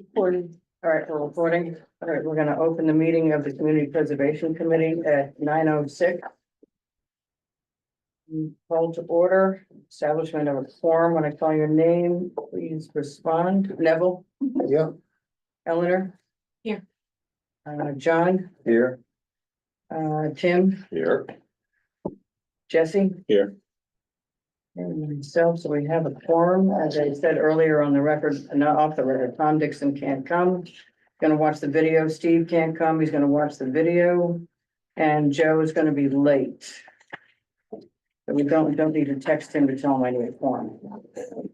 Recording. All right, we're recording. All right, we're gonna open the meeting of the Community Preservation Committee at 9:06. Call to order, establishment of a quorum. When I call your name, please respond. Neville, Yeah, Eleanor? Here. John, here. Tim, Here. Jesse? Here. And myself, so we have a quorum. As I said earlier on the record, not off the record, Tom Dixon can't come. Gonna watch the video. Steve can't come. He's gonna watch the video. And Joe is gonna be late. So we don't need to text him to tell him I need a quorum.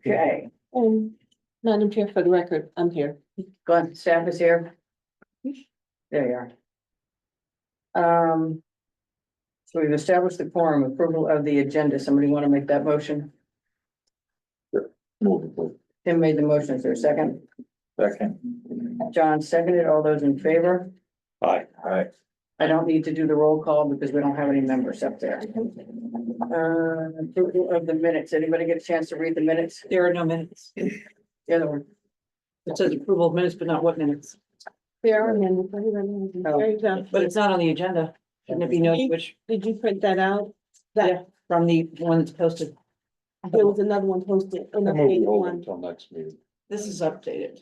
Okay, Madam Chair, for the record, I'm here. go on, staff is here. There you are. So we've established the quorum, approval of the agenda. Somebody want to make that motion? Tim made the motion. Is there a second? Second. John seconded. All those in favor? Aye. Aye. I don't need to do the roll call because we don't have any members up there. Approval of the minutes. Anybody get a chance to read the minutes? There are no minutes. The other one. It says approval of minutes, but not what minutes. There are. But it's not on the agenda. Shouldn't it be noted which, Did you print that out? yeah, from the one that's posted? There was another one posted, an updated one. Until next meeting. This is updated.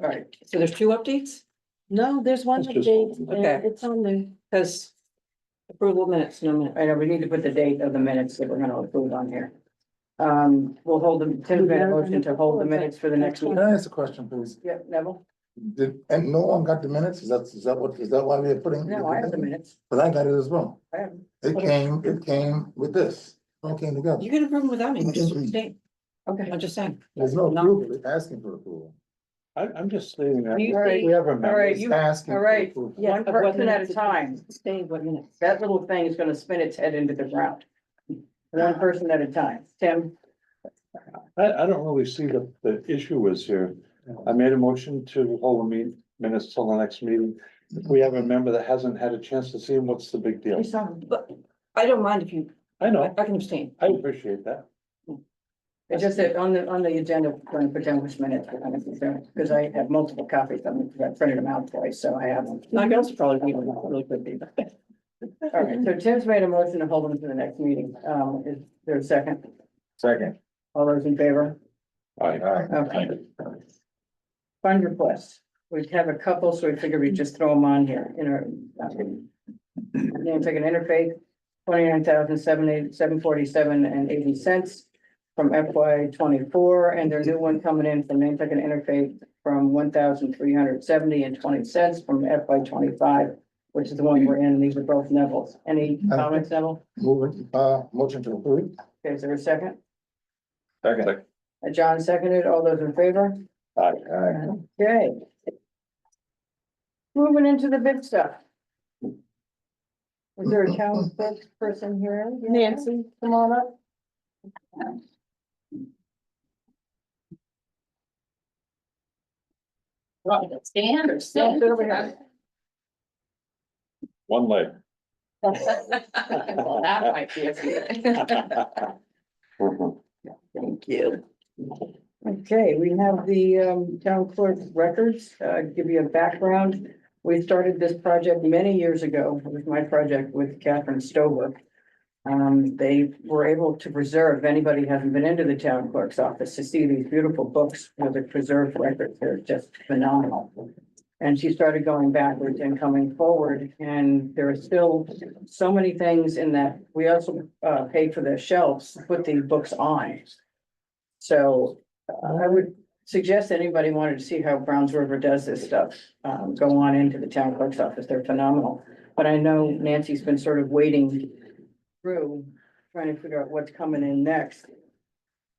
All right. So there's two updates? No, there's one It's just- update, and okay. it's on there. Because approval of minutes, no minute. I know we need to put the date of the minutes that we're gonna approve on here. We'll hold the, Tim made a motion to hold the minutes for the next Can meeting. I ask a question, please? Yeah, Neville? And no one got the minutes? Is that why we're putting? No, I have the minutes. But I got it as well. I have. It came with this. All came together. You can approve them without me, just abstain. Okay. I'm just saying. There's no No. approval, it's asking for approval. I'm just stating that. You All right. We have a All member, right, it's you- asking. all for right. approval. Yeah, One of what person at a minutes? time. Stay what minutes? That little thing is gonna spin its head into the ground. One person at a time. Tim? I don't really see the issue is here. I made a motion to hold a minutes till the next meeting. If we have a member that hasn't had a chance to see him, what's the big deal? But I don't mind if you, I I know, can abstain. I appreciate that. It's just that on the agenda, we're gonna put down which minutes we're gonna be doing, because I have multiple copies of them, because I printed them out twice, so I have them. I can also probably read them really quickly. All right, so Tim's made a motion to hold them to the next meeting. Is there a second? Second. All those in favor? Aye. Okay. Fund requests. We have a couple, so we figured we'd just throw them on here in our. Name take an interfaith, 29,747.80 from FY 24, and their new one coming in from name take an interfaith from 1,370.20 from FY 25, which is the one we're in. These are both Neville's. Any comments, Neville? Moving, motion to approve. Okay, is there a second? Second. John seconded. All those in favor? Aye. Okay. Moving into the big stuff. Is there a town person here? Nancy. Come on up. Stand or No, sit over here. One leg. Well, that might be a Thank you. Okay, we have the town clerk's records. Give you a background. We started this project many years ago. It was my project with Catherine Stover. They were able to preserve, if anybody hasn't been into the town clerk's office, to see these beautiful books with the preserved records. They're just phenomenal. And she started going backwards and coming forward, and there are still so many things in that. We also paid for the shelves, to put the books on. So I would suggest anybody wanted to see how Browns River does this stuff, go on into the town clerk's office. They're phenomenal. But I know Nancy's been sort of waiting through, trying to figure out what's coming in next.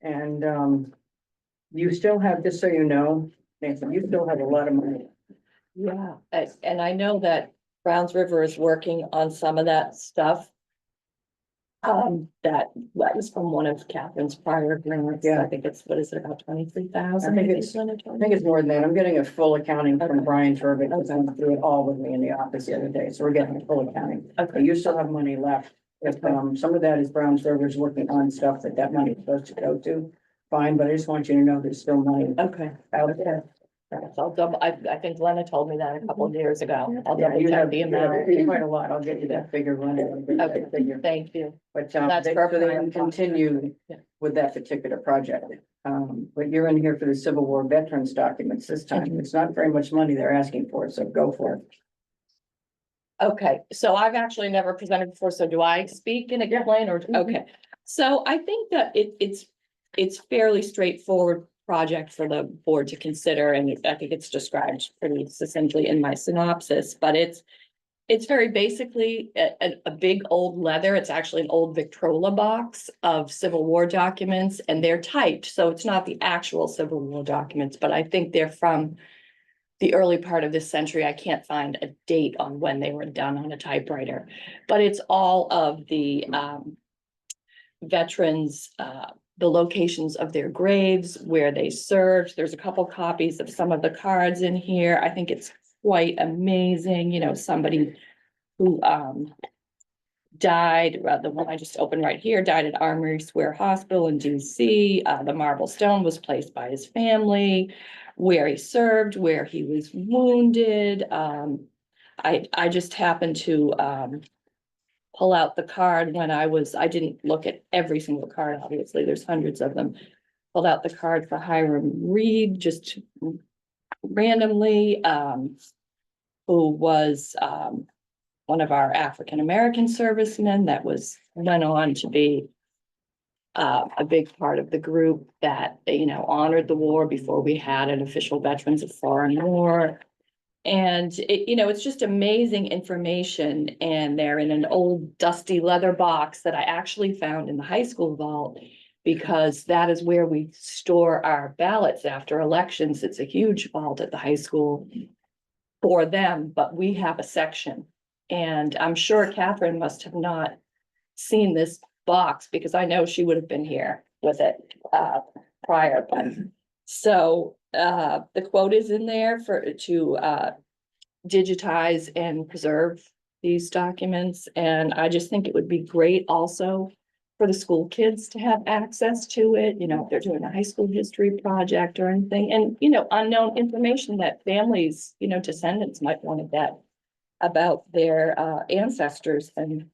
And you still have, just so you know, Nancy, you still have a lot of money. Yeah, and I know that Browns River is working on some of that stuff. That was from one of Catherine's prior grants. Yeah. I think it's, what is it, about 23,000? I think it's more than that. I'm getting a full accounting from Brian Turbin, who's going through it all with me in the office the other day. So we're getting a full accounting. But you still have money left. If some of that is Browns River's working on stuff that money is supposed to go to, fine, but I just want you to know there's still money Okay, out there. So I'll double, I think Lena told me that a couple of years ago. I'll Yeah, double you check have, the you have amount. quite a lot. I'll get you that figure when Okay, figure. thank you. But, That's they, for so they prior can project. continue Yeah. with that particular project. But you're in here for the Civil War veterans documents this time. It's not very much money they're asking for, so go for it. Okay, so I've actually never presented before, so do I speak and explain or, okay? So I think that it's fairly straightforward project for the board to consider, and I think it's described pretty succinctly in my synopsis, but it's very basically a big old leather, it's actually an old Victrola box of Civil War documents, and they're typed, so it's not the actual Civil War documents, but I think they're from the early part of this century. I can't find a date on when they were done on a typewriter, but it's all of the veterans, the locations of their graves, where they served. There's a couple copies of some of the cards in here. I think it's quite amazing, you know, somebody who died, the one I just opened right here, died at Armory Square Hospital in DC. The marble stone was placed by his family, where he served, where he was wounded. I just happened to pull out the card when I didn't look at every single card, obviously, there's hundreds of them. Pulled out the card for Hiram Reed, just randomly, who was one of our African-American servicemen that went on to be a big part of the group that, you know, honored the war before we had an official Veterans of Foreign War. And it, you know, it's just amazing information, and they're in an old dusty leather box that I actually found in the high school vault, because that is where we store our ballots after elections. It's a huge vault at the high school for them, but we have a section. And I'm sure Catherine must have not seen this box, because I know she would have been here with it prior. So the quote is in there to digitize and preserve these documents. And I just think it would be great also for the school kids to have access to it, you know, if they're doing a high school history project or anything. And, you know, unknown information that families, you know, descendants might want to get about their ancestors and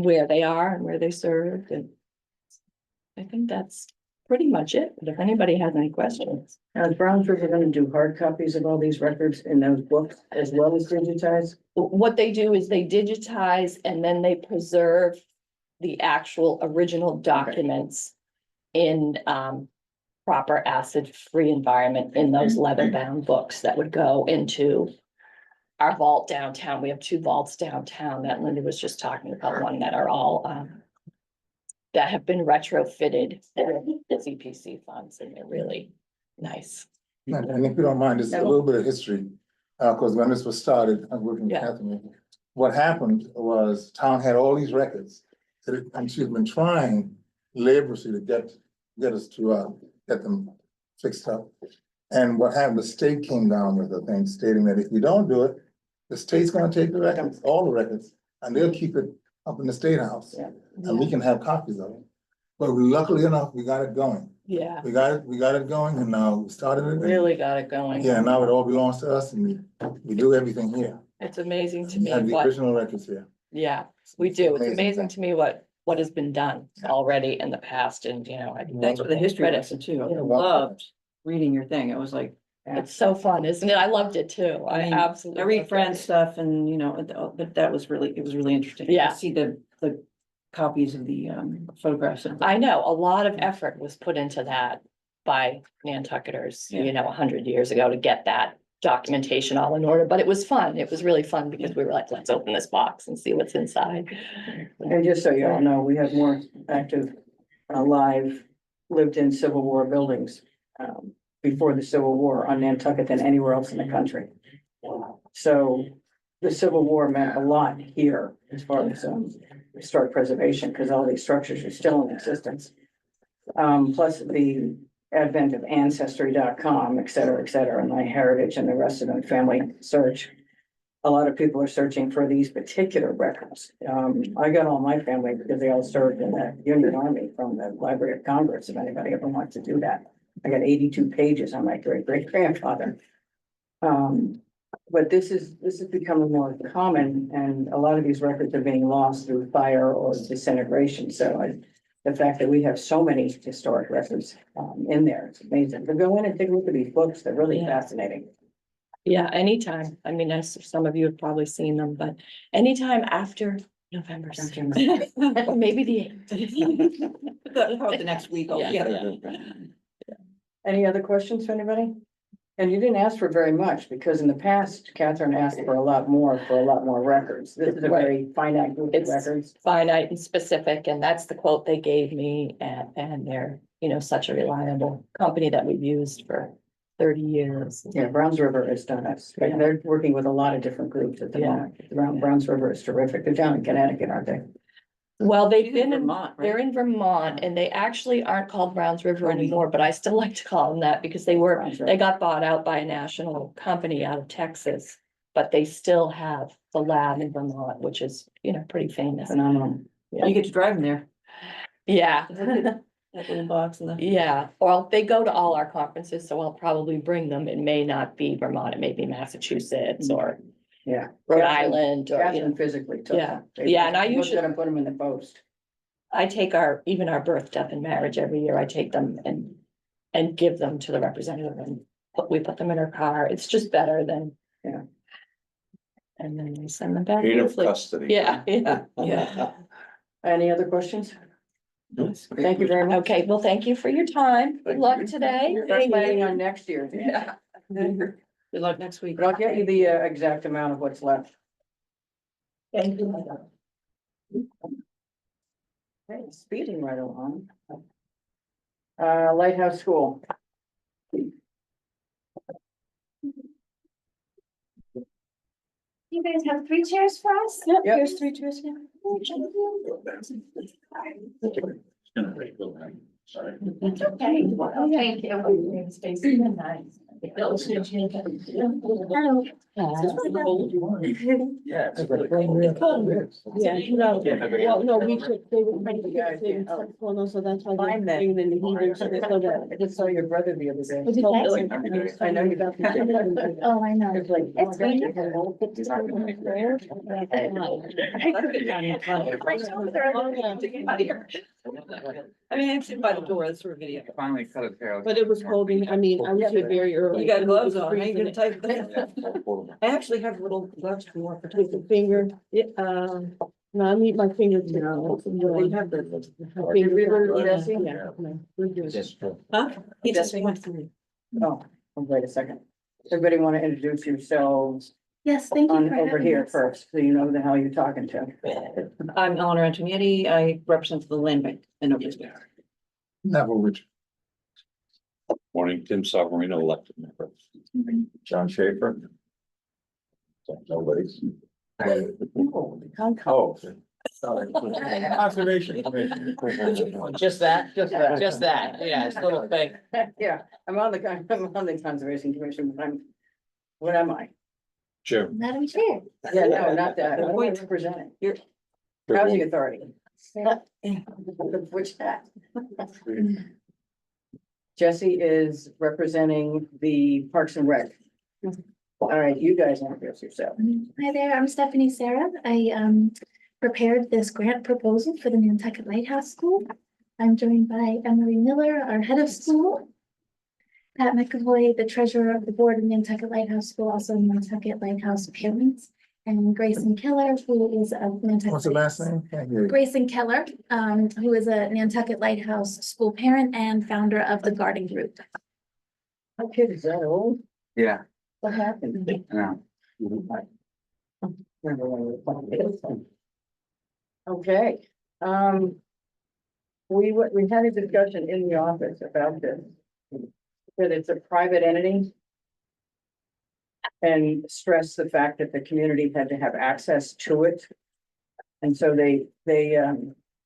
where they are and where they served. And I think that's pretty much it. But if anybody has any questions. Now, is Browns River gonna do hard copies of all these records in those books as well as digitized? What they do is they digitize and then they preserve the actual original documents in proper acid-free environment in those leather-bound books that would go into our vault downtown. We have 2 vaults downtown that Linda was just talking about, one that are all that have been retrofitted with the CPC funds, and they're really nice. And if you don't mind, just a little bit of history, because when this was started, I'm working with Yeah. Catherine. What happened was town had all these records, and she's been trying laboriously to get us to get them fixed up. And what happened, the state came down with a thing stating that if we don't do it, the state's gonna take the records, all the records, and they'll keep it up in the State House. Yeah. And we can have copies of it. But luckily enough, we got it going. Yeah, We got it going, and now we started it. and- really got it going. Yeah, now it all belongs to us, and we do everything here. It's amazing to We me have the what, original records here. yeah, we do. It's Amazing amazing thing. to me what has been done already in the past, and, you know, I think Thanks for the history Credit. lesson too. I Yeah. loved reading your thing. It was like, It's so fun, isn't it? I loved it too. I I mean, absolutely. I read loved it. Fran's stuff and, you know, but that was really, it was really interesting. to Yeah. See the copies of the photographs. of the- I know, a lot of effort was put into that by Nantucketers, Yeah. you know, 100 years ago to get that documentation all in order, but it was fun. It was really fun because we were like, let's open this box and see what's inside. And just so you all know, we have more active, alive, lived-in Civil War buildings before the Civil War on Nantucket than anywhere else in the country. So the Civil War meant a lot here as far as historic preservation, because all these structures are still in existence. Plus the advent of ancestry.com, et cetera, and my heritage and the rest of them, family search. A lot of people are searching for these particular records. I got all my family because they all served in the Union Army from the Library of Congress, if anybody ever wants to do that. I got 82 pages on my great grandfather. But this is becoming more common, and a lot of these records are being lost through fire or disintegration, so the fact that we have so many historic records, in there, it's amazing. But go in and take a look at these books, they're really Yeah. fascinating. Yeah, anytime. I mean, as some of you have probably seen them, but anytime after November 6th, or maybe the 8th. How the next week, Yeah, yeah. Any other questions for anybody? And you didn't ask for very much, because in the past, Catherine asked for a lot more records. This is a very finite group of It's- records. Finite and specific, and that's the quote they gave me, and they're, such a reliable company that we've used for 30 years. Yeah, Browns River has done us. They're working with a lot of different groups at the Yeah. moment. Browns River is terrific. They're down in Connecticut, aren't they? Well, they've been in, Vermont, right? they're in Vermont, and they actually aren't called Browns River anymore, but I still like to call them that because they got bought out by a national company out of Texas. But they still have the lab in Vermont, which is, pretty famous. Phenomenal. You get to drive them there. Yeah. That little box and the. Yeah, well, they go to all our conferences, so I'll probably bring them. It may not be Vermont, it may be Massachusetts or Yeah. Rhode Catherine- Island or, Catherine physically took Yeah. them. They Yeah, and I looked usually- at them, put them in the post. I take even our birth, death and marriage every year. I take them and give them to the representative and we put them in her car. It's just better than. Yeah. And then we send them back. Chain of safely. custody. Yeah, yeah. Yeah. Any other questions? Thank you very much. Okay, well, thank you for your time. Good Thank luck you. today. We're planning on next year. Yeah. Good luck next week. But I'll get you the exact amount of what's left. Thank you. Okay, speeding right along. Lighthouse School. You guys have 3 chairs for us? Yep. Here's 3 chairs. Yeah. Sorry. It's okay. Well, thank you. Hello. Yeah. Yeah, well, no, we should, they were trying to get things, well, no, so that's why they're Find that. bringing in the heater, so that. I just saw your brother the other day. Was it nice? I know you. Oh, I know. It's like, It's oh my fine. I mean, I'm sitting by the door, that's for a video. Finally cut his hair. But it was holding, I mean, I was here very early. You got and it was gloves on, how you gonna freezing. type that? I actually have little gloves for more With the protection. finger, Yeah, no, I need my finger to. they have the. Did we learn Jesse? Yeah, no, we're good. Huh? He does. Went through. Oh, wait a second. Everybody want to introduce yourselves Yes, thank you on for over having here us. first, so you know the hell you're talking to. I'm Eleanor Antonietti. I represent the land bank in Oakland. Never would. Morning, Tim Savarino, elected member. John Schaefer. Nobody's. No, the Concom. Oh. Sorry. Conservation Commission. Just that, yeah, it's a little thing. Yeah, I'm on the Conservation Commission, but what am I? Chair. Madam Chair. Yeah, no, not that. What am I representing? Housing Authority. Which hat? Jesse is representing the Parks and Rec. All right, you guys introduce yourself. Hi there, I'm Stephanie Sarah. I prepared this grant proposal for the Nantucket Lighthouse School. I'm joined by Emily Miller, our head of school. Pat McAvoy, the treasurer of the board of Nantucket Lighthouse School, also Nantucket Lighthouse parents. And Grayson Keller, who is a Nantucket. What's the last name? Can't hear you. Grayson Keller, who is a Nantucket Lighthouse school parent and founder of the Garden Group. My kid is that old? Yeah, What happened? yeah. Okay, we had a discussion in the office about this. That it's a private entity. And stress the fact that the community had to have access to it. And so they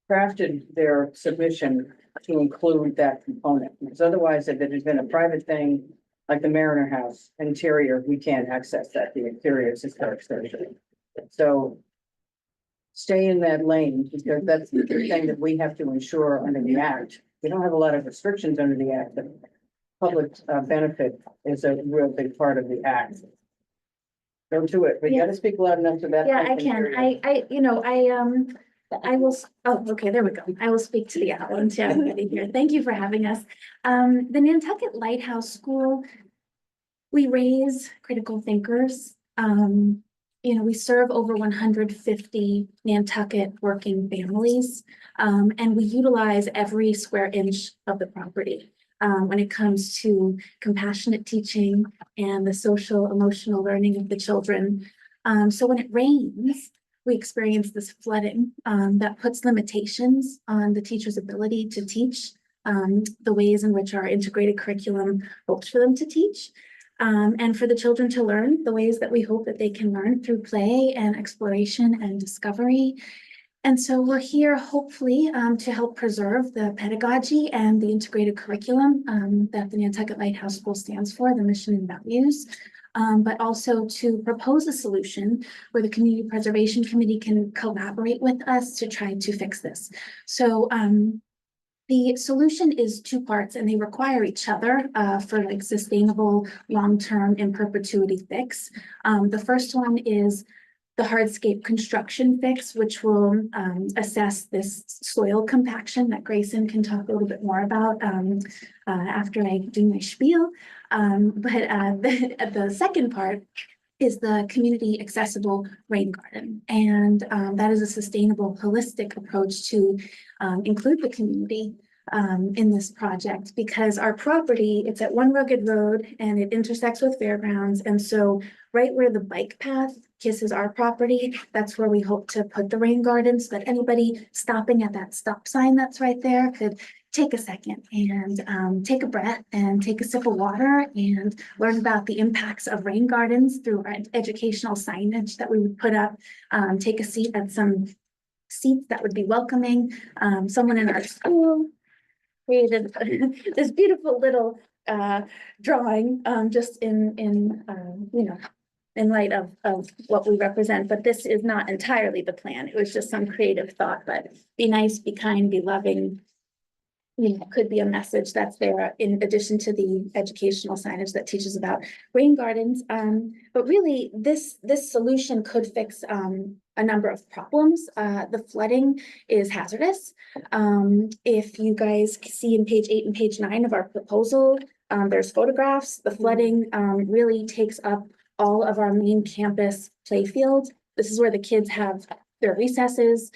crafted their submission to include that component, because otherwise, if it had been a private thing, like the Mariner House interior, we can't access that, the exterior is historic structure. So stay in that lane, because that's the thing that we have to ensure under the act. We don't have a lot of restrictions under the act, but public benefit is a real big part of the act. Go to it, but you gotta speak loud enough so that. Yeah, I can. I will, oh, okay, there we go. I will speak to the applicant here. Thank you for having us. The Nantucket Lighthouse School, we raise critical thinkers. We serve over 150 Nantucket working families, and we utilize every square inch of the property when it comes to compassionate teaching and the social emotional learning of the children. So when it rains, we experience this flooding that puts limitations on the teacher's ability to teach the ways in which our integrated curriculum hopes for them to teach. And for the children to learn the ways that we hope that they can learn through play and exploration and discovery. And so we're here hopefully to help preserve the pedagogy and the integrated curriculum that the Nantucket Lighthouse School stands for, the mission and values. But also to propose a solution where the Community Preservation Committee can collaborate with us to try to fix this. So the solution is two parts and they require each other for like sustainable, long-term in perpetuity fix. The first one is the hardscape construction fix, which will assess this soil compaction that Grayson can talk a little bit more about after I do my spiel. The second part is the community accessible rain garden. And that is a sustainable, holistic approach to include the community in this project because our property, it's at One Rugged Road and it intersects with Fairgrounds. And so right where the bike path kisses our property, that's where we hope to put the rain garden so that anybody stopping at that stop sign that's right there could take a second and take a breath and take a sip of water and learn about the impacts of rain gardens through our educational signage that we would put up, take a seat at some seats that would be welcoming. Someone in our school created this beautiful little drawing just in light of what we represent, but this is not entirely the plan. It was just some creative thought, but be nice, be kind, be loving, could be a message that's there in addition to the educational signage that teaches about rain gardens. But really this solution could fix a number of problems. The flooding is hazardous. If you guys see in page 8 and page 9 of our proposal, there's photographs. The flooding really takes up all of our main campus playfield. This is where the kids have their recesses,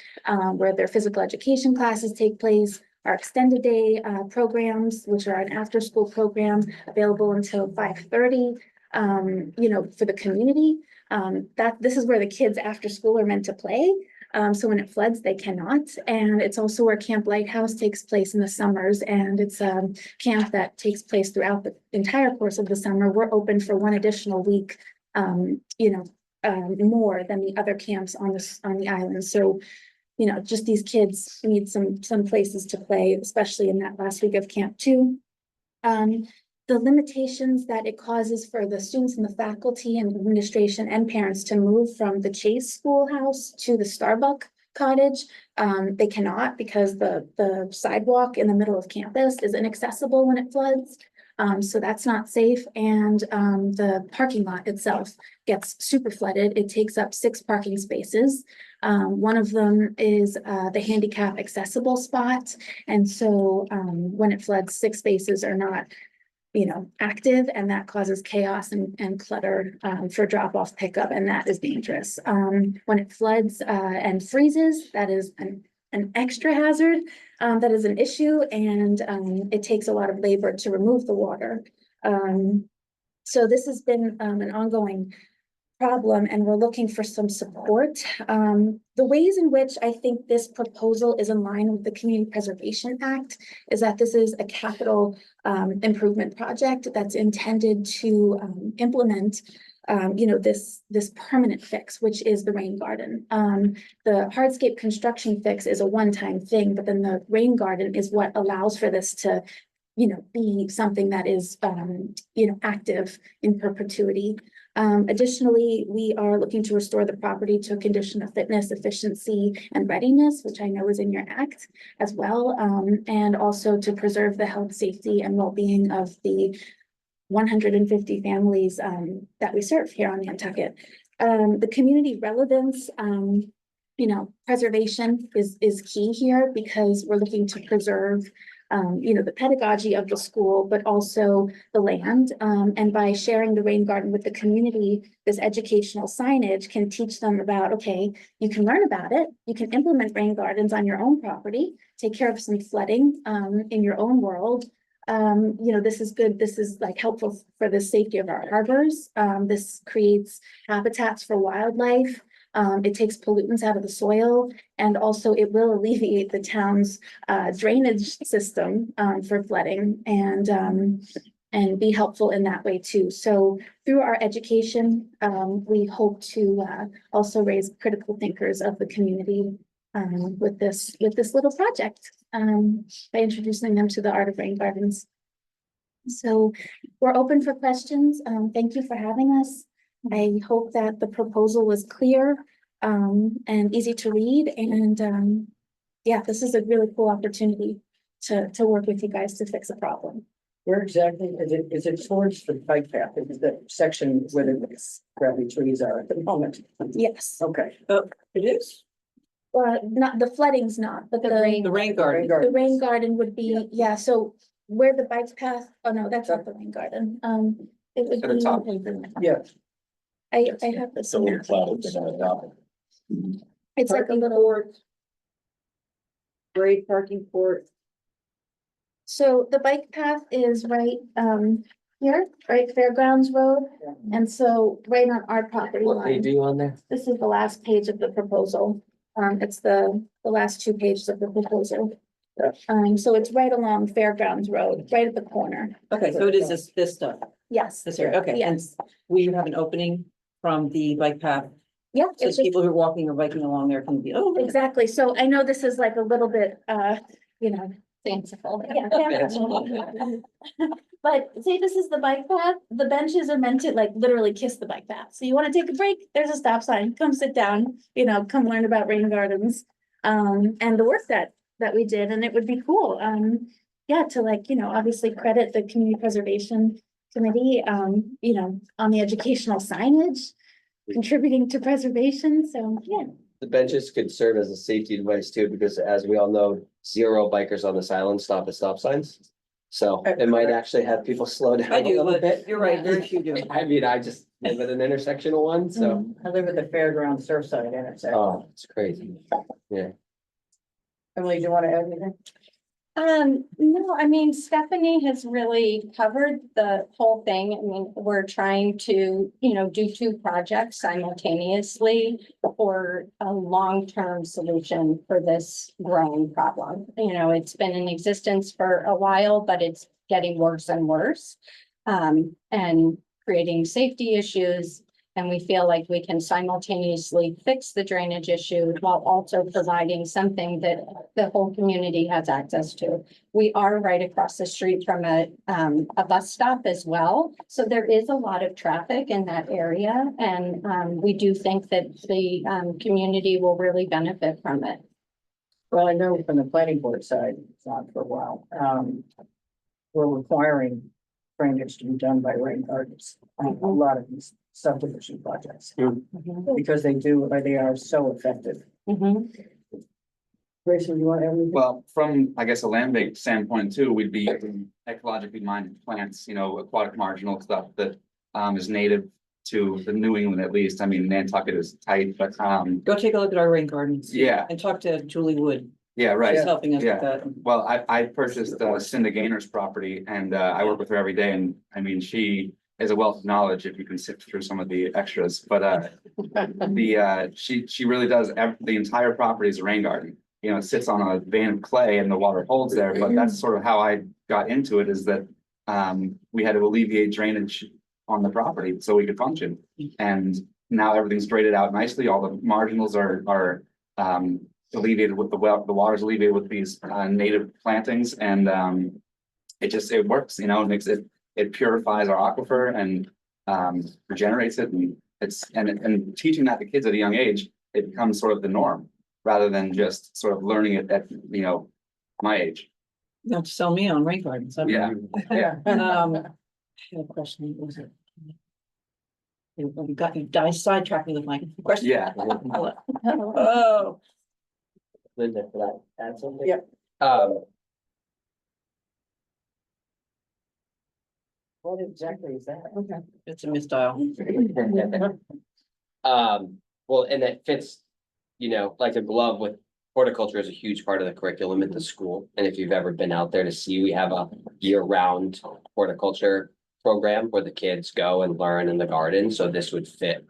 where their physical education classes take place, our extended day programs, which are an after-school program available until 5:30, for the community. This is where the kids after school are meant to play. So when it floods, they cannot. And it's also where Camp Lighthouse takes place in the summers. And it's a camp that takes place throughout the entire course of the summer. We're open for one additional week, more than the other camps on the island. So, just these kids need some places to play, especially in that last week of camp too. The limitations that it causes for the students and the faculty and administration and parents to move from the Chase Schoolhouse to the Starbuck Cottage, they cannot because the sidewalk in the middle of campus is inaccessible when it floods. So that's not safe. And the parking lot itself gets super flooded. It takes up 6 parking spaces. One of them is the handicap accessible spot. And so when it floods, 6 spaces are not active, and that causes chaos and clutter for drop-off pickup, and that is dangerous. When it floods and freezes, that is an extra hazard. That is an issue, and it takes a lot of labor to remove the water. So this has been an ongoing problem, and we're looking for some support. The ways in which I think this proposal is in line with the Community Preservation Act is that this is a capital improvement project that's intended to implement this permanent fix, which is the rain garden. The hardscape construction fix is a one-time thing, but then the rain garden is what allows for this to be something that is, active in perpetuity. Additionally, we are looking to restore the property to a condition of fitness, efficiency, and readiness, which I know is in your act as well. And also to preserve the health, safety, and well-being of the 150 families that we serve here on Nantucket. The community relevance, preservation is key here because we're looking to preserve the pedagogy of the school, but also the land. And by sharing the rain garden with the community, this educational signage can teach them about, okay, you can learn about it. You can implement rain gardens on your own property, take care of some flooding in your own world. This is good. This is like helpful for the safety of our harbors. This creates habitats for wildlife. It takes pollutants out of the soil, and also it will alleviate the town's drainage system for flooding and be helpful in that way too. So through our education, we hope to also raise critical thinkers of the community with this little project by introducing them to the art of rain gardens. So we're open for questions. Thank you for having us. I hope that the proposal was clear and easy to read. And this is a really cool opportunity to work with you guys to fix a problem. Where exactly is it? Is it towards the bike path? Is the section where the grassy trees are at the moment? Yes, Okay. It is? not the flooding's not, but The rain garden. the rain garden would be, so where the bike path, oh no, that's not the rain garden. It would At the top. be. Yeah. I have this. So here. It's like a Parking little. court. Great parking court. So the bike path is right, here, right, Fairgrounds Road, and so right on our property What page line. are you on there? This is the last page of the proposal. It's the last two pages of the proposal. So it's right along Fairgrounds Road, right at the corner. Okay, so it is this stuff, Yes, this area, okay. And yes, we have an opening from the bike path, yeah, so it's just, people who are walking or biking along there can be, oh, look at that. exactly. So I know this is like a little bit, fanciful. Yeah, fanciful. But say this is the bike path, the benches are meant to like literally kiss the bike path. So you want to take a break, there's a stop sign, come sit down, come learn about rain gardens. And the work that we did, and it would be cool. To obviously credit the Community Preservation Committee, on the educational signage, contributing to preservation. So, yeah. The benches could serve as a safety device too, because as we all know, 0 bikers on this island stop at stop signs. So it might actually have people slow down I a do, little but bit. you're right, very few do. I mean, I just live at an intersection of one, so, I live at the fairground Surfside intersection. oh, it's crazy. Emily, do you want to add anything? No, I mean, Stephanie has really covered the whole thing. I mean, we're trying to, do 2 projects simultaneously for a long-term solution for this growing problem. It's been in existence for a while, but it's getting worse and worse. And creating safety issues. And we feel like we can simultaneously fix the drainage issue while also providing something that the whole community has access to. We are right across the street from a bus stop as well. So there is a lot of traffic in that area. And we do think that the community will really benefit from it. Well, I know from the planning board side, it's on for a while. We're requiring drainage to be done by rain gardens on a lot of these subdivision projects. Because they are so effective. Grayson, you want to add anything? Well, from, I guess, a land-based standpoint too, we'd be using ecologically minded plants, aquatic marginal stuff that is native to the New England at least. I mean, Nantucket is tight, but Go take a look at our rain gardens. Yeah. And talk to Julie Wood. yeah, right. She's helping us with Yeah. that. Well, I purchased Cinda Gaynor's property and I work with her every day, and I mean, she is a wealth of knowledge if you can sift through some of the extras, but she really does, the entire property is a rain garden. It sits on a vein of clay and the water holds there, but that's sort of how I got into it, is that we had to alleviate drainage on the property so we could function. And now everything's drained out nicely, all the marginals are alleviated with the water's alleviated with these native plantings, and it works, you know, it purifies our aquifer and regenerates it, and and teaching that to kids at a young age, it becomes sort of the norm, rather than just sort of learning it at, you know, my age. You have to sell me on rain gardens. Yeah. Yeah. I had a question, what was it? You got, you sidetracked me with my question. Yeah. Oh, Linda, for that, add something? Yep. What exactly is that? Okay. it's a misdial. Well, and it fits, you know, like a glove with horticulture is a huge part of the curriculum at the school. And if you've ever been out there to see, we have a year-round horticulture program where the kids go and learn in the garden. So this would fit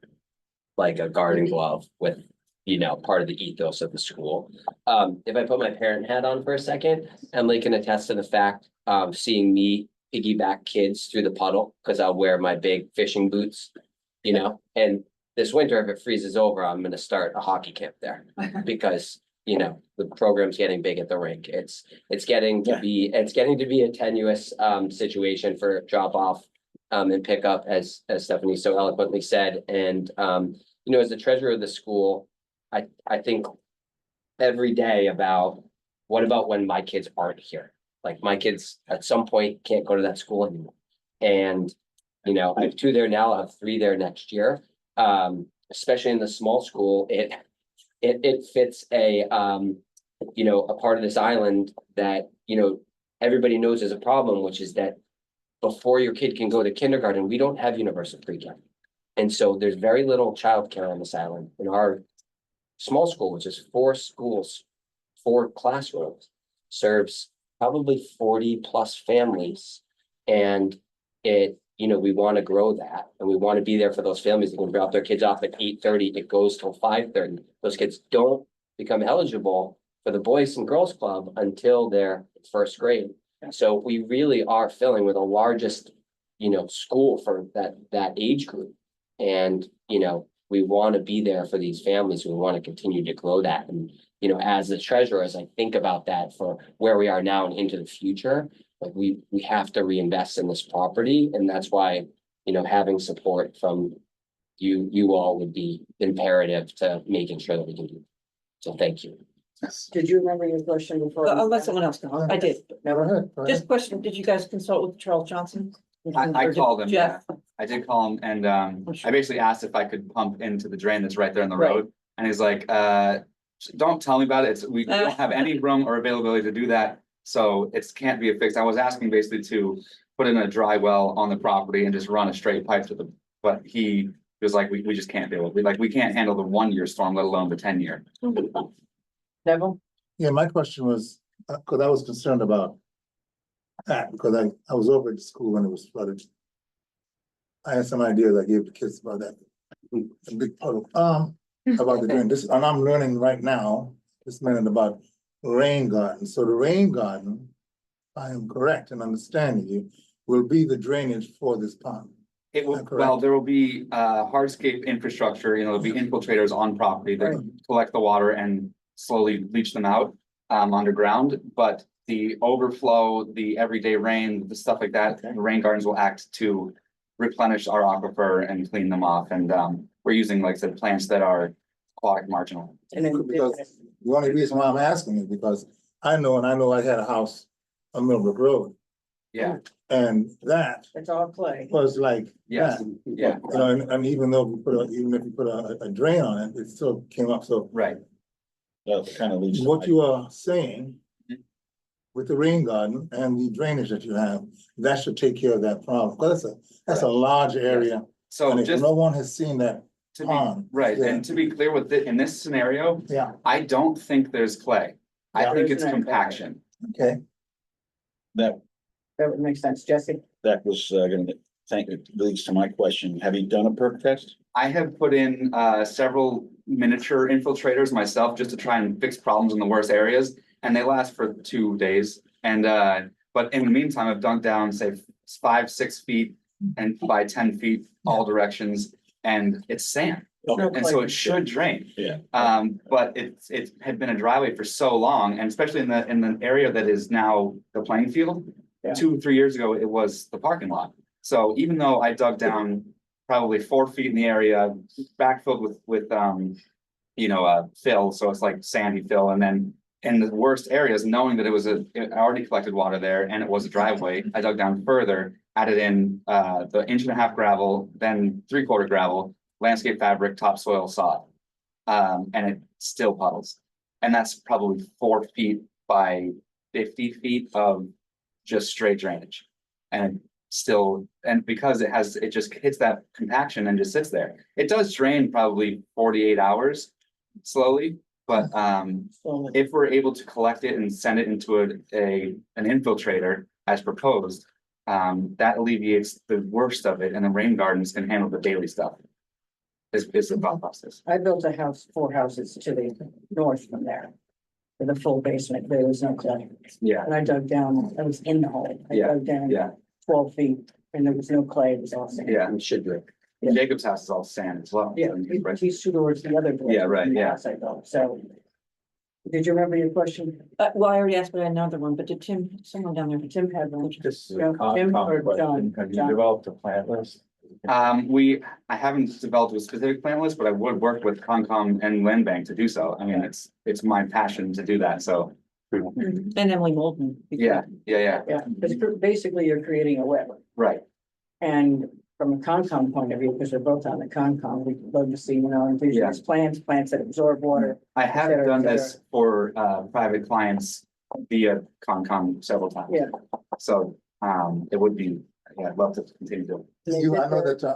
like a garden glove with, you know, part of the ethos of the school. If I put my parent hat on for a second, Emily can attest to the fact of seeing me piggyback kids through the puddle, because I'll wear my big fishing boots, you know, and this winter, if it freezes over, I'm gonna start a hockey camp there, because, you know, the program's getting big at the rink. It's getting to be a tenuous situation for drop off and pickup, as Stephanie so eloquently said. And you know, as the treasurer of the school, I think every day about what about when my kids aren't here? Like my kids at some point can't go to that school anymore. And, you know, I have 2 there now, I'll have 3 there next year. Especially in the small school, it fits a, you know, a part of this island that, you know, everybody knows is a problem, which is that before your kid can go to kindergarten, we don't have universal pre-K. And so there's very little childcare on this island. In our small school, which is 4 schools, 4 classrooms, serves probably 40+ families. And it, you know, we want to grow that, and we want to be there for those families that can drop their kids off at 8:30. It goes till 5:30. Those kids don't become eligible for the Boys and Girls Club until their 1st grade. So we really are filling with the largest, you know, school for that age group. And, you know, we want to be there for these families. We want to continue to grow that. And, you know, as the treasurer, as I think about that for where we are now and into the future, like we have to reinvest in this property. And that's why, you know, having support from you all would be imperative to making sure that we can do. So thank you. Did you remember your question before? I'll let someone else know. I did. Never heard. Just a question, did you guys consult with Charles Johnson? I Or did called him, yeah. Jeff? I did call him, and I basically asked if I could pump into the drain that's right there in the Right. road. And he's like, don't tell me about it. We don't have any room or availability to do that. So it can't be a fix. I was asking basically to put in a dry well on the property and just run a straight pipe to but he was like, we just can't do it. We can't handle the 1-year storm, let alone the 10-year. Neville? Yeah, my question was, because I was concerned about that, because I was over at the school when it was flooded. I had some ideas I gave the kids about that, a big puddle, about the doing this, and I'm learning right now, this minute, about rain garden. So the rain garden, I am correct in understanding you, will be the drainage for this pond. It will, Correct. well, there will be hardscape infrastructure, you know, there'll be infiltrators on property that collect the water and slowly leach them out underground. But the overflow, the everyday rain, the stuff like that, the rain gardens will act to replenish our aquifer and clean them off. And we're using, like I said, plants that are aquatic marginal. And then, Because the only reason why I'm asking is because I know I had a house on Millbrook Road, Yeah, and that it's all clay. was like yes, that. yeah, You know, and even though even if you put a drain on it, it still came up. So right. Kind of leads. what you are saying with the rain garden and the drainage that you have, that should take care of that problem. Because that's a large area. So And if just no one has seen that to be, pond. right, yeah. and to be clear with it, in this scenario, Yeah, I don't think there's clay. I Yeah. think it's There's no clay. compaction. okay. That, That would make sense. Jesse? that was gonna, leads to my question. Have you done a perk test? I have put in several miniature infiltrators myself just to try and fix problems in the worst areas, and they last for 2 days. And but in the meantime, I've dunked down, say, 5-6 feet and by 10 feet all directions, and it's sand. No And so clay. it should drain. Yeah. But it had been a driveway for so long, and especially in the area that is now the playing field, Yeah. 2, 3 years ago, it was the parking lot. So even though I dug down probably 4 feet in the area, backfilled with fill, so it's like sandy fill, and then in the worst areas, knowing that it already collected water there and it was a driveway, I dug down further, added in the 1.5 inch gravel, then 3/4 gravel, landscape fabric, topsoil sod. And it still puddles. And that's probably 4 feet by 50 feet of just straight drainage. And still, and because it just hits that compaction and just sits there. It does drain probably 48 hours slowly, but So, if we're able to collect it and send it into an infiltrator as proposed, that alleviates the worst of it, and the rain gardens can handle the daily stuff. Is the thought process. I built a house, 4 houses to the north from there. With a full basement, there was no clay. Yeah, And I dug down, I was in the hole. I Yeah, dug down yeah, 12 feet and there was no clay, it was all sand. yeah. It should do. Yeah. Jacob's house is all sand as well. Yeah, he's towards the other. direction Yeah, right, from the yeah. house I built, so. Did you remember your question? Well, I already asked, but I had another one, but did someone down there, Tim had one. Just Yeah, a Jim or question. John? Have you John. developed a plant list? I haven't developed a specific plant list, but I would work with Concom and Land Bank to do so. I mean, it's my passion to do that, so. and Emily Molden. Yeah, Yeah, because basically you're creating a web. right. And from a Concom point of view, because we're both on the Concom, we'd love to see, indigenous plants that absorb water. I have cetera, done et this for private clients via Concom several times. Yeah. So it would be, I'd love to continue to. I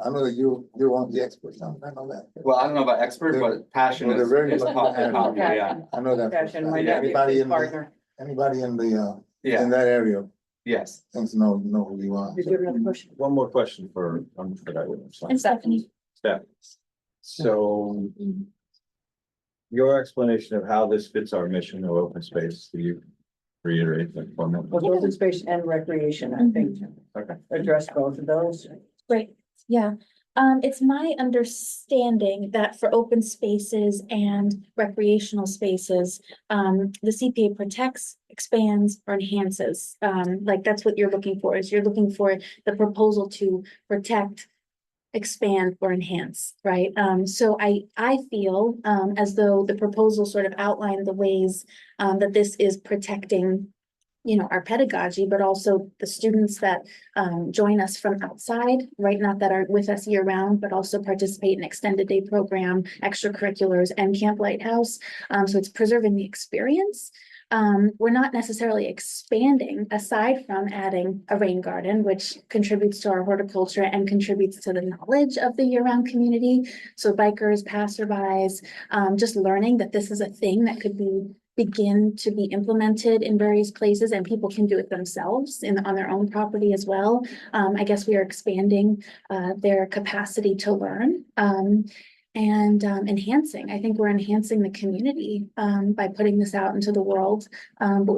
know that you're one of the experts, I know that. Well, I don't know about expert, but passion Well, they're is very is lucky top, to have top, you. yeah, I know that. for a Passion, fact. my Yeah, nephew, Anybody his in the, partner. anybody in the, yeah, in that area, yes. thinks know who you are. Did you have another question? One more question for, that I would. And Stephanie. Steph. So. Your explanation of how this fits our mission of open space, do you reiterate that for me? Well, open space and recreation, I think, Okay. address both of those. Great, yeah. It's my understanding that for open spaces and recreational spaces, the CPA protects, expands, or enhances. Like that's what you're looking for, is you're looking for the proposal to protect, expand, or enhance, right? So I feel, as though the proposal sort of outlined the ways, that this is protecting, our pedagogy, but also the students that join us from outside, right? Not that are with us year round, but also participate in extended day program, extracurriculars, and Camp Lighthouse. So it's preserving the experience. We're not necessarily expanding, aside from adding a rain garden, which contributes to our horticulture and contributes to the knowledge of the year-round community. So bikers, passerbys, just learning that this is a thing that could begin to be implemented in various places, and people can do it themselves on their own property as well. I guess we are expanding their capacity to learn. And enhancing. I think we're enhancing the community by putting this out into the world. But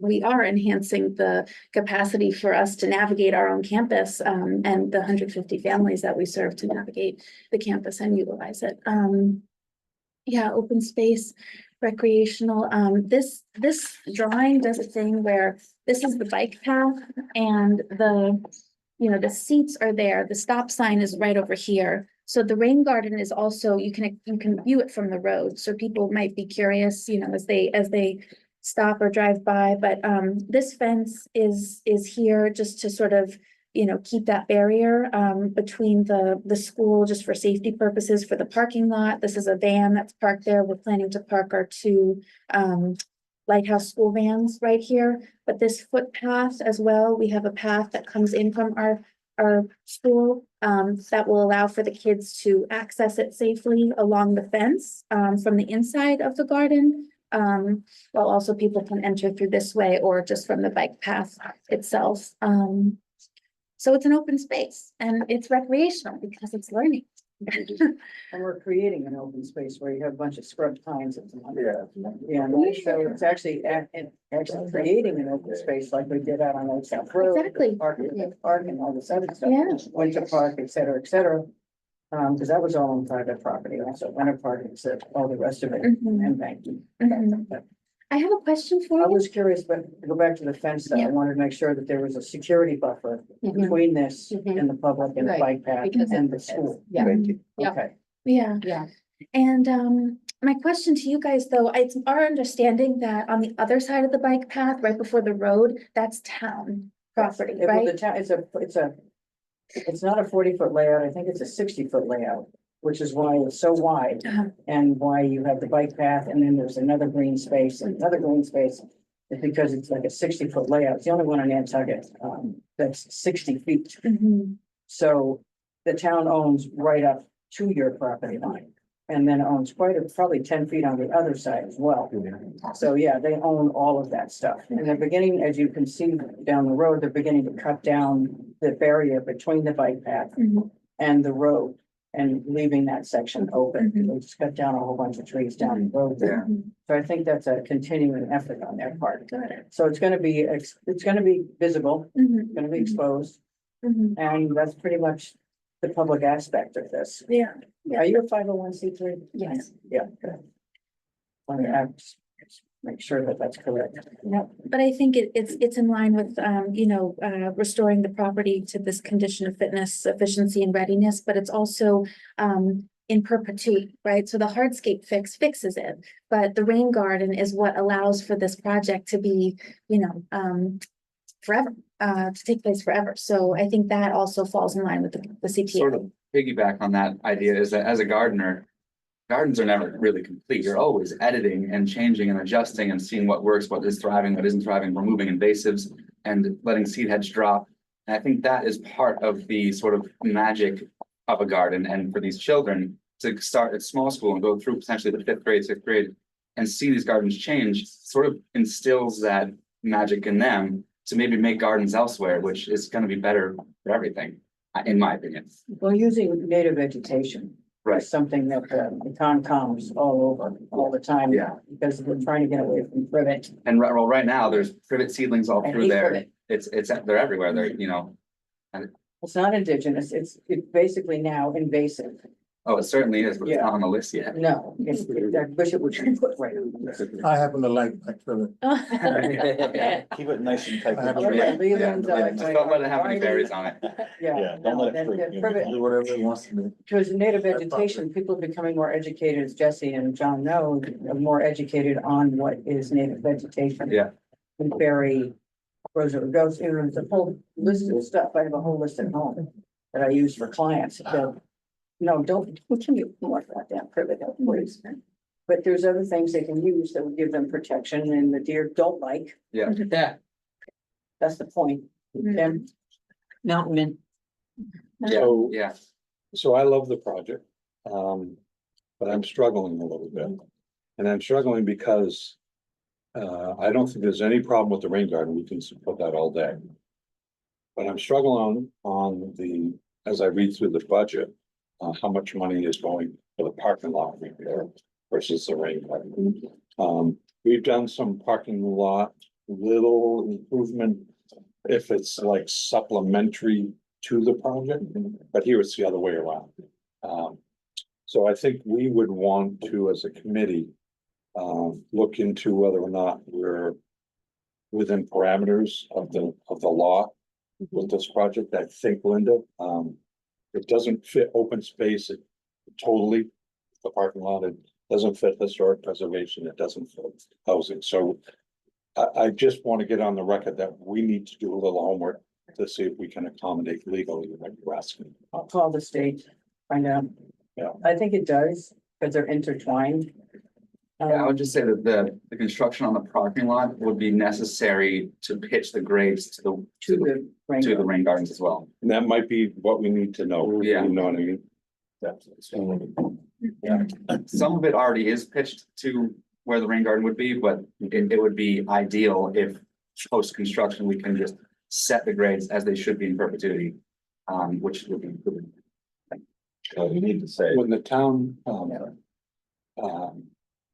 we are enhancing the capacity for us to navigate our own campus and the 150 families that we serve to navigate the campus and utilize it. Yeah, open space, recreational. This drawing does a thing where this is the bike path and the seats are there. The stop sign is right over here. So the rain garden is also, you can view it from the road. So people might be curious, as they stop or drive by, but this fence is here just to sort of, keep that barrier between the school, just for safety purposes, for the parking lot. This is a van that's parked there. We're planning to park our 2 Lighthouse school vans right here, but this footpath as well, we have a path that comes in from our school that will allow for the kids to access it safely along the fence from the inside of the garden, while also people can enter through this way or just from the bike path itself. So it's an open space and it's recreational because it's learning. And we're creating an open space where you have a bunch of scrub pines at the moment. Yeah. Yeah, so it's actually creating an open space like we did out on Old South Road. Exactly. Park and all this other stuff. Yeah. Winter Park, et cetera, et cetera. Because that was all on private property, also Winter Park, except all the rest of it, Mhm. and banking. Mhm. I have a question for I you. was curious, but to go back to the fence, that I Yeah. wanted to make sure that there was a security buffer Mhm. between this Mhm. and the public and the Right, bike path because and the it's- school. Yeah. Yeah. Okay, Yeah, Yeah. and my question to you guys, though, it's our understanding that on the other side of the bike path, right before the road, that's town property, Well, the right? town, it's not a 40-foot layout, I think it's a 60-foot layout, which is why it's so wide. Uh-huh. And why you have the bike path and then there's another green space and another green space. Is because it's like a 60-foot layout. It's the only one in Nantucket, that's 60 feet. Mhm. So the town owns right up to your property line. And then owns probably 10 feet on the other side as well. So yeah, they own all of that stuff. And they're beginning, as you can see down the road, they're beginning to cut down the barrier between the bike path Mhm. and the road. And leaving that section open. Mhm. They just cut down a whole bunch of trees down the road there. Mhm. So I think that's a continuing effort on their part. Got it. So it's gonna be, it's gonna be visible, Mhm. it's gonna be exposed, Mhm. and that's pretty much the public aspect of this. Yeah. Are you a 501c3? Yes. Yeah. good. Let me make sure that that's correct. No, but I think it's in line with, restoring the property to this condition of fitness, efficiency and readiness, but it's also, in perpetuity, right? So the hardscape fixes it, but the rain garden is what allows for this project to be, forever, to take place forever. So I think that also falls in line with the Sort CPA. of piggyback on that idea is that as a gardener, gardens are never really complete. You're always editing and changing and adjusting and seeing what works, what is thriving, what isn't thriving, removing invasives and letting seed heads drop. And I think that is part of the sort of magic of a garden. And for these children to start at small school and go through potentially the 5th grade, 6th grade and see these gardens change sort of instills that magic in them to maybe make gardens elsewhere, which is going to be better for everything, in my opinion. Well, using native vegetation. Right. Is something that the town comes all over, all the time. Yeah. Because we're trying to get away from privet. And right now, there's privet seedlings all I through hate there. privet. They're everywhere. They're, It's not indigenous, it's basically now invasive. oh, it certainly is, but it's not on the list yet. No, I wish it would be put right on the list. I happen to like privet. Keep it nice and tight. I have a- Yeah, leaves, Just don't let it have any berries on it. Yeah, don't let it fruit. privet, Do whatever it wants to do. because native vegetation, people are becoming more educated, as Jesse and John know, are more educated on what is native vegetation. Yeah. And berry, Rosa goes, there's a whole list of stuff, I have a whole list at home that I use for clients. No, don't give me more goddamn privet, please. But there's other things they can use that would give them protection and the deer don't like. Yeah. Yeah. That's the point. And Mountain mint. So, Yeah. so I love the project. But I'm struggling a little bit. And I'm struggling because I don't think there's any problem with the rain garden. We can support that all day. But I'm struggling on the, as I read through the budget, how much money is going for the parking lot repair versus the rain garden. We've done some parking lot, little improvement if it's like supplementary to the project, but here it's the other way around. So I think we would want to, as a committee, look into whether or not we're within parameters of the law with this project. I think, Linda, it doesn't fit open space totally, the parking lot. It doesn't fit historic preservation. It doesn't fit housing. So I just want to get on the record that we need to do a little homework to see if we can accommodate legally what you're asking. I'll call the state, find out. Yeah. I think it does, because they're intertwined. I would just say that the construction on the parking lot would be necessary to pitch the grades to the rain gardens as well. And that might be what we need to know. Yeah. You know what I mean? Yeah. Some of it already is pitched to where the rain garden would be, but it would be ideal if post-construction, we can just set the grades as they should be in perpetuity. Which would be good. You need to say. When the town,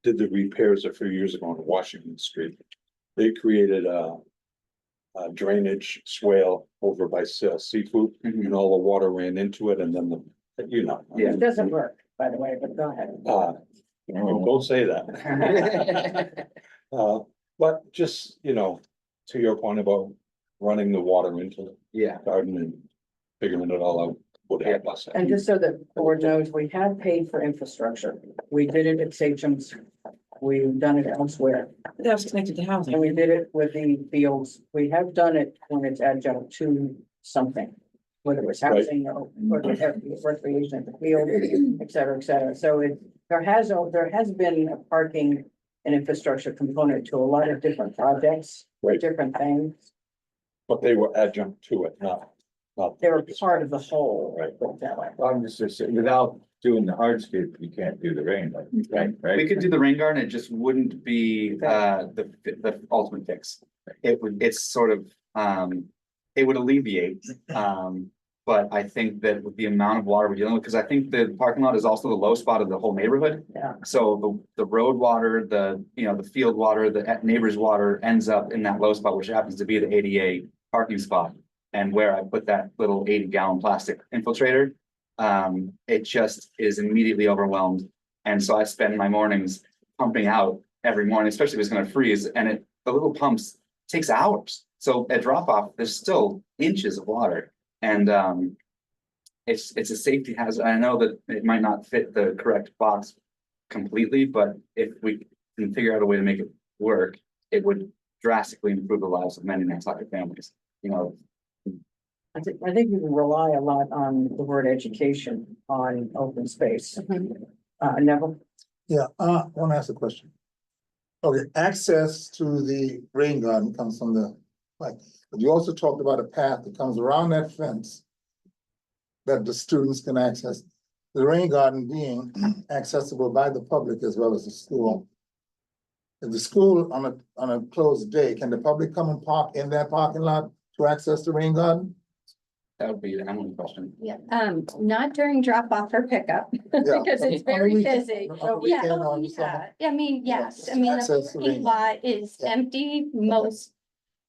did the repairs a few years ago on Washington Street, they created a drainage swale over by Seafood, and all the water ran into it, and then Yeah. It doesn't work, by the way, but go ahead. Don't say that. But just, to your point about running the water into the Yeah. garden and figuring it all out would help us. And just so that the board knows, we have paid for infrastructure. We did it at Sachem's. We've done it elsewhere. That was connected to And housing. we did it with the fields. We have done it when it's adjunct to something. Whether it was housing or recreation at the field, et cetera, et cetera. So there has been a parking and infrastructure component to a lot of different projects, Right. different things. But they were adjunct to it, not. They were part of the whole, Right. put it that way. I'm just saying, without doing the hardscape, you can't do the rain, right? We could do the rain garden, it just wouldn't be the ultimate fix. It's sort of, it would alleviate, but I think that with the amount of water we're dealing with, because I think the parking lot is also the low spot of the whole neighborhood. Yeah. So the road water, the field water, the neighbor's water ends up in that low spot, which happens to be the ADA parking spot. And where I put that little 80-gallon plastic infiltrator, it just is immediately overwhelmed. And so I spend my mornings pumping out every morning, especially if it's gonna freeze, and the little pumps takes hours. So at drop off, there's still inches of water. And it's a safety hazard. I know that it might not fit the correct box completely, but if we can figure out a way to make it work, it would drastically improve the lives of many Nantucket families. I think we can rely a lot on the word education on open space. Neville? Yeah, I want to ask a question. Okay, access to the rain garden comes from the, but you also talked about a path that comes around that fence that the students can access. The rain garden being accessible by the public as well as the school. If the school on a closed day, can the public come and park in that parking lot to access the rain garden? That would be the only question. Yeah, not during drop off or pickup, Yeah. because it's On the very weekend- busy. on the Yeah, weekend, oh, on the summer. yeah, I mean, yes, I Yeah, mean, access the to parking the- lot is Yeah. empty most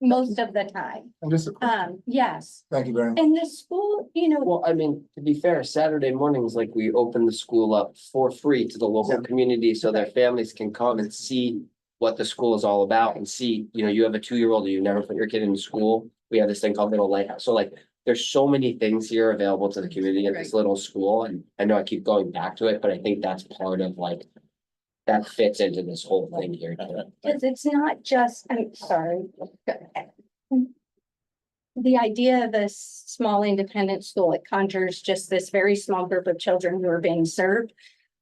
of the time. And just a question. Yes, Thank you very much. and the school, Well, I mean, to be fair, Saturday mornings, like we open the school up for free to the local Yeah. community so their families can come and see what the school is all about and see, you have a 2-year-old and you've never put your kid in school. We have this thing called Little Lighthouse. So like, there's so many things here available to the community at this little school. And I know I keep going back to it, but I think that's part of like, that fits into this whole thing here. because it's not just, I'm sorry. The idea of a small independent school, it conjures just this very small group of children who are being served.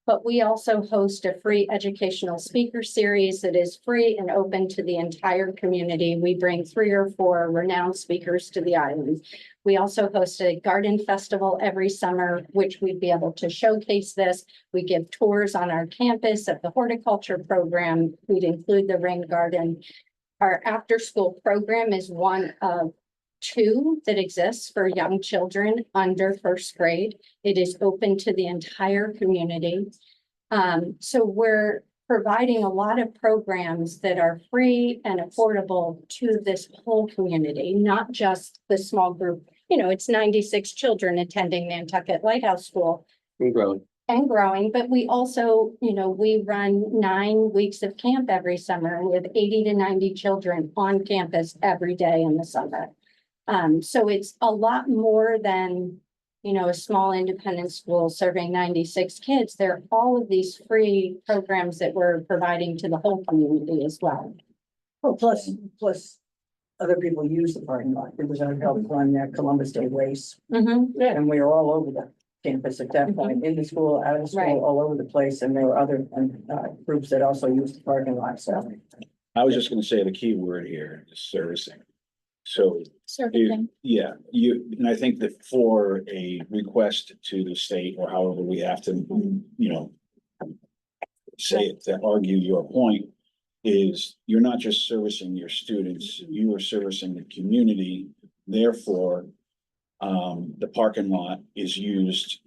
But we also host a free educational speaker series that is free and open to the entire community. We bring 3 or 4 renowned speakers to the island. We also host a garden festival every summer, which we'd be able to showcase this. We give tours on our campus of the horticulture program. We'd include the rain garden. Our after-school program is one of 2 that exists for young children under 1st grade. It is open to the entire community. So we're providing a lot of programs that are free and affordable to this whole community, not just the small group. It's 96 children attending Nantucket Lighthouse School And growing. and growing, but we also, we run 9 weeks of camp every summer with 80 to 90 children on campus every day in the summer. So it's a lot more than, a small independent school serving 96 kids. There are all of these free programs that we're providing to the whole community as well. Well, plus other people use the parking lot. It was our help run that Columbus Day race. And we were all over the campus at that point, in the school, out of the Right. school, all over the place. And there were other groups that also used the parking lot, so. I was just gonna say the key word here is servicing. So, Servicing. yeah, and I think that for a request to the state or however we have to, say it to argue your point, is you're not just servicing your students, you are servicing the community. Therefore, the parking lot is used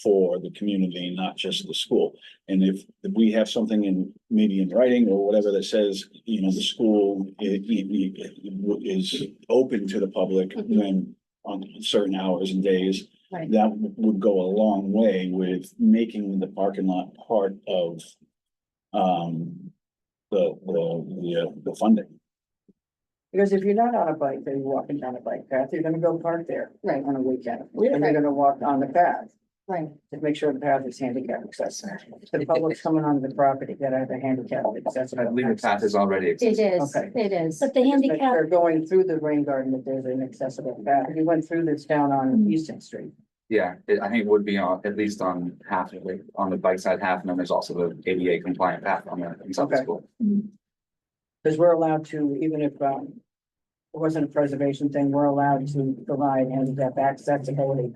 for the community, not just the school. And if we have something maybe in writing or whatever that says, the school is open to the public when on certain hours and days, Right. that would go a long way with making the parking lot part of the funding. Because if you're not on a bike, then you're walking down a bike path, you're gonna go park there. Right. On a weekend, and you're gonna walk on the path. Right. To make sure the path is handicap accessible. The public's coming onto the property that have a handicap accessible. I believe the path is already It existing. is, Okay. it is. But the Just make handicap, sure going through the rain garden, that there's an accessible path. You went through this down on Easton Street. Yeah, I think it would be on, at least on half of it, on the bike side half, and then there's also the ADA compliant path on the inside of the Okay. school. Because we're allowed to, even if, it wasn't a preservation thing, we're allowed to provide handicap accessibility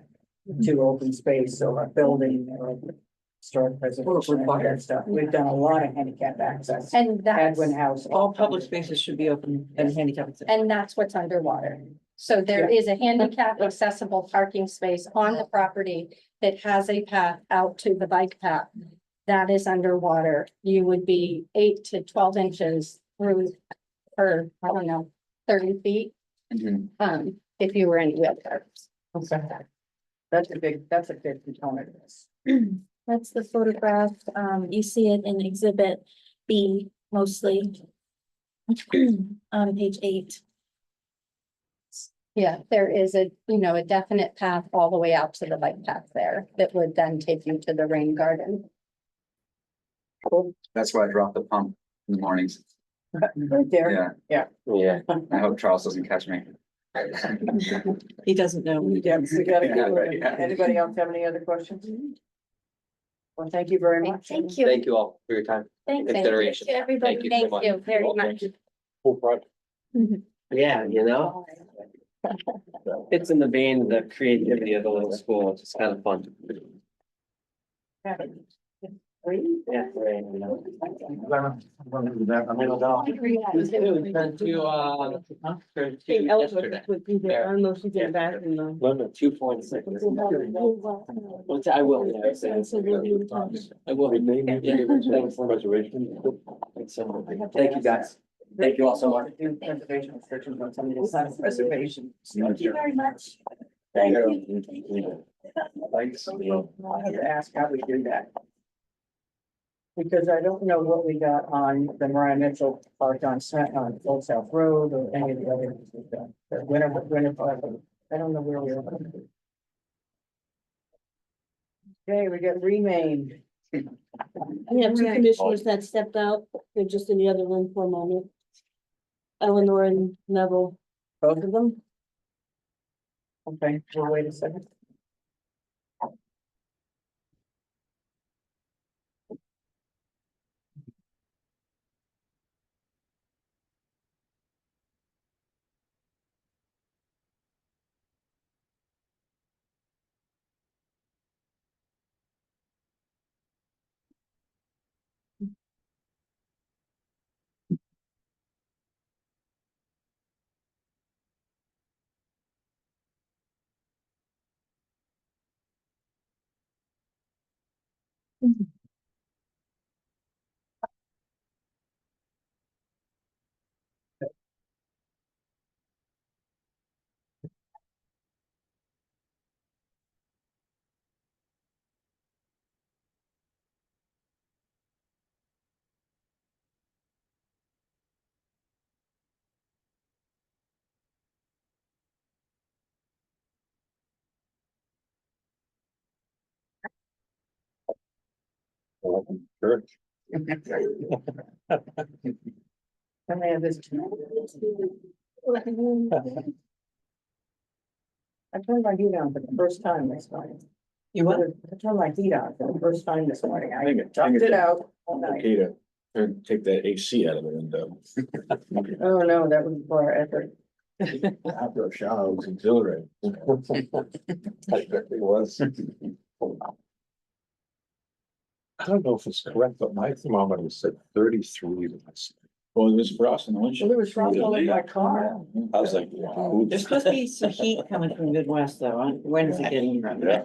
to open space or a building or historic preservation and all that stuff. We've done a lot of handicap access. And that's, Hadwin House. All public spaces should be open and handicap accessible. and that's what's underwater. So there is a handicap accessible parking space on the property that has a path out to the bike path. That is underwater. You would be 8 to 12 inches through for, I don't know, 30 feet. If you were in wheelchairs. Okay. That's a big component of this. that's the photograph, you see it in exhibit B mostly. On page 8. Yeah, there is a, a definite path all the way out to the bike path there that would then take you to the rain garden. That's why I drop the pump in the mornings. Right there. Yeah, Yeah. I hope Charles doesn't catch me. He doesn't know. Yeah, we gotta keep Yeah, right, moving. yeah. Anybody else have any other questions? Well, thank you very much. Thank you. Thank you all for your time. Thank Consideration. you, everybody. Thank you so Thank much. you very much. Cool project. Yeah, it's in the vein of the creativity of the little school, it's just kind of fun. Yeah. Would be there. I don't know if she's getting back in the. Limit 2.6. Which I will. I will. Thank you, guys. Thank you all so much. Do preservation restrictions on some of the sign preservation. Thank you very much. Thank Thank you. you. Thanks. I have to ask how we do that. Because I don't know what we got on the Mariah Mitchell parked on Old South Road or any of the other. The winter park. I don't know where we are. Okay, we got Remain. We have two commissioners that stepped out. They're just in the other room for a moment. Eleanor and Neville. Both of them? Okay, well, wait a second. Sure. Can I have this? I turned my heat on for the first time this morning. You what? I turned my heat on for the first time this morning. I think it- dumped it out all night. Okay to take that AC out of the window. Oh, no, that was for our effort. After a shower, it was exhilarating. I bet it was. I don't know if it's correct, but my thermometer said 33 last night. Well, it was frost in the Well, windshield. there was frost all in my car. I was like, wow. There's supposed to be some heat coming from the Midwest though. When is it getting here?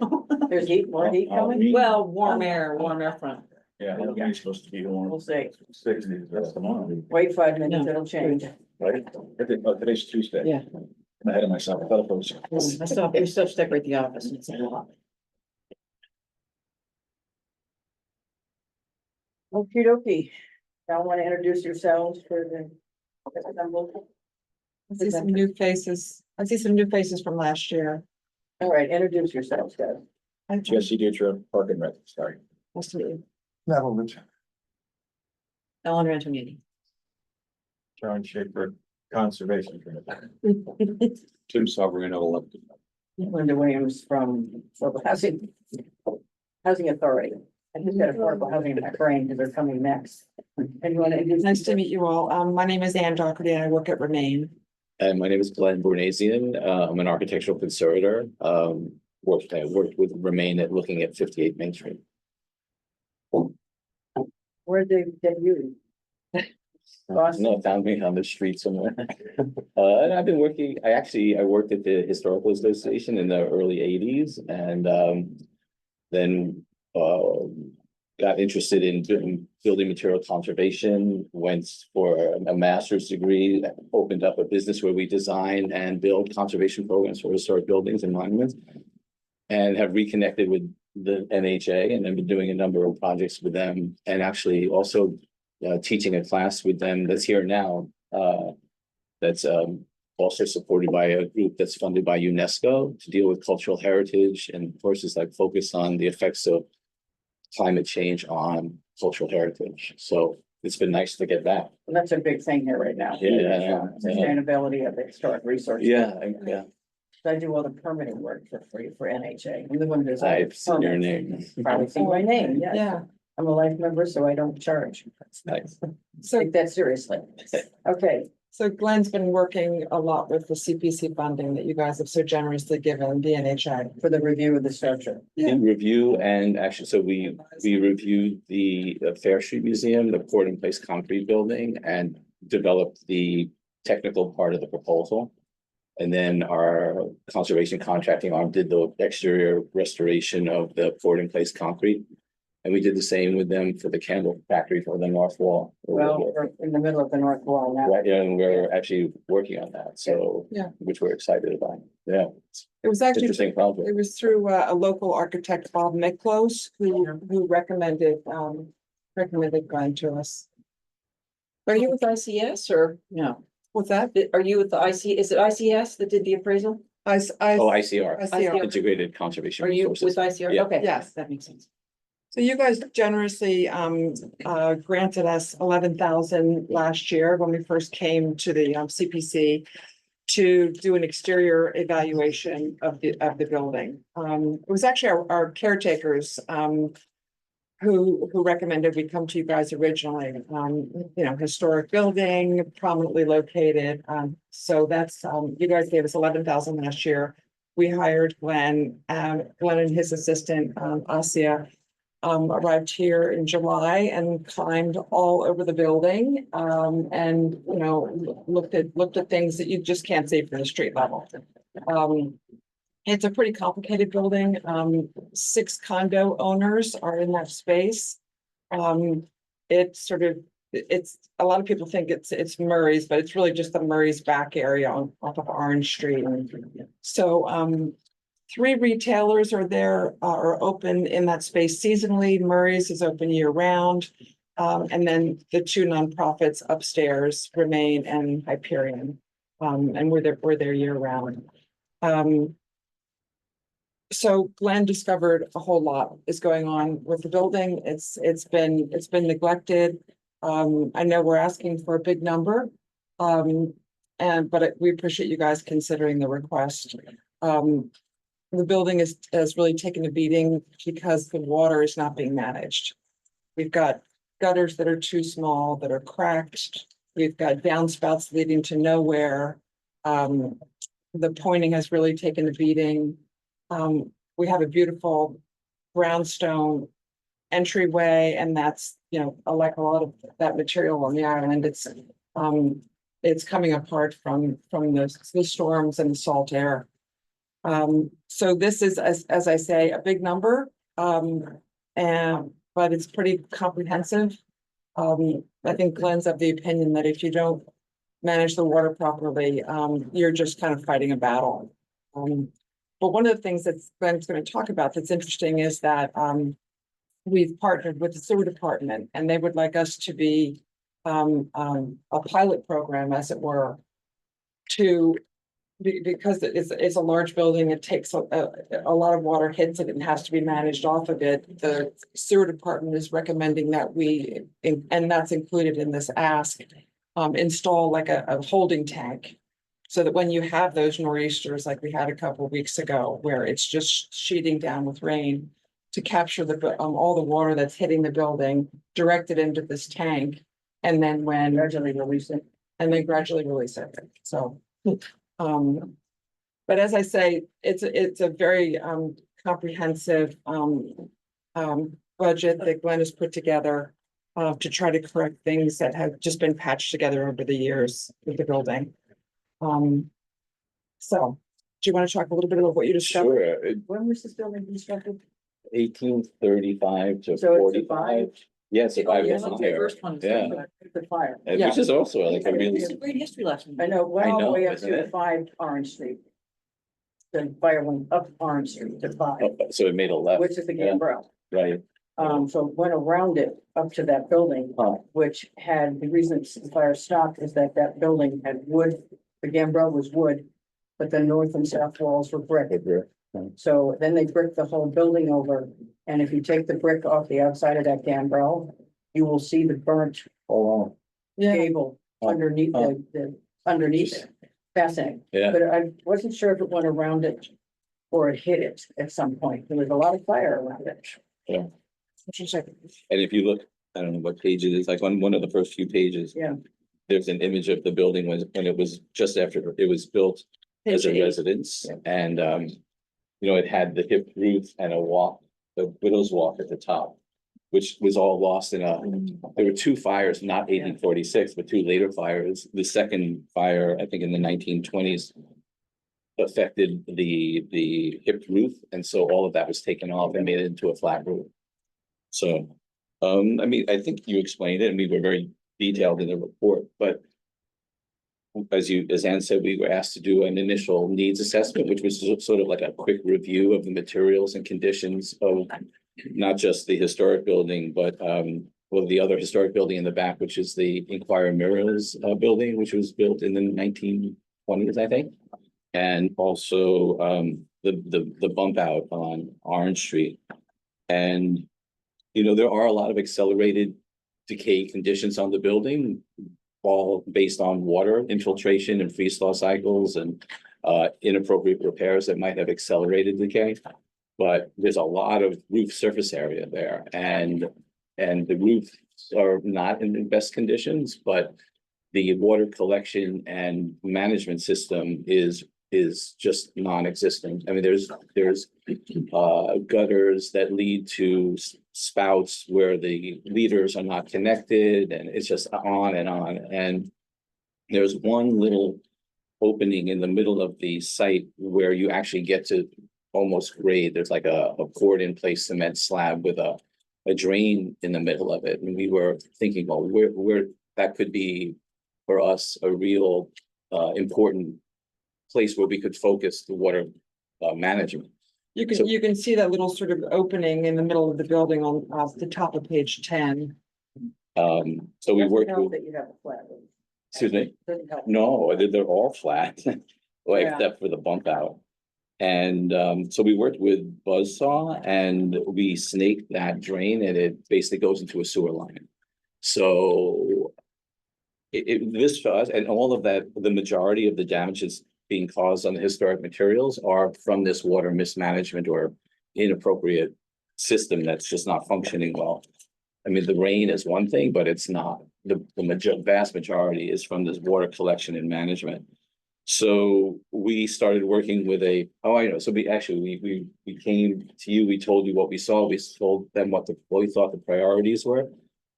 There's heat, more heat coming? Well, warm air front. Yeah, it's supposed to be warm. We'll see. 60s, that's tomorrow. Wait 5 minutes, No. it'll change. Right? Today's Tuesday. Yeah. I'm ahead of myself. I thought it was. We still decorate the office and it's a lot. Okey dokey. Y'all want to introduce yourselves for the assembled? I see some new faces. I see some new faces from last year. All right, introduce yourselves, guys. Jesse Dutro, Park and Rec, sorry. Nice to meet you. Neville Richard. Eleanor Antonetti. John Schaefer, Conservation Committee. Tim Sovereign elected. Linda Williams from Affordable Housing Authority. I just got affordable housing in my brain because they're coming next. And you want to introduce? Nice to meet you all. My name is Ann Doherty and I work at Remain. And my name is Glenn Bornasian. I'm an architectural conservator. I worked with Remain at looking at 58 Main Street. Where'd they get you? Boston? No, found me on the street somewhere. And I've been working, I worked at the Historical Association in the early 80s and then got interested in building material conservation, went for a master's degree, opened up a business where we design and build conservation programs for historic buildings and monuments, and have reconnected with the NHA and have been doing a number of projects with them, and actually also teaching a class with them that's here now, that's also supported by a group that's funded by UNESCO to deal with cultural heritage and courses like focus on the effects of climate change on cultural heritage. So it's been nice to get back. And that's a big thing here right now. Yeah. Sustainability of the historic resources. Yeah. I do all the permitting work for free for NHA. I'm the one who's. I've seen your name. Probably seen my name, yes. Yeah. I'm a life member, so I don't charge. Nice. So, Take that seriously. Okay, so Glenn's been working a lot with the CPC funding that you guys have so generously given the NHA. for the review of the structure. In review, and actually, so we reviewed the Fair Street Museum, the poured in place concrete building, and developed the technical part of the proposal. And then our conservation contracting arm did the exterior restoration of the poured in place concrete. And we did the same with them for the candle factory for the north wall. Well, we're in the middle of the north wall now. Right, yeah, and we're actually working on that, so. Yeah. Which we're excited about, yeah. It was It's actually, interesting project. it was through a local architect, Bob Miklos, who recommended Glenn to us. Are you with ICS or no? What's that? Are you with the is it ICS that did the appraisal? Oh, ICR, ICR. Integrated Conservation Are you Resources. with ICR? Yeah. Okay. Yes. That makes sense. So you guys generously granted us 11,000 last year when we first came to the CPC to do an exterior evaluation of the building. It was actually our caretakers who recommended we come to you guys originally. Historic building, prominently located. So that's you guys gave us 11,000 last year. We hired Glenn and his assistant Asia. Arrived here in July and climbed all over the building, and, looked at things that you just can't see from the street level. It's a pretty complicated building. 6 condo owners are in that space. It's a lot of people think it's Murray's, but it's really just the Murray's back area off of Orange Street. So, 3 retailers are open in that space seasonally. Murray's is open year round. And then the 2 nonprofits upstairs, Remain and Hyperion. And we're there year round. So Glenn discovered a whole lot is going on with the building. It's been neglected. I know we're asking for a big number. But we appreciate you guys considering the request. The building has really taken a beating because the water is not being managed. We've got gutters that are too small, that are cracked. We've got downspouts leading to nowhere. The pointing has really taken a beating. We have a beautiful brownstone entryway, and that's, like a lot of that material on the island, it's coming apart from the storms and the salt air. So this is, as I say, a big number, but it's pretty comprehensive. I think Glenn's of the opinion that if you don't manage the water properly, you're just kind of fighting a battle. But one of the things that Glenn's going to talk about that's interesting is that we've partnered with the sewer department, and they would like us to be a pilot program, as it were. To, because it's a large building, it takes a lot of water hits it and has to be managed off of it. The sewer department is recommending that we, and that's included in this ask, install like a holding tank. So that when you have those nor'easters like we had a couple of weeks ago, where it's just sheeting down with rain, to capture all the water that's hitting the building, direct it into this tank. And then Gradually release it. and then gradually release it. So, but as I say, it's a very comprehensive budget that Glenn has put together to try to correct things that have just been patched together over the years with the building. So, do you want to talk a little bit about what you discovered? Sure, When was this building constructed? 1835 to So it's a 45. Yeah, survived yeah, the that's fire. Yeah, The fire. and which is also like a really, It's a great history lesson. I know, went I all the know, way up isn't to it? 5 Orange Street. The fire went up Orange Street to 5, so it made a left. which is the Yeah, Gambrel. right. So it went around it up to that building, Huh. which had, the reason the fire stopped is that that building had wood, the Gambrel was wood, but the north and south walls were brick. So then they bricked the whole building over, and if you take the brick off the outside of that gambrel, you will see the burnt Oh, Yeah, gable underneath underneath it. Fascinating, yeah. but I wasn't sure if it went around it or it hit it at some point. There was a lot of fire around it. interesting. And if you look, I don't know what page it is, like on one of the first few pages. Yeah. There's an image of the building when it was just after it was built as a Page 8. residence. Yeah. And, it had the hip roof and a walk, the widow's walk at the top, which was all lost in there were 2 fires, not 1846, but 2 later fires. The second fire, I think in the 1920s, affected the hip roof, and so all of that was taken off and made it into a flat roof. So, I mean, I think you explained it, and we were very detailed in the report, but as Ann said, we were asked to do an initial needs assessment, which was sort of like a quick review of the materials and conditions of not just the historic building, but the other historic building in the back, which is the Inquirer Mirrors building, which was built in the 1920s, I think. And also the bump out on Orange Street. And there are a lot of accelerated decay conditions on the building, all based on water infiltration and freeze thaw cycles and inappropriate repairs that might have accelerated decay. But there's a lot of roof surface area there, and the roofs are not in the best conditions, but the water collection and management system is just non-existent. I mean, there's gutters that lead to spouts where the leaders are not connected, and it's just on and on. And there's one little opening in the middle of the site where you actually get to almost grade. There's like a poured in place cement slab with a drain in the middle of it. And we were thinking, well, where that could be for us a real important place where we could focus the water management. You So- can see that little sort of opening in the middle of the building on the top of page 10. So we Doesn't worked help with, that you have a flat roof. excuse me, Doesn't help. no, they're all flat, well, Yeah. except for the bump out. And so we worked with buzzsaw and we snaked that drain, and it basically goes into a sewer line. So this for us, and all of that, the majority of the damages being caused on the historic materials are from this water mismanagement or inappropriate system that's just not functioning well. I mean, the rain is one thing, but it's not. The vast majority is from this water collection and management. So we started working with so we came to you, we told you what we saw, we told them what we thought the priorities were.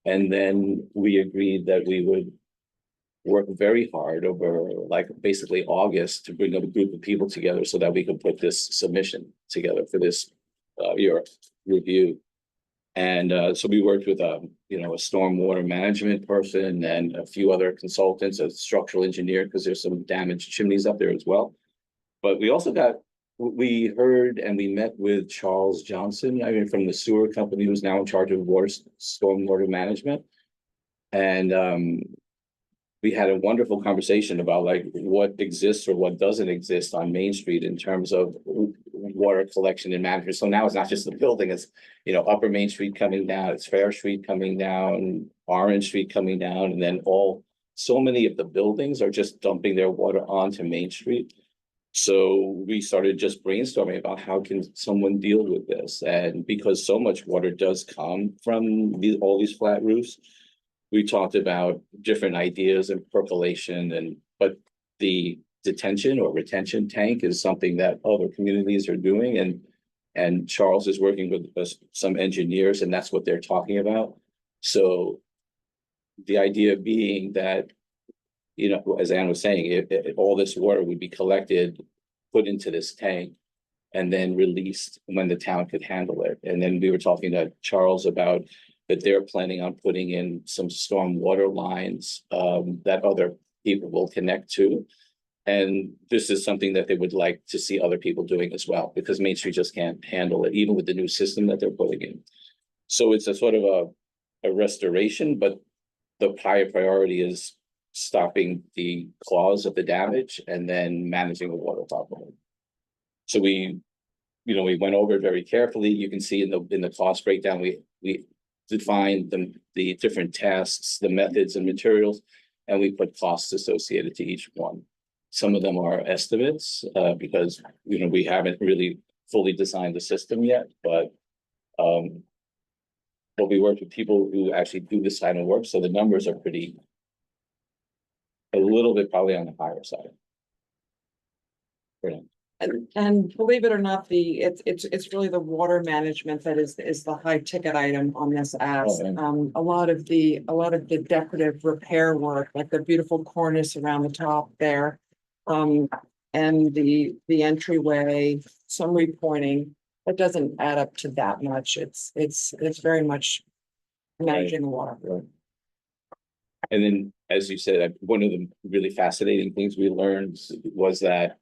And then we agreed that we would work very hard over like basically August to bring up a group of people together so that we could put this submission together for this your review. And so we worked with a stormwater management person and a few other consultants, a structural engineer, because there's some damaged chimneys up there as well. But we heard and we met with Charles Johnson, from the sewer company, who's now in charge of stormwater management. And we had a wonderful conversation about like what exists or what doesn't exist on Main Street in terms of water collection and management. So now it's not just the building, it's, you know, Upper Main Street coming down, it's Fair Street coming down, Orange Street coming down, and then so many of the buildings are just dumping their water onto Main Street. So we started just brainstorming about how can someone deal with this? And because so much water does come from all these flat roofs, we talked about different ideas and percolation but the detention or retention tank is something that other communities are doing, and Charles is working with some engineers, and that's what they're talking about. So the idea being that, you know, as Ann was saying, all this water would be collected, put into this tank, and then released when the town could handle it. And then we were talking to Charles about that they're planning on putting in some storm water lines that other people will connect to. And this is something that they would like to see other people doing as well, because Main Street just can't handle it, even with the new system that they're putting in. So it's a sort of a restoration, but the higher priority is stopping the cause of the damage and then managing the water properly. So we went over it very carefully. You can see in the cost breakdown, we defined the different tasks, the methods and materials, and we put costs associated to each one. Some of them are estimates because we haven't really fully designed the system yet, but we work with people who actually do this kind of work, so the numbers are a little bit probably on the higher side. And believe it or not, it's really the water management that is the high ticket item on this ask. A lot of the decorative repair work, like the beautiful cornice around the top there, and the entryway, some repointing, that doesn't add up to that much. It's very much managing the water. Right. And then, as you said, one of the really fascinating things we learned was that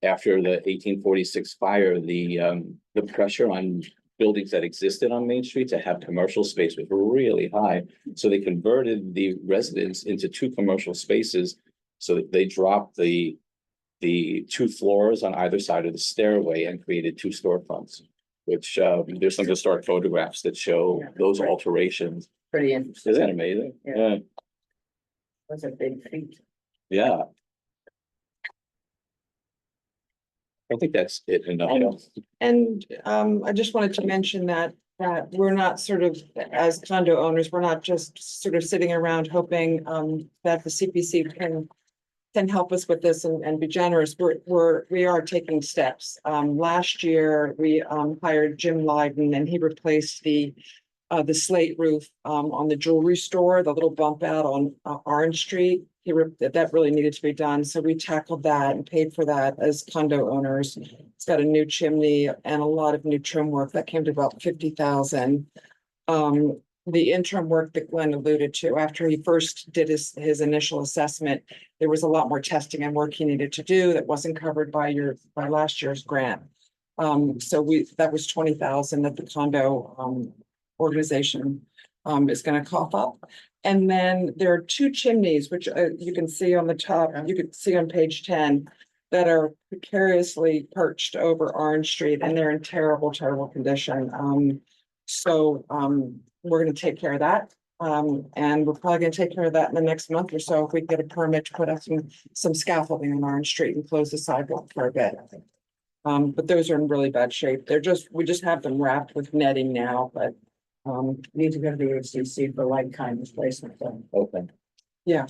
after the 1846 fire, the pressure on buildings that existed on Main Street to have commercial space was really high. So they converted the residents into 2 commercial spaces. So they dropped the 2 floors on either side of the stairway and created 2 storefronts, which there's some historic photographs that show those alterations. Pretty interesting. Isn't that amazing? Yeah. That's a big feat. Yeah. I think that's it enough. And I just wanted to mention that we're not sort of, as condo owners, we're not just sort of sitting around hoping that the CPC can help us with this and be generous. We are taking steps. Last year, we hired Jim Lyden, and he replaced the slate roof on the jewelry store, the little bump out on Orange Street. That really needed to be done. So we tackled that and paid for that as condo owners. It's got a new chimney and a lot of new trim work that came to about $50,000. The interim work that Glenn alluded to, after he first did his initial assessment, there was a lot more testing and work he needed to do that wasn't covered by last year's grant. So that was $20,000 that the condo organization is going to cough up. And then there are 2 chimneys, which you can see on the top, you can see on page 10, that are precariously perched over Orange Street, and they're in terrible, terrible condition. So we're going to take care of that. And we're probably going to take care of that in the next month or so if we get a permit to put up some scaffolding on Orange Street and close the sidewalk for a bit. But those are in really bad shape. We just have them wrapped with netting now, but Need to go to the HCC for like kind replacement. Okay. yeah.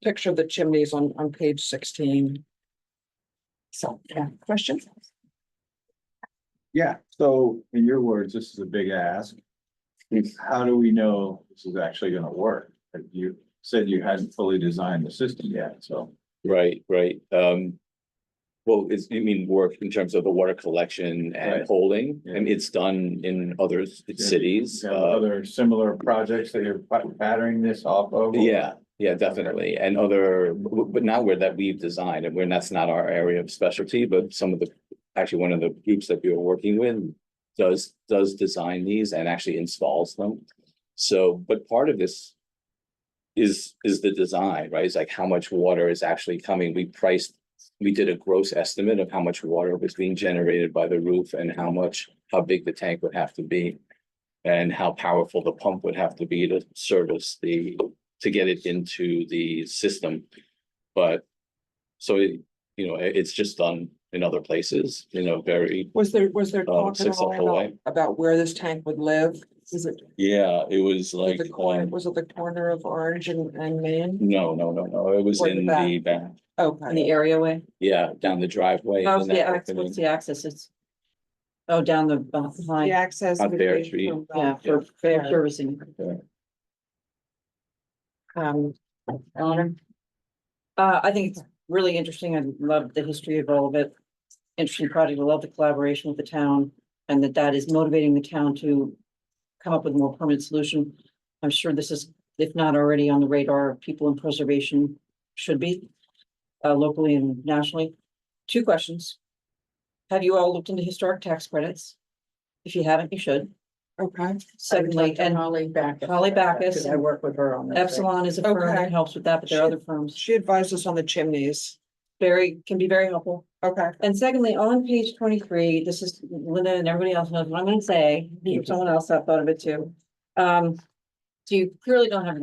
Picture of the chimneys on page 16. So, yeah, questions? Yeah, so in your words, this is a big ask. How do we know this is actually gonna work? You said you hadn't fully designed the system yet, so. Right. Well, you mean work in terms of the water collection and Right. holding? Yeah. And it's done in other cities. Other similar projects that you're patterning this off of? Yeah, definitely. And but now that we've designed, and that's not our area of specialty, but actually one of the groups that we were working with does design these and actually installs them. So, but part of this is the design, right? It's like how much water is actually coming. We did a gross estimate of how much water was being generated by the roof and how big the tank would have to be. And how powerful the pump would have to be to service to get it into the system. But, so it's just done in other places, very, Was there talk at 6 all up away. about where this tank would live? Is it Yeah, it was like, the corner, was it the corner of Orange and Main? no, it was Or the in back. the back, In the Okay, areaway. yeah, down the driveway. How's in the that access, opening. what's the access? It's. Oh, down the the behind, access. On would Fair be Street. from, yeah, for fair servicing. Um, Eleanor? I think it's really interesting. I love the history of all of it. Interesting project. I love the collaboration with the town and that is motivating the town to come up with a more permanent solution. I'm sure this is, if not already on the radar of people in preservation, should be locally and nationally. 2 questions. Have you all looked into historic tax credits? If you haven't, you should. okay, And Secondly, and Holly Backus. Holly Backus. Because I work with her on this. Epsilon is a firm that Okay. helps with that, but there are other firms. she advised us on the chimneys. Can be very helpful. Okay, And secondly, on page 23, this is Linda and everybody else knows what I'm gonna say, someone else thought of it too. So you clearly don't have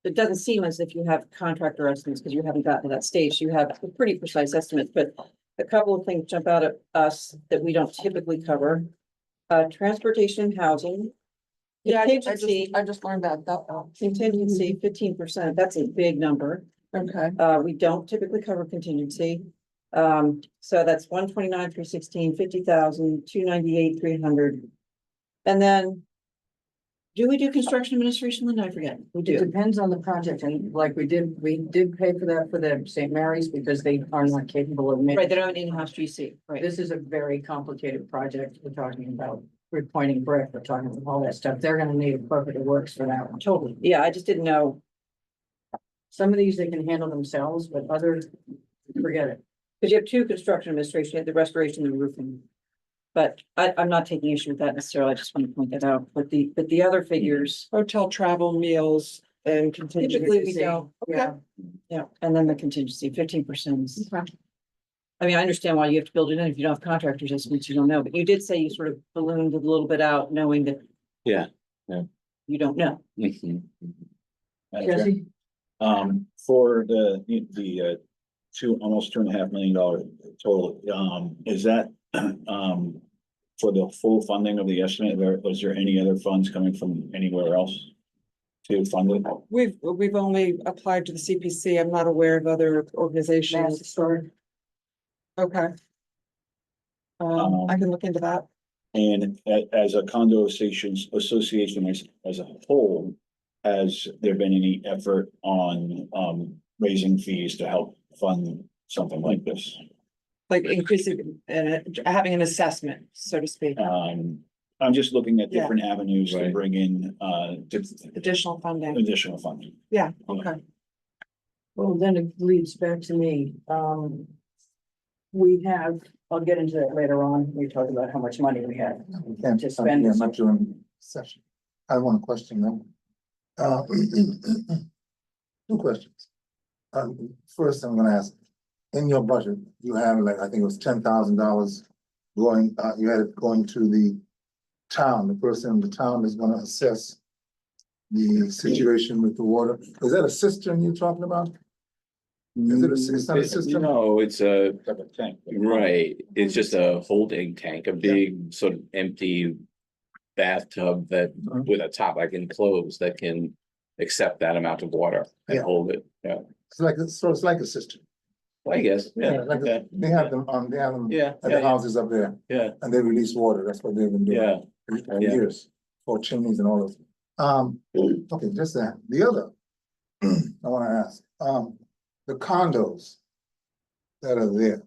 it doesn't seem as if you have contractor estimates because you haven't gotten to that stage. You have a pretty precise estimates, but a couple of things jump out at us that we don't typically cover. Transportation and housing. yeah, Contingency, I just learned that, contingency 15%, that's a big number. okay. We don't typically cover contingency. So that's 129, 316, 50,000, 298, 300. And then. Do we do construction administration, Linda? I forget. We It do. depends on the project, and like we did pay for that for the St. Mary's because they are not capable of making. Right, they don't have an in-house GC, right? This is a very complicated project. We're talking about repointing brick, we're talking about all that stuff. They're gonna need a perfect works for that one. Totally. Yeah, I just didn't know. Some of these they can handle themselves, but others, forget it. Because you have 2 construction administration, you have the restoration and roofing. But I'm not taking issue with that necessarily. I just want to point that out. But the other figures, Hotel, travel, meals and contingency. typically we don't. Yeah. Yeah, and then the contingency, 15%. I mean, I understand why you have to build it in. If you don't have contractors estimates, you don't know. But you did say you sort of ballooned a little bit out, knowing that Yeah. you don't know. Mhm. Jesse? For the almost $2.5 million total, is that, for the full funding of the estimate, was there any other funds coming from anywhere else to fund it? We've only applied to the CPC. I'm not aware of other Mass organizations. Historic. Okay. I can look into that. And as a condo association as a whole, has there been any effort on raising fees to help fund something like this? Like increasing and having an assessment, so to speak, I'm just looking at different avenues to Right. bring in additional funding. additional funding. Yeah, okay. Well, then it leads back to me. We have, I'll get into that later on. We talk about how much money we have Can't to spend. I'm not doing session. I have one question though. 2 questions. First, I'm gonna ask, in your budget, you have like, I think it was $10,000 going, you had it going to the town. The person in the town is gonna assess the situation with the water. Is that a cistern you're talking about? Is it it's not a system? No, it's a, Like a tank. right, it's just a holding tank, a big sort of empty bathtub that with a top like enclosed that can accept that amount of water and Yeah. hold it, yeah. It's like a cistern. I guess, yeah, Like yeah, they have them yeah, at the yeah, houses up there, yeah, and they release water. That's what they've been doing. yeah. For Yeah. years, for chimneys and all those. Okay, just that. The other, I wanna ask, the condos that are there,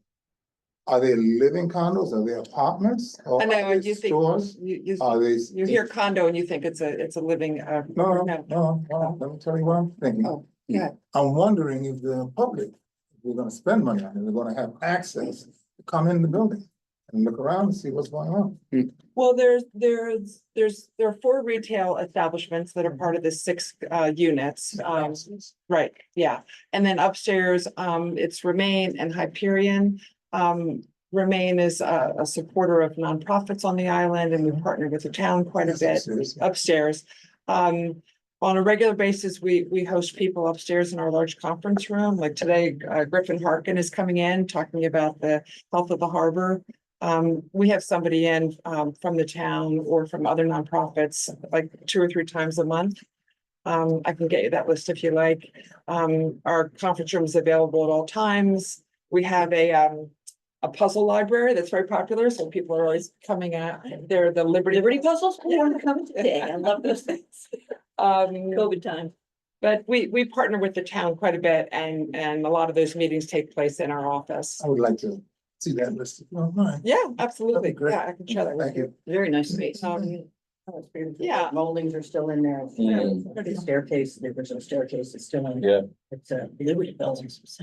are they living condos? Are they apartments? Or I know, are and they you think, stores? Are they? you hear condo and you think it's a living, No, let me tell you what I'm thinking. Oh, yeah. I'm wondering if the public, if we're gonna spend money on it, they're gonna have access to come in the building and look around and see what's going on. Well, there are 4 retail establishments that are part of the 6 units. Right, yeah. And then upstairs, it's Remain and Hyperion. Remain is a supporter of nonprofits on the island, and we partner with the town quite a bit upstairs. On a regular basis, we host people upstairs in our large conference room. Like today, Griffin Harkin is coming in, talking about the health of the harbor. We have somebody in from the town or from other nonprofits, like 2 or 3 times a month. I can get you that list if you like. Our conference room is available at all times. We have a puzzle library that's very popular, so people are always coming at. They're the Liberty puzzles? Yeah. I'm coming today. I love those things. COVID time. But we partner with the town quite a bit, and a lot of those meetings take place in our office. I would like to see that list. Oh, my. Yeah, absolutely. That'd be great. Yeah, I can share that with Thank you. you. Very nice space. Oh, it's beautiful. Yeah. Moldings are still in there. The staircase, the original staircase is still in there. Yeah. It's Liberty buildings.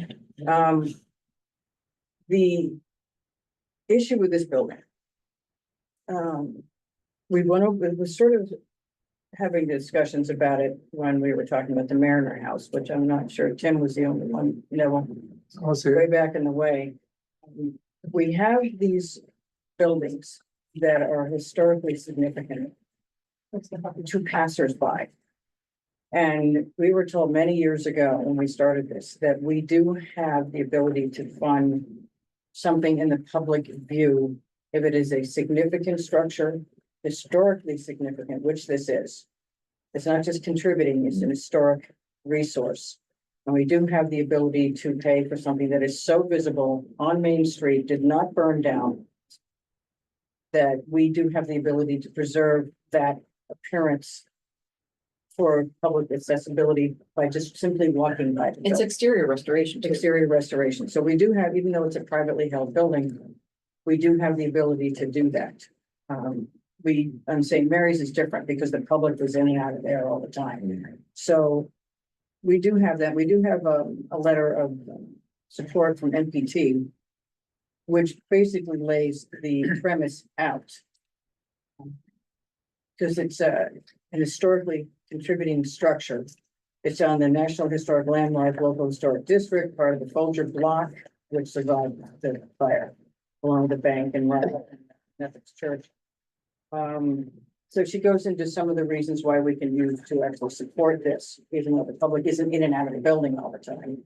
The issue with this building. We went over, it was sort of having discussions about it when we were talking about the Mariner House, which I'm not sure Tim was the only one, I was here. way back in the way. We have these buildings that are historically significant to passersby. And we were told many years ago when we started this, that we do have the ability to fund something in the public view if it is a significant structure, historically significant, which this is. It's not just contributing, it's an historic resource. And we do have the ability to pay for something that is so visible on Main Street, did not burn down, that we do have the ability to preserve that appearance for public accessibility by just simply walking by. the It's building. exterior restoration too. Exterior restoration. So we do have, even though it's a privately held building, we do have the ability to do that. On St. Mary's is different because the public was in and out of there all the time. So we do have that. We do have a letter of support from NPT, which basically lays the premise out. Because it's an historically contributing structure. It's on the National Historic Landmark Local Historic District, part of the Folger Block, which survived the fire along the bank and Methodist Church. So she goes into some of the reasons why we can use to actually support this, even though the public isn't in and out of the building all the time.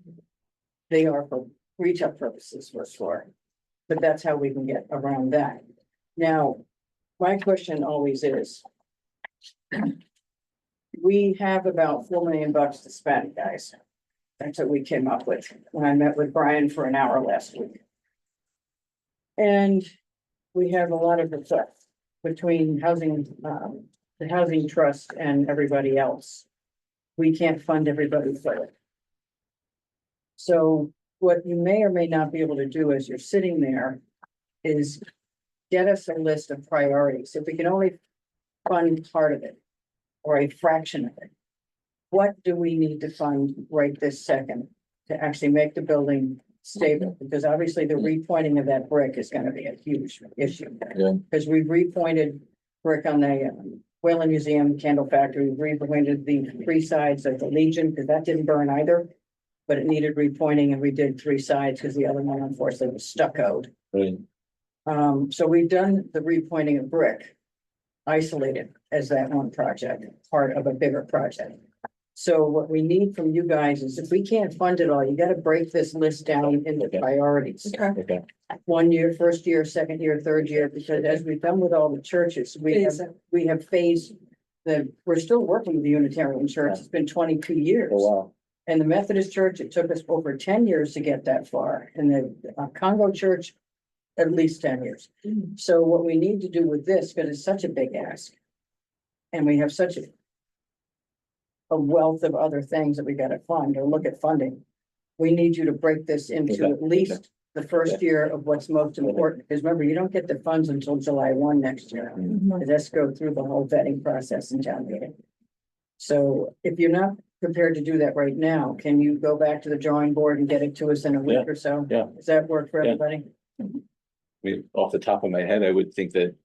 They are for retail purposes for sure, but that's how we can get around that. Now, my question always is, we have about $4 million to spend, guys. That's what we came up with when I met with Brian for an hour last week. And we have a lot of requests between housing, the housing trust and everybody else. We can't fund everybody for it. So what you may or may not be able to do as you're sitting there is get us a list of priorities. If we can only fund part of it or a fraction of it, what do we need to fund right this second to actually make the building stable? Because obviously the repointing of that brick is going to be a huge issue. Yeah. Because we've repointed brick on the Whalen Museum Candle Factory, we've repointed the 3 sides of the Legion, because that didn't burn either. But it needed repointing, and we did 3 sides because the other one unfortunately was stuccoed. Right. So we've done the repointing of brick, isolated as that one project, part of a bigger project. So what we need from you guys is, if we can't fund it all, you gotta break this list down into priorities. Okay. 1 year, first year, second year, third year, because as we've done with all the churches, we have phased we're still working with the Unitarian Church. It's been 22 years. Oh, wow. And the Methodist Church, it took us over 10 years to get that far. And the Congo Church, at least 10 years. So what we need to do with this, because it's such a big ask, and we have such a wealth of other things that we gotta fund or look at funding. We need you to break this into Okay, at least the first year of what's most important. Because remember, you don't get the funds until July 1 next year. Let's go through the whole vetting process in town meeting. So if you're not prepared to do that right now, can you go back to the drawing board and get it to us in a week or so? Yeah. Does that work for Yeah. everybody? mean, off the top of my head, I would think that.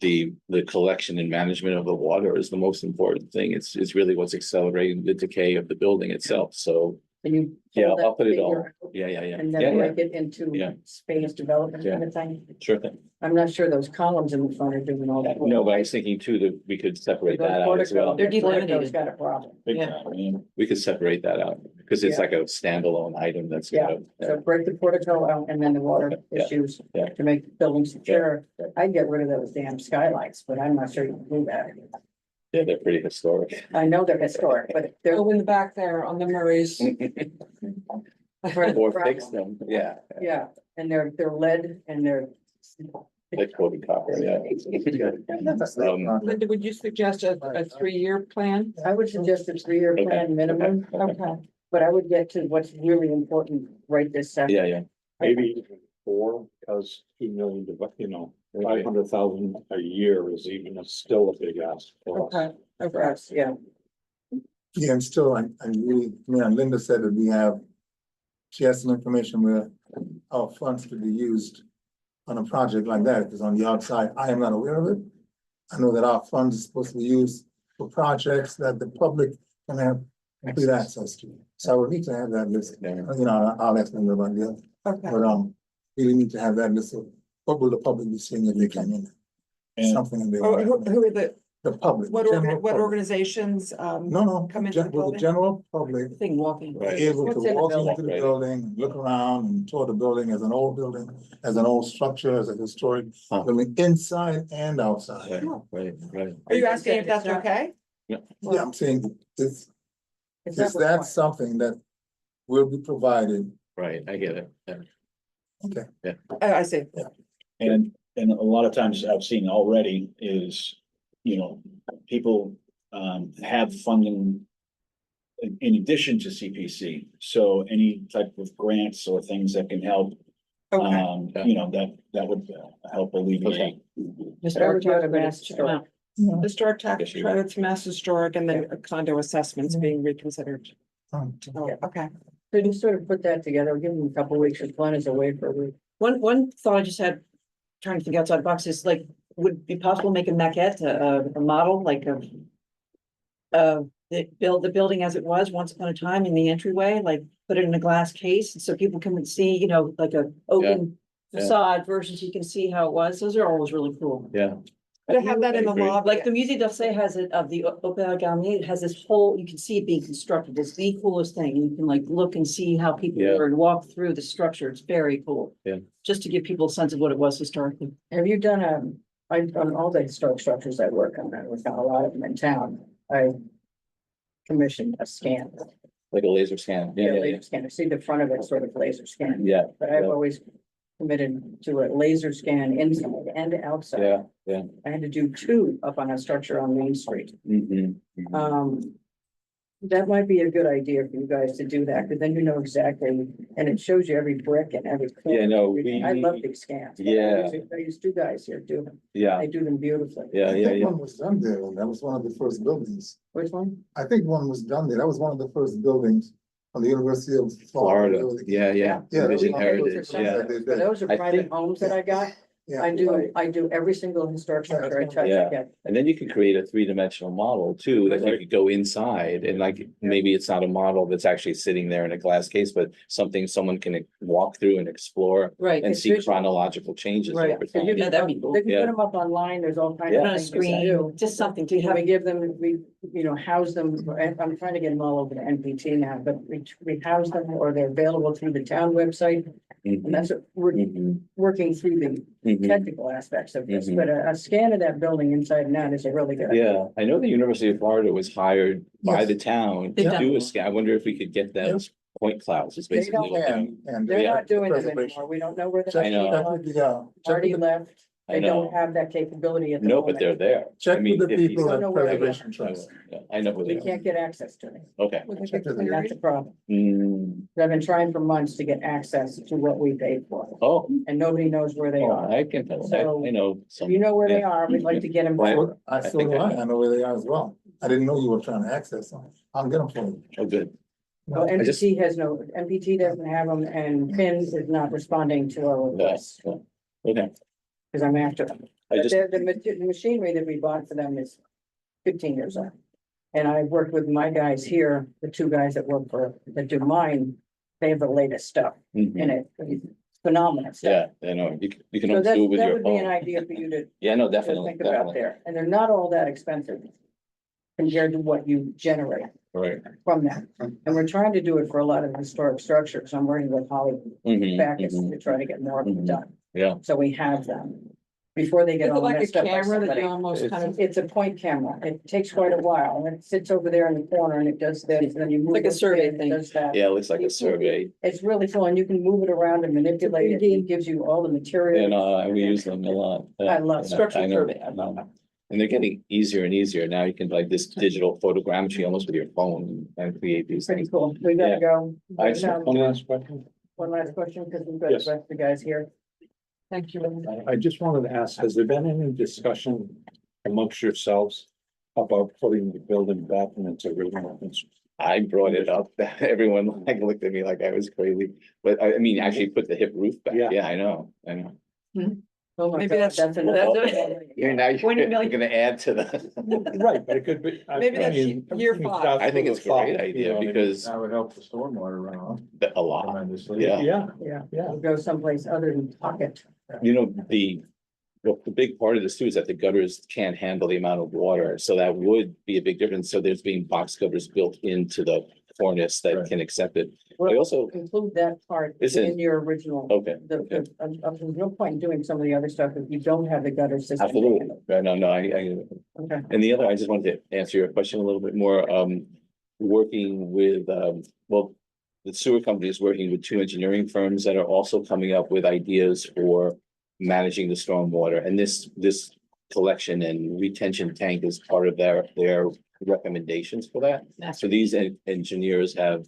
The collection and management of the water is the most important thing. It's really what's accelerating the decay of the building itself, so. Can you? Yeah, pull that I'll put it all, figure out yeah, And yeah, then yeah, break it into Yeah. space development kind of thing? sure thing. I'm not sure those columns in the front are doing all that. No, but I was thinking too, that we could separate that out as well. They're Portico's delimited. got a problem. Big Yeah. time, I mean, We could separate that out, because it's Yeah. like a standalone item that's Yeah, gonna. so break the portico out and then the water Yeah, issues yeah. to make the building secure. I'd get rid of those damn skylights, but I'm not sure you can do that. Yeah, they're pretty historic. I know they're historic, but they're. Go in the back there on the Murray's. Or fix them, yeah, Yeah, and they're lead and they're. like coated copper, yeah. Linda, would you suggest a 3-year plan? I would suggest a 3-year Okay, plan minimum, Okay. but I would get to what's really important right this second. Yeah. Maybe even 4, because 2 million, you know, 500,000 a year is even still a big ask for us. Okay. For us, yeah. Yeah, and still, I really, Linda said that we have, she has some information where our funds could be used on a project like that, because on the outside, I am not aware of it. I know that our funds are supposed to be used for projects that the public can have complete access to. So I would need to have that list, I'll ask them about the other, Okay. but, really need to have that list of what will the public be seeing if they come in. And- Something in there. Oh, who are the, public. what general public. organizations, No, come into the will the building? general public Thing walking. Right. be able What's to in the walk building? into the Right. building, look around and tour the building as an old building, as an old structure, as a historic Huh. building, inside and outside. Right. Are you asking if that's okay? Yeah, I'm saying, is It's that required. something that will be provided? Right, I get it, yeah. Okay. Oh, I see. And a lot of times I've seen already is, people have funding. In addition to CPC, so any type of grants or things that can help, Okay. that would help alleviate. Historic But I would go to tax Mass credits, Historic. Historic tax Yes, you- credits, mass historic, and then condo assessments being reconsidered. Oh, okay. So you sort of put that together, give them a couple of weeks, just plan is away for a week. One thought I just had, trying to think outside the box, is like, would it be possible to make a maquette, a model, like of the building as it was once upon a time in the entryway, like put it in a glass case, so people can see, like a open Yeah. facade versus you can see how it was. Those are always really cool. Yeah, To have that in the agree. lobby. Like the Musée d'Orsay has it of the Opera Garnier, it has this whole, you can see it being constructed. It's the coolest thing. You can like look and see how people Yeah. were and walk through the structure. It's very cool. Yeah. Just to give people a sense of what it was historically. Have you done I've done all the historic structures I work on, we've got a lot of them in town. I commissioned a scan. like a laser scan, yeah, Laser scanner, see the front of it sort of laser scan, yeah, but I've yeah. always committed to a laser scan inside and outside. Yeah. I had to do 2 up on a structure on Main Street. Mhm. That might be a good idea for you guys to do that, because then you know exactly, and it shows you every brick and every. corner, Yeah, no, everything. I love these scans. Yeah. I used 2 guys here do them, Yeah, they do them beautifully. yeah, yeah, That yeah. one was done there, and that was one of the first buildings. Which one? I think one was done there. That was one of the first buildings on the University of Florida, Florida. yeah. Yeah, Vision those are Heritage, yeah. successful. But those are I private think- homes that I got, Yeah. I do every single historic structure I touch, I Yeah. get. And then you can create a 3-dimensional model too, that you could go inside and like, maybe it's not a model that's actually sitting there in a glass case, but something someone can walk through and explore Right. and it's see visual. chronological changes Right. over So you time. can that'd be cool. They can Yeah. put them up online, there's all kinds Yeah. of On a things. they can do. screen, just something to We have. give them, house them, I'm trying to get them all over the NPT now, but we house them or they're available through the town website. And that's what we're Mhm, working through the mhm. technical aspects of this, Mhm. but a scan of that building inside and out is a really good. idea. Yeah, I know the University of Florida was hired by Yes. the town They've to done- do a scan. I wonder if we could get those point clouds. It's They basically don't what they're- And. They're Yeah. not doing them Preservation. anymore, we don't know where Check I know. check with the, check already with the, left, I they don't know. have that capability at the No, but they're moment. there. I check mean, with the if you- people Don't at know where they are. Preservation Trust. Yeah, I know who they We are. can't get access to them, Okay. Would they Check get with and that's queried? the problem. Mm, I've been trying for months to get access to what we paid for, oh, and nobody knows where they oh, are. I can tell, So, I know If some. you know where they yeah. are, we'd like to get them Right. back. I think I know where they are as well. I didn't know you were trying to access them. I'll get them for you. Oh, good. Well, I just- MPT has no, MPT doesn't have them, and Finn is not responding to our requests, Yeah, okay, because I'm after them. I But just, the machinery that we bought for them is 15 years old. And I worked with my guys here, the two guys that work that do mine, they have the latest stuff mhm, in it, phenomenal stuff. yeah, you can So almost that, do it with that your would be an phone. idea for you to Yeah, no, to definitely, think about definitely, there, and they're not all that expensive compared to what you generate right. from that. And we're trying to do it for a lot of historic structures. I'm working with Holly Mhm, Backus mhm, to try to get more of them Mhm. done. Yeah, So we have them before they Is get it all like a messed up by camera that somebody. you almost kind of, It's a point camera. It takes quite a while, and it sits over there in the corner and it does this, and then you move. Like a it, survey and it thing. Does that. yeah, it looks like a survey, It's really cool, and you can move it around and manipulate it. It gives you all the material. and we use them a lot. Yeah, I love yeah, structural I know, survey, I love know. And they're getting easier and easier. Now you can like this digital photogrammetry almost with your phone and create these Pretty things. cool. We gotta go. I just have one last question. One last question, because we've got the Yes. rest of the guys here. thank you. I just wanted to ask, has there been any discussion amongst yourselves about putting the building back in its original? I brought it up, everyone like looked at me like I was crazy, but I mean, actually put the hip roof back. Yeah. Yeah, I know. Oh my Maybe God, that's- another- You're now, $20 you're million. gonna add to the. Right, but it could be. Maybe that's year five. I think it's a great idea because That would help the stormwater runoff a lot, tremendously. yeah. Yeah, Yeah, yeah. we'll go someplace other than pocket. You know, the big part of this too is that the gutters can't handle the amount of water, so that would be a big difference. So there's being box covers built into the cornice that Right. can accept it. I We'll also, include that part Is it- in your original. okay, There's no point in doing some of the other stuff if you don't have the gutter system. absolutely, no, Okay. and the other, I just wanted to answer your question a little bit more, working with, well, the sewer company is working with two engineering firms that are also coming up with ideas for managing the stormwater, and this collection and retention tank is part of their recommendations for that. So these engineers have,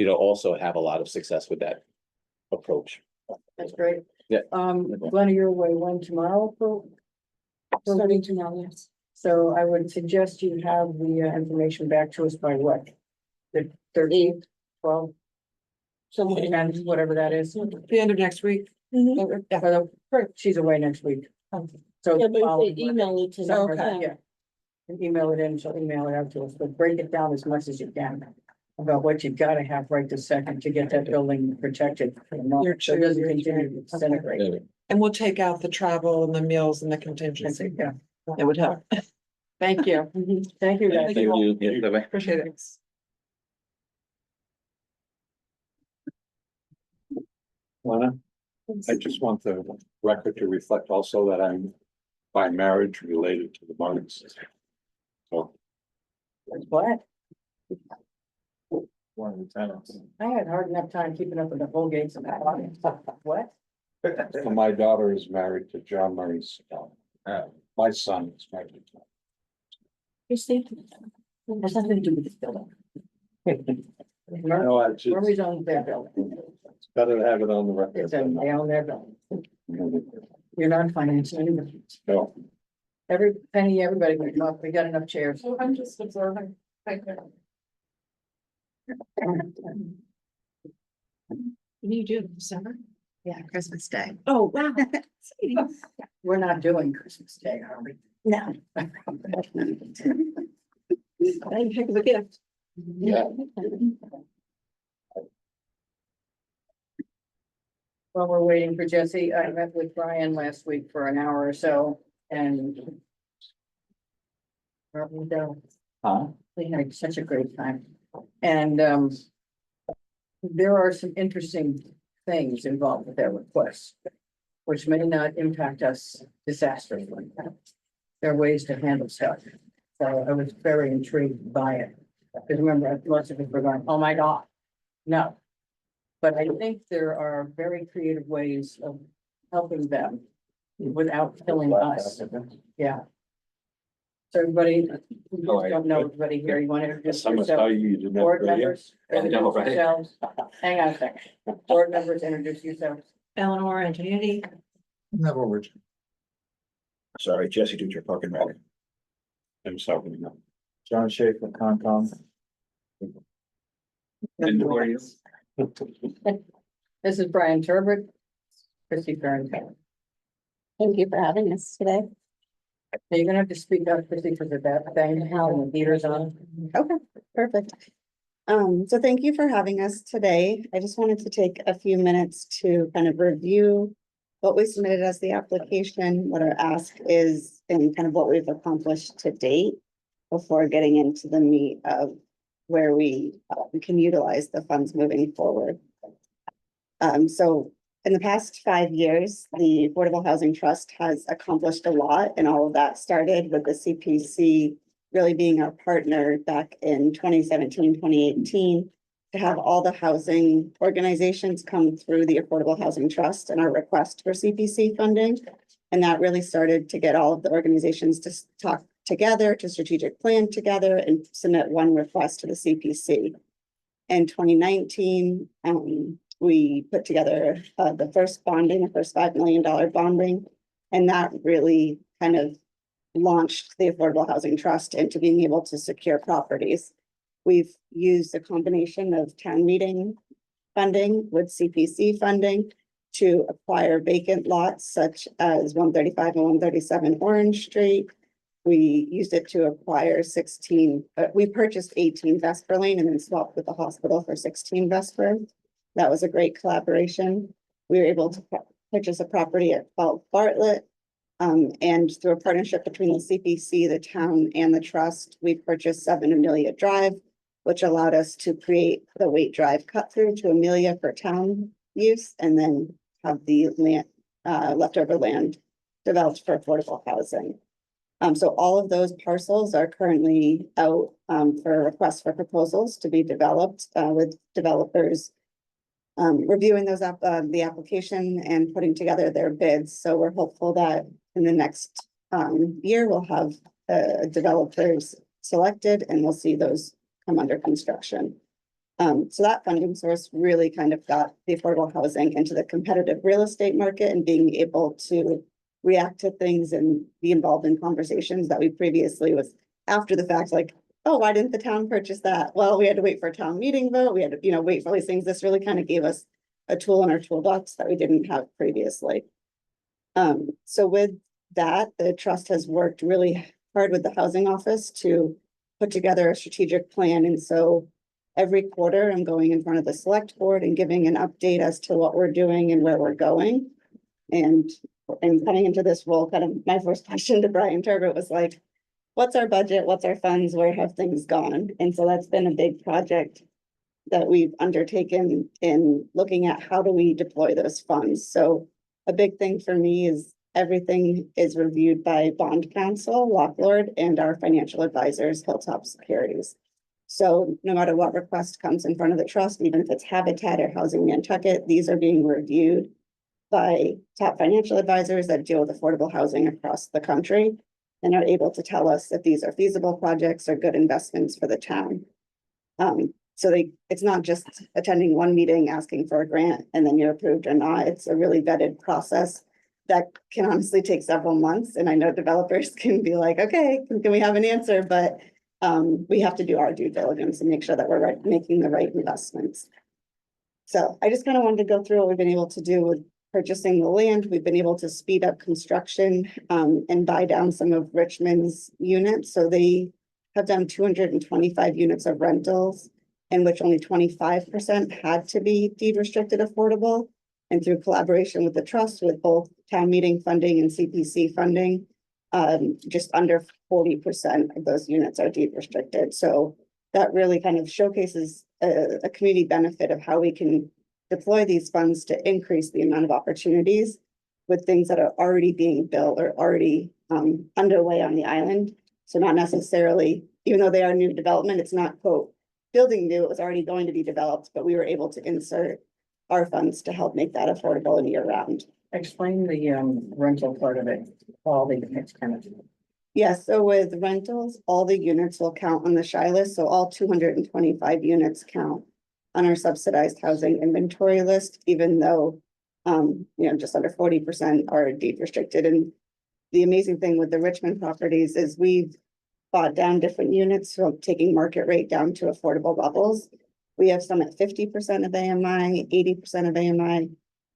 also have a lot of success with that approach. That's great. Yeah. Glenn, you're away when tomorrow for? Starting tomorrow, yes. So I would suggest you have the information back to us by what? The 13th, 12th, So, and whatever that is. The end of next week. Mhm. Yeah, she's away next week. So. yeah, the but if following they email it to So, me. okay, yeah. And email it in, she'll email it out to us, but break it down as much as you can about what you've got to have right this second to get that building protected. So it doesn't continue to disintegrate. And we'll take out the travel and the meals and the contingency. Yeah, It would help. thank you. Thank you, guys. Thank you. Yeah, bye-bye. Appreciate it. Lana, I just want the record to reflect also that I'm by marriage related to the Martins. So, What? One of the tenants. I had hard enough time keeping up with the whole gates of that. What? and my daughter is married to John Murray's, my son is married to John. Has nothing to do with this building. No, it's just Murray's owns their building. better to have it on the record. It's in, they own their building. You're not financing anybody. No. Every penny, everybody, we got enough chairs. I'm just observing. Thank you. What do you do, December? Yeah, Christmas Day. Oh, wow. We're not doing Christmas Day, are we? No. Heck of a gift. Yeah. While we're waiting for Jesse, I met with Brian last week for an hour or so and we had such a great time. And there are some interesting things involved with their requests, which may not impact us disastrously. There are ways to handle stuff. So I was very intrigued by it. Because remember, lots of us were going, oh my God, no. But I think there are very creative ways of helping them without killing us. Yeah. So everybody, we just don't know everybody here. You want to introduce Someone yourself? tell you didn't have Board to go in. members, I know, introduce right? yourselves. Hang on a second. Board members, introduce yourselves. Eleanor Antonetti. Never would. Sorry, Jesse Dutra, Park and Rec. I'm sorry, no. John Schaefer, Concom. And who are you? This is Brian Turbot, Christy Farrington. Thank you for having us today. You're gonna have to speak up, Christy, because of that thing, how the heater's on. Okay, perfect. So thank you for having us today. I just wanted to take a few minutes to kind of review what we submitted as the application, what our ask is, and kind of what we've accomplished to date before getting into the meat of where we can utilize the funds moving forward. So in the past 5 years, the Affordable Housing Trust has accomplished a lot, and all of that started with the CPC really being our partner back in 2017, 2018, to have all the housing organizations come through the Affordable Housing Trust and our request for CPC funding. And that really started to get all of the organizations to talk together, to strategic plan together, and submit one request to the CPC. In 2019, we put together the first bonding, the first $5 million bonding, and that really kind of launched the Affordable Housing Trust into being able to secure properties. We've used a combination of town meeting funding with CPC funding to acquire vacant lots such as 135 and 137 Orange Street. We used it to acquire we purchased 18 Vesper Lane and then swapped with the hospital for 16 Vesper. That was a great collaboration. We were able to purchase a property at Bartlett. And through a partnership between the CPC, the town, and the trust, we purchased 7 Amelia Drive, which allowed us to create the Waite Drive cut through to Amelia for town use, and then have the land, leftover land developed for affordable housing. So all of those parcels are currently out for requests for proposals to be developed with developers reviewing those the application and putting together their bids. So we're hopeful that in the next year, we'll have developers selected and we'll see those come under construction. So that funding source really kind of got the affordable housing into the competitive real estate market and being able to react to things and be involved in conversations that we previously was after the fact, like, oh, why didn't the town purchase that? Well, we had to wait for a town meeting vote. We had to, wait for all these things. This really kind of gave us a tool in our toolbox that we didn't have previously. So with that, the trust has worked really hard with the housing office to put together a strategic plan. And so every quarter I'm going in front of the select board and giving an update as to what we're doing and where we're going. And coming into this role, kind of my first question to Brian Turbot was like, what's our budget? What's our funds? Where have things gone? And so that's been a big project that we've undertaken in looking at how do we deploy those funds. So a big thing for me is everything is reviewed by bond counsel, Locklord, and our financial advisors, Hilltop Securities. So no matter what request comes in front of the trust, even if it's Habitat or Housing Nantucket, these are being reviewed by top financial advisors that deal with affordable housing across the country and are able to tell us if these are feasible projects or good investments for the town. So it's not just attending one meeting, asking for a grant, and then you're approved or not. It's a really vetted process that can honestly take several months. And I know developers can be like, okay, can we have an answer? But we have to do our due diligence and make sure that we're making the right investments. So I just kind of wanted to go through what we've been able to do with purchasing the land. We've been able to speed up construction and buy down some of Richmond's units. So they have done 225 units of rentals, in which only 25% had to be deed restricted affordable. And through collaboration with the trust, with both town meeting funding and CPC funding, just under 40% of those units are deed restricted. So that really kind of showcases a community benefit of how we can deploy these funds to increase the amount of opportunities with things that are already being built or already underway on the island. So not necessarily, even though they are new development, it's not quote building new, it was already going to be developed, but we were able to insert our funds to help make that affordable and year round. Explain the rental part of it, all the units kind of. Yes, so with rentals, all the units will count on the SHI list. So all 225 units count on our subsidized housing inventory list, even though, just under 40% are deed restricted. And the amazing thing with the Richmond properties is we've bought down different units from taking market rate down to affordable levels. We have some at 50% of AMI, 80% of AMI,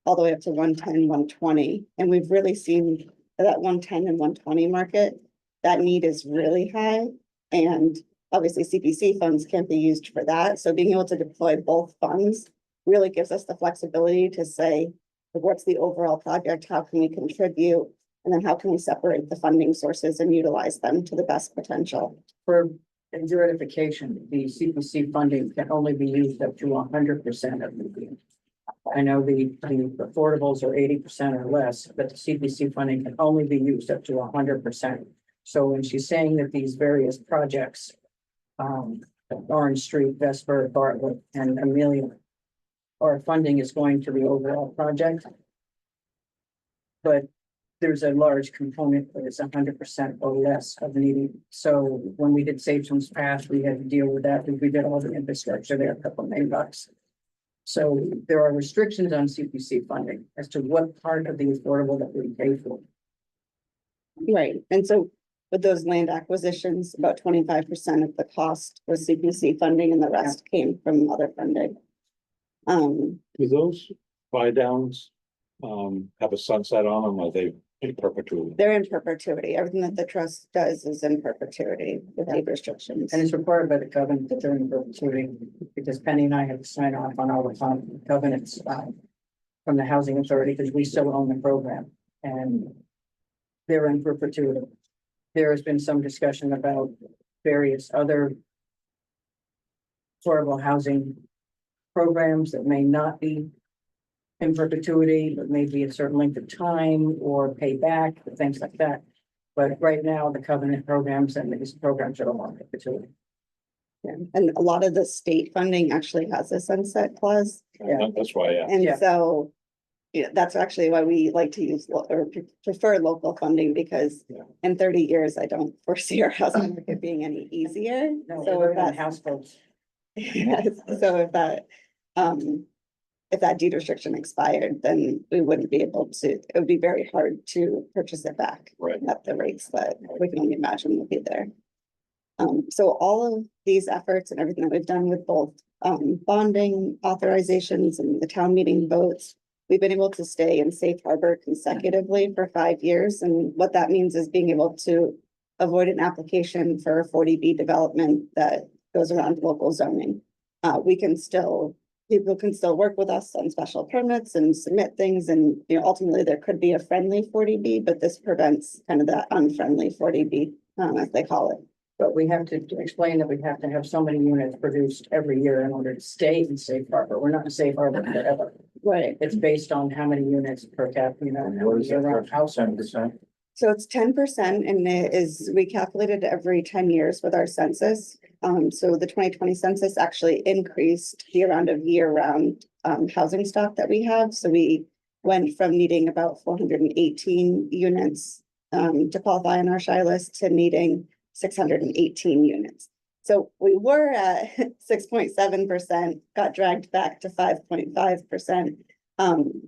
all the way up to 110, 120. And we've really seen that 110 and 120 market, that need is really high. And obviously CPC funds can't be used for that. So being able to deploy both funds really gives us the flexibility to say, like, what's the overall project? How can we contribute? And then how can we separate the funding sources and utilize them to the best potential? For verification, the CPC funding can only be used up to 100% of the. I know the affordables are 80% or less, but the CPC funding can only be used up to 100%. So when she's saying that these various projects, Orange Street, Vesper, Bartlett, and Amelia, our funding is going to the overall project. But there's a large component that is 100% or less of needing. So when we did Save Homes Pass, we had to deal with that. We did all the infrastructure there, a couple of $1 million. So there are restrictions on CPC funding as to what part of the affordable that we pay for. Right, and so with those land acquisitions, about 25% of the cost was CPC funding and the rest came from other funding. Do those buy downs have a sunset on them? Are they in perpetuity? They're in perpetuity. Everything that the trust does is in perpetuity with deed restrictions. And it's required by the covenant that they're in perpetuity, because Penny and I have to sign off on all the covenants from the housing authority, because we still own the program and they're in perpetuity. There has been some discussion about various other affordable housing programs that may not be in perpetuity, but maybe a certain length of time or pay back, things like that. But right now, the covenant programs and these programs are all in perpetuity. Yeah, and a lot of the state funding actually has a sunset clause. Yeah. That's why, yeah. And Yeah. so, yeah, that's actually why we like to use or prefer local funding, because in 30 years, I don't foresee our housing market being any easier. No, So we're if on that houseboats. Yes, so if that deed restriction expired, then we wouldn't be able to, it would be very hard to purchase it back. Right. At the rates that we can only imagine will be there. So all of these efforts and everything that we've done with both bonding authorizations and the town meeting votes, we've been able to stay in safe harbor consecutively for 5 years. And what that means is being able to avoid an application for a 40B development that goes around local zoning. People can still work with us on special permits and submit things, and ultimately there could be a friendly 40B, but this prevents kind of that unfriendly 40B, as they call it. But we have to explain that we have to have so many units produced every year in order to stay in safe harbor. We're not in safe harbor forever. Right. It's based on how many units per capita, What is that? around household. 10%? So it's 10%, and it is recalculated every 10 years with our census. So the 2020 census actually increased the amount of year-round housing stock that we have. So we went from needing about 418 units to qualify on our SHI list to needing 618 units. So we were at 6.7%, got dragged back to 5.5%,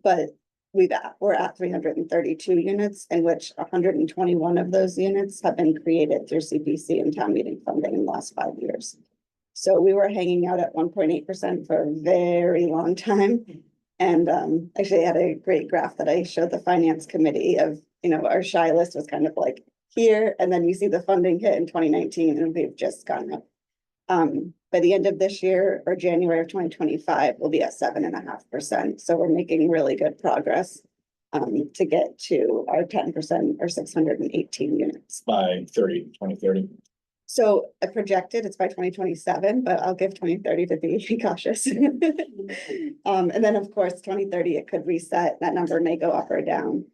but we're at 332 units, in which 121 of those units have been created through CPC and town meeting funding in the last 5 years. So we were hanging out at 1.8% for a very long time. And actually I had a great graph that I showed the finance committee of, our SHI list was kind of like here, and then you see the funding hit in 2019 and we've just gone up. By the end of this year or January of 2025, we'll be at 7.5%. So we're making really good progress to get to our 10% or 618 units. By 2030. So I projected it's by 2027, but I'll give 2030 to be cautious. And then of course, 2030, it could reset. That number may go up or down.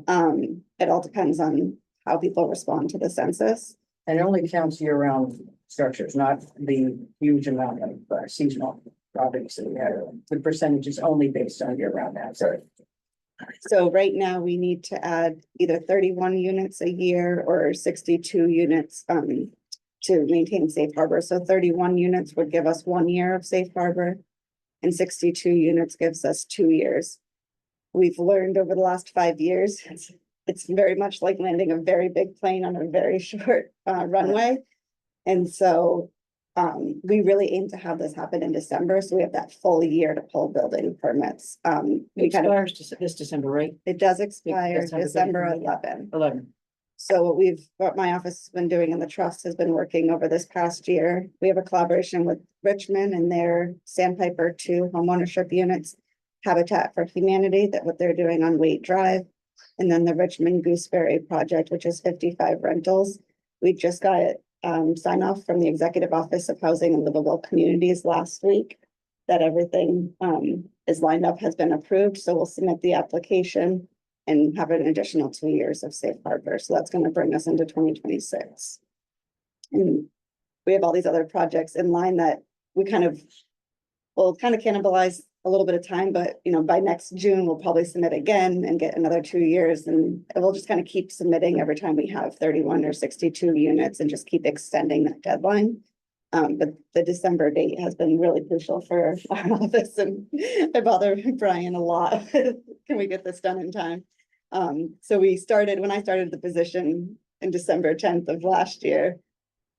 It all depends on how people respond to the census. And it only counts year-round structures, not the huge amount of seasonal properties that we have. The percentage is only based on year-round assets. So right now we need to add either 31 units a year or 62 units to maintain safe harbor. So 31 units would give us 1 year of safe harbor, and 62 units gives us 2 years. We've learned over the last 5 years, it's very much like landing a very big plane on a very short runway. And so we really aim to have this happen in December, so we have that full year to pull building permits. It We kind of, expires this December, right? it does expire December December 11. 11. 11. So what my office has been doing and the trust has been working over this past year, we have a collaboration with Richmond and their Sandpiper 2 homeownership units, Habitat for Humanity, that what they're doing on Waite Drive, and then the Richmond Gooseberry project, which is 55 rentals. We just got sign off from the Executive Office of Housing and Livable Communities last week that everything is lined up, has been approved. So we'll submit the application and have an additional 2 years of safe harbor. So that's going to bring us into 2026. And we have all these other projects in line that we will kind of cannibalize a little bit of time, but by next June, we'll probably submit again and get another 2 years, and we'll just kind of keep submitting every time we have 31 or 62 units and just keep extending that deadline. But the December date has been really crucial for our office, and I bother Brian a lot. Can we get this done in time? So when I started the position in December 10th of last year,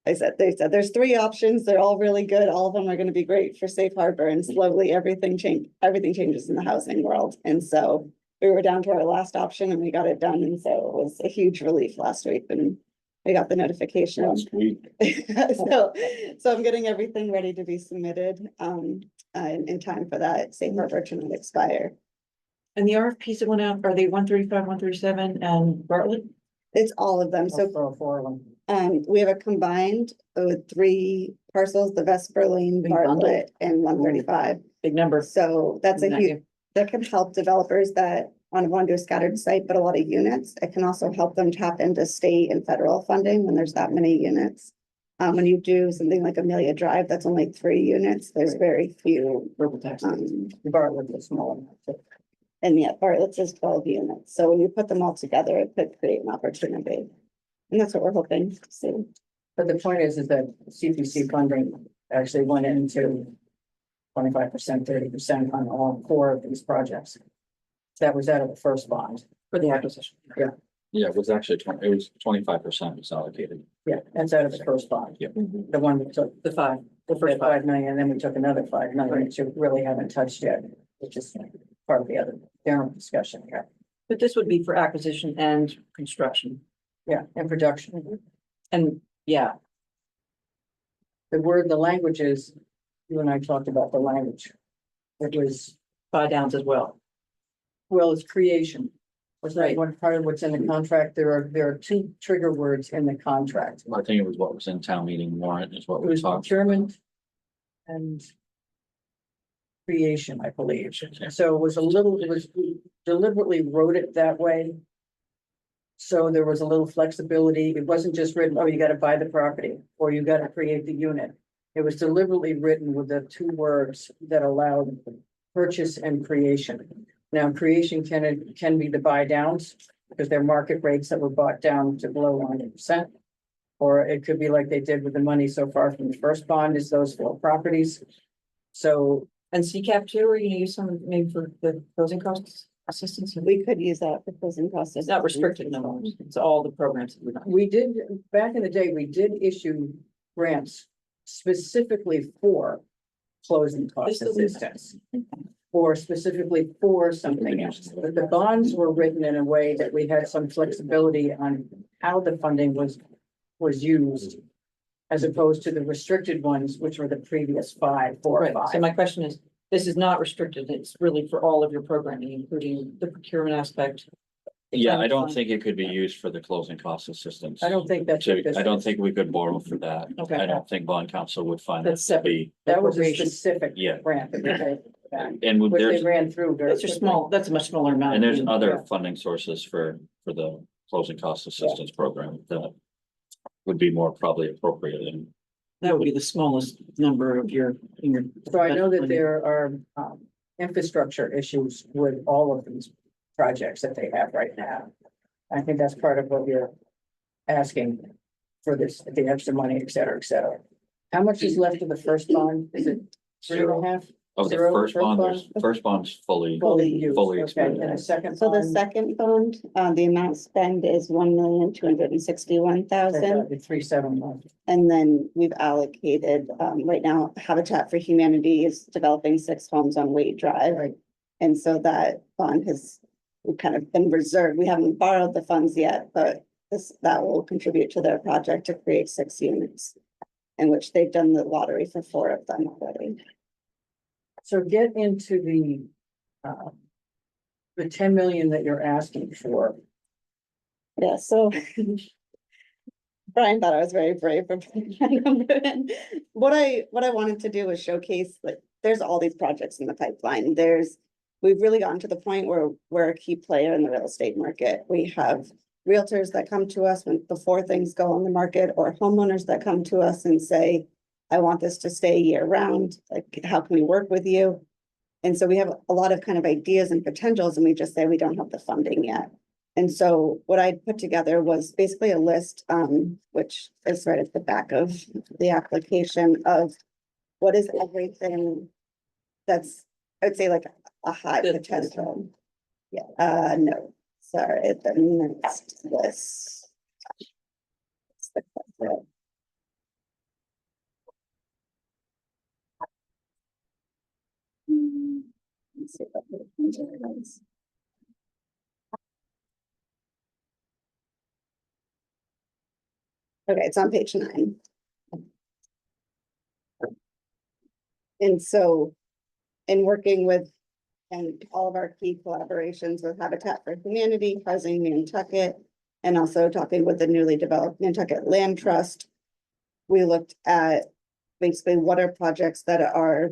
they said, there's 3 options. They're all really good. All of them are going to be great for safe harbor, and slowly everything changes in the housing world. And so we were down to our last option and we got it done. And so it was a huge relief last week and we got the notification. Last week. So I'm getting everything ready to be submitted, in time for that safe harbor to not expire. And the RFPs that went out, are they 135, 137 and Bartlett? It's all of them. So For 4 of them. we have a combined with 3 parcels, the Vesper Lane, Big bundle. Bartlett, and 135. Big number. So that's a Isn't that huge, you? that can help developers that want to do a scattered site, but a lot of units. It can also help them tap into state and federal funding when there's that many units. When you do something like Amelia Drive, that's only 3 units. There's very few. Purple tax. Bartlett is small. And yet Bartlett's is 12 units. So when you put them all together, it could create an opportunity. And that's what we're hoping to see. But the point is that CPC funding actually went into 25%, 30% on all 4 of these projects. That was out of the first bond. For the acquisition. Yeah, it was actually 25% was allocated. Yeah, that's out of the first bond. Yep. The one we took, The 5. the first 5 million, and then we took another 5 million, which we really haven't touched yet, which is part of the other general discussion here. But this would be for acquisition and construction. Yeah, and production. And yeah, The language is, you and I talked about the language. It was, buy downs as well. well, it's creation. Was that one part of what's in the contract? There are 2 trigger words in the contract. I think it was what was in town meeting warrant is what It we was talked. procurement and creation, I believe. So it was we deliberately wrote it that way. So there was a little flexibility. It wasn't just written, oh, you gotta buy the property, or you gotta create the unit. It was deliberately written with the 2 words that allowed purchase and creation. Now, creation can be the buy downs, because they're market rates that were bought down to below 100%. Or it could be like they did with the money so far from the first bond, is those 4 properties. So, And CCAP too, are you gonna use some maybe for the closing costs assistance? We could use that for closing costs. It's not restricted no, it's all the programs that we've done. we did, back in the day, we did issue grants specifically for closing cost assistance. Or specifically for something else, but the bonds were written in a way that we had some flexibility on how the funding was used. As opposed to the restricted ones, which were the previous 5, 4, Right, 5. so my question is, this is not restricted, it's really for all of your programming, including the procurement aspect. Yeah, I don't Fund. think it could be used for the closing cost assistance. I don't think that's. what this I don't is. think we could borrow for that. Okay. I don't think bond council would find that That's to be, That was a Appropriation. specific yeah. grant that we paid for that, And which they there's, ran through very That's a small, that's a much smaller amount. and there's than- other funding sources for the closing cost assistance program that would be more probably appropriate and That would be the smallest number of your, in your. So I know that there are infrastructure issues with all of these projects that they have right now. I think that's part of what you're asking for this, the extra money, et cetera, et cetera. How much is left of the first bond? Is it 3.5? Oh, the Zero, first first bond, bond? first bond's fully, Fully used, fully okay, and expended. a second So the bond, second bond, the amount spent is 1,261,000. the 371. And then we've allocated, right now Habitat for Humanity is developing 6 homes on Wade Drive. Right. And so that bond has kind of been reserved. We haven't borrowed the funds yet, but that will contribute to their project to create 6 units. In which they've done the lottery for 4 of them already. So get into the 10 million that you're asking for. Yeah, so. Brian thought I was very brave for putting that number in. What I wanted to do was showcase, like, there's all these projects in the pipeline. We've really gotten to the point where we're a key player in the real estate market. We have realtors that come to us before things go on the market, or homeowners that come to us and say, I want this to stay year round. Like, how can we work with you? And so we have a lot of kind of ideas and potentials, and we just say we don't have the funding yet. And so what I put together was basically a list, which is right at the back of the application, of what is everything that's, I would say, like a high potential. Yeah, no, sorry, the next list. Let's see what the picture is. Okay, it's on page 9. And so, in working with, and all of our key collaborations with Habitat for Humanity, Housing Nantucket, and also talking with the newly developed Nantucket Land Trust, we looked at basically what are projects that are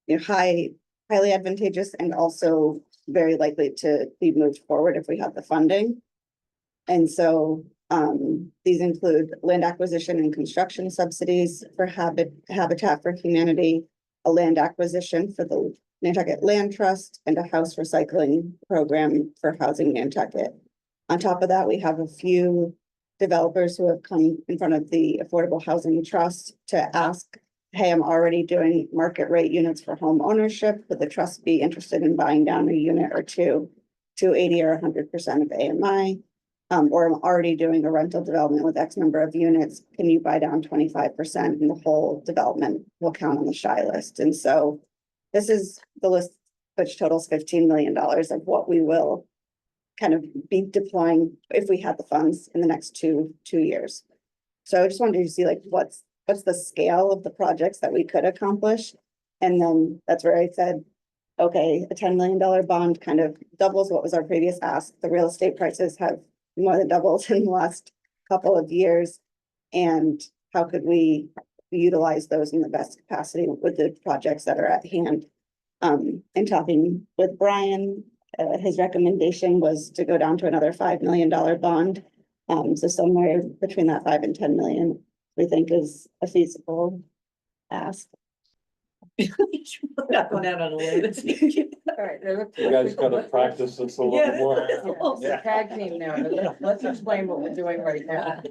highly advantageous and also very likely to be moved forward if we have the funding. And so these include land acquisition and construction subsidies for Habitat for Humanity, a land acquisition for the Nantucket Land Trust, and a house recycling program for Housing Nantucket. On top of that, we have a few developers who have come in front of the Affordable Housing Trust to ask, hey, I'm already doing market rate units for home ownership. Would the trust be interested in buying down a unit or two to 80 or 100% of AMI? Or I'm already doing a rental development with X number of units. Can you buy down 25% and the whole development will count on the shy list? And so this is the list, which totals $15 million of what we will kind of be deploying if we had the funds in the next two years. So I just wanted to see, like, what's the scale of the projects that we could accomplish? And then that's where I said, okay, a $10 million bond kind of doubles what was our previous ask. The real estate prices have more than doubled in the last couple of years. And how could we utilize those in the best capacity with the projects that are at hand? And talking with Brian, his recommendation was to go down to another $5 million bond. So somewhere between that 5 and 10 million, we think is a feasible ask. Not going out on a limb. All right. You guys gotta practice this a little more. Yeah, tag team now. Let's explain what we're doing right now.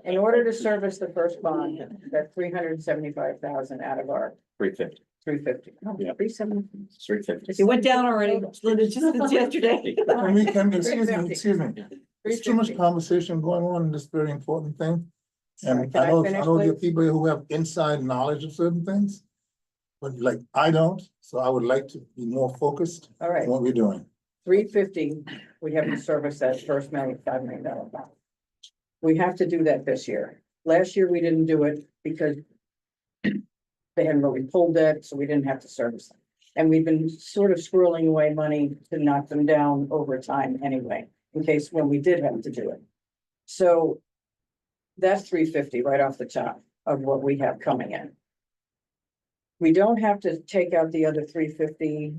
In order to service the first bond, that's 375,000 out of our 350. 350. No, Yeah. 370. 350. It went down already, Linda, just yesterday. Excuse me, there's too much conversation going on in this very important thing. Sorry, And can I I finish, know there are please? people who have inside knowledge of certain things. But like, I don't, so I would like to be more focused All on right, what we're doing. 350, we have to service that first $5 million bond. We have to do that this year. Last year, we didn't do it because they hadn't really pulled it, so we didn't have to service them. And we've been sort of squirreling away money to knock them down over time anyway, in case when we did have to do it. So that's 350 right off the top of what we have coming in. We don't have to take out the other 350.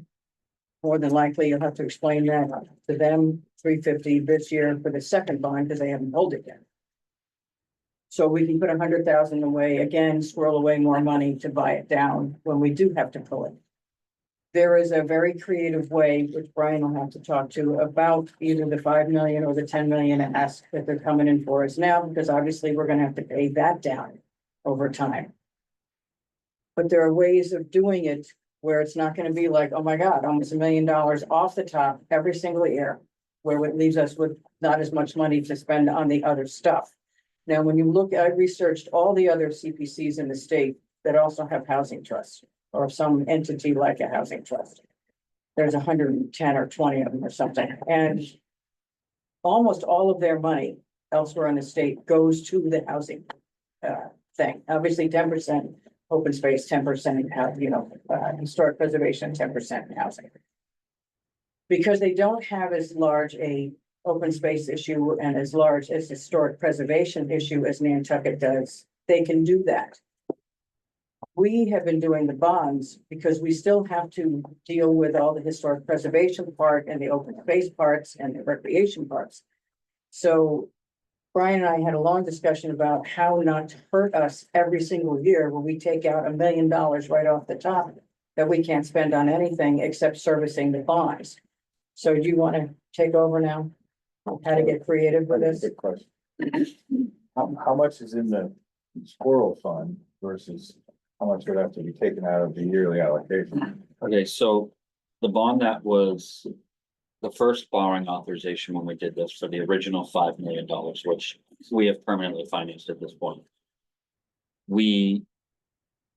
More than likely, you'll have to explain that to them, 350 this year for the second bond, because they haven't pulled it yet. So we can put 100,000 away, again, squirrel away more money to buy it down when we do have to pull it. There is a very creative way, which Brian will have to talk to, about either the 5 million or the 10 million ask that they're coming in for us now, because obviously we're gonna have to pay that down over time. But there are ways of doing it where it's not gonna be like, oh my God, almost $1 million off the top every single year. Where it leaves us with not as much money to spend on the other stuff. Now, when you look, I researched all the other CPCs in the state that also have housing trusts or some entity like a housing trust. There's 110 or 20 of them or something, and almost all of their money elsewhere in the state goes to the housing thing. Obviously, 10% open space, 10% historic preservation, 10% housing. Because they don't have as large a open space issue and as large as historic preservation issue as Nantucket does, they can do that. We have been doing the bonds because we still have to deal with all the historic preservation part and the open space parts and the recreation parts. So Brian and I had a long discussion about how not to hurt us every single year when we take out $1 million right off the top that we can't spend on anything except servicing the bonds. So do you want to take over now? How to get creative with this? Good question. How much is in the squirrel fund versus how much would have to be taken out of the yearly allocation? Okay, so the bond that was the first borrowing authorization when we did this for the original $5 million, which we have permanently financed at this point. We,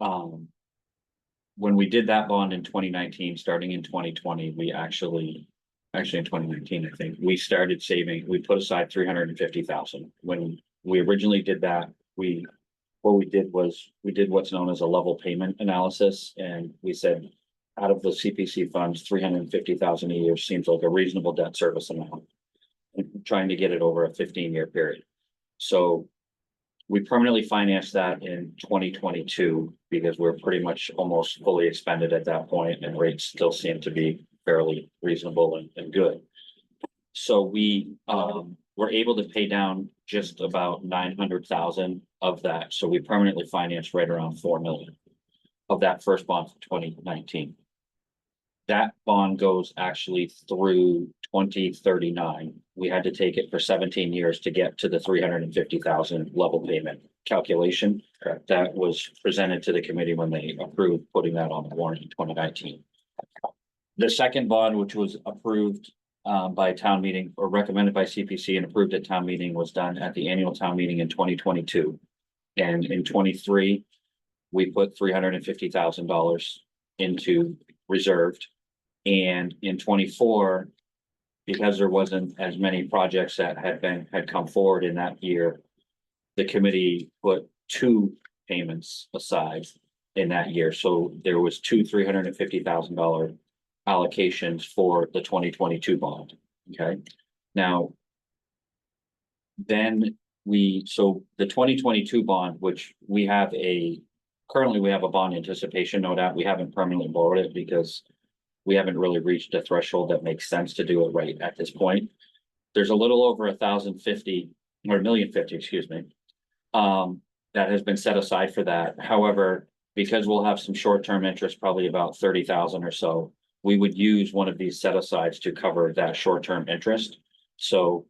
when we did that bond in 2019, starting in 2020, we actually in 2019, I think, we started saving, we put aside 350,000. When we originally did that, what we did was we did what's known as a level payment analysis. And we said, out of the CPC funds, 350,000 a year seems like a reasonable debt service amount. And trying to get it over a 15-year period. So we permanently financed that in 2022 because we're pretty much almost fully expended at that point, and rates still seem to be fairly reasonable and good. So we were able to pay down just about 900,000 of that. So we permanently financed right around 4 million of that first bond for 2019. That bond goes actually through 2039. We had to take it for 17 years to get to the 350,000 level payment calculation that was presented to the committee when they approved putting that on the warrant in 2019. The second bond, which was approved by town meeting or recommended by CPC and approved at town meeting, was done at the annual town meeting in 2022. And in 23, we put $350,000 into reserved. And in 24, because there wasn't as many projects that had come forward in that year, the committee put 2 payments aside in that year. So there was 2 $350,000 allocations for the 2022 bond. Okay. Now, then so the 2022 bond, which currently we have a bond anticipation note out. We haven't permanently borrowed it because we haven't really reached a threshold that makes sense to do it right at this point. There's a little over 1,050 or 1,050,000, excuse me, that has been set aside for that. However, because we'll have some short-term interest, probably about 30,000 or so, we would use one of these set asides to cover that short-term interest. So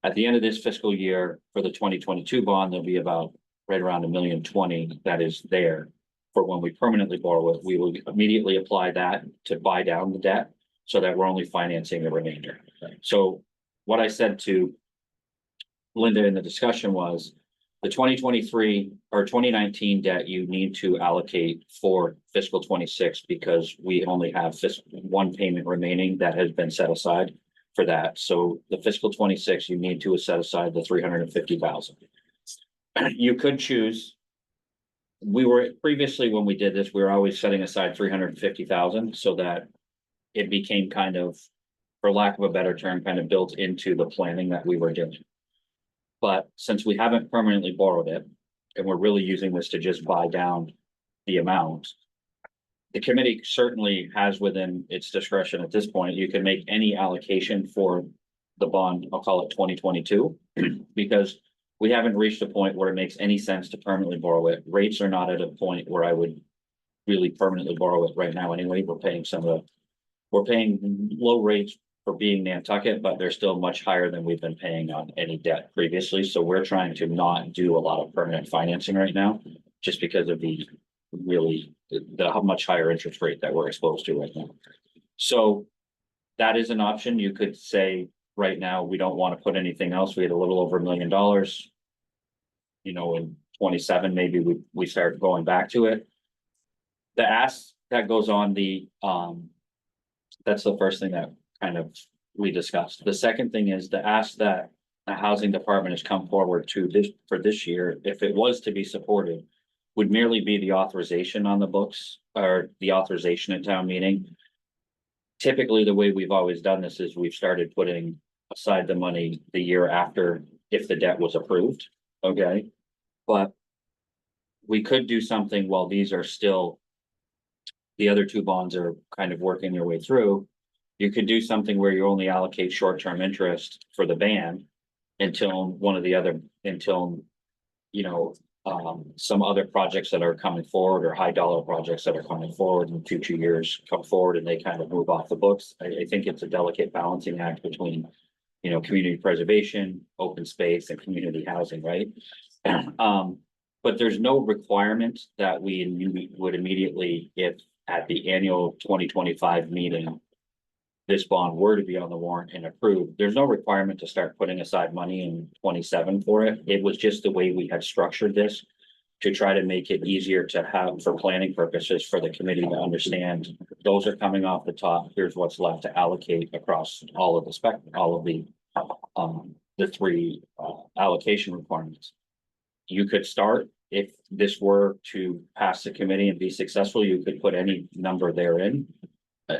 at the end of this fiscal year for the 2022 bond, there'll be about right around $1,020,000 that is there for when we permanently borrow it. We will immediately apply that to buy down the debt so that we're only financing the remainder. So what I said to Linda in the discussion was the 2023 or 2019 debt you need to allocate for fiscal 26 because we only have one payment remaining that has been set aside for that. So the fiscal 26, you need to set aside the 350,000. You could choose. We were previously, when we did this, we were always setting aside 350,000 so that it became kind of, for lack of a better term, kind of built into the planning that we were doing. But since we haven't permanently borrowed it, and we're really using this to just buy down the amount, the committee certainly has within its discretion at this point, you can make any allocation for the bond, I'll call it 2022, because we haven't reached a point where it makes any sense to permanently borrow it. Rates are not at a point where I would really permanently borrow it right now anyway. We're paying low rates for being Nantucket, but they're still much higher than we've been paying on any debt previously. So we're trying to not do a lot of permanent financing right now, just because of the really the much higher interest rate that we're exposed to right now. So that is an option. You could say, right now, we don't want to put anything else. We had a little over $1 million. You know, in 27, maybe we start going back to it. The ask that goes on the, that's the first thing that kind of we discussed. The second thing is the ask that the housing department has come forward to this, for this year, if it was to be supported, would merely be the authorization on the books or the authorization at town meeting. Typically, the way we've always done this is we've started putting aside the money the year after if the debt was approved, okay? But we could do something while these are still, the other two bonds are kind of working their way through. You could do something where you only allocate short-term interest for the band until one of the other, until, you know, some other projects that are coming forward or high dollar projects that are coming forward in future years come forward and they kind of move off the books. I think it's a delicate balancing act between, you know, community preservation, open space and community housing, right? But there's no requirement that we would immediately, if at the annual 2025 meeting, this bond were to be on the warrant and approved, there's no requirement to start putting aside money in 27 for it. It was just the way we had structured this to try to make it easier to have for planning purposes for the committee to understand those are coming off the top. Here's what's left to allocate across all of the spectrum, all of the three allocation requirements. You could start, if this were to pass the committee and be successful, you could put any number therein.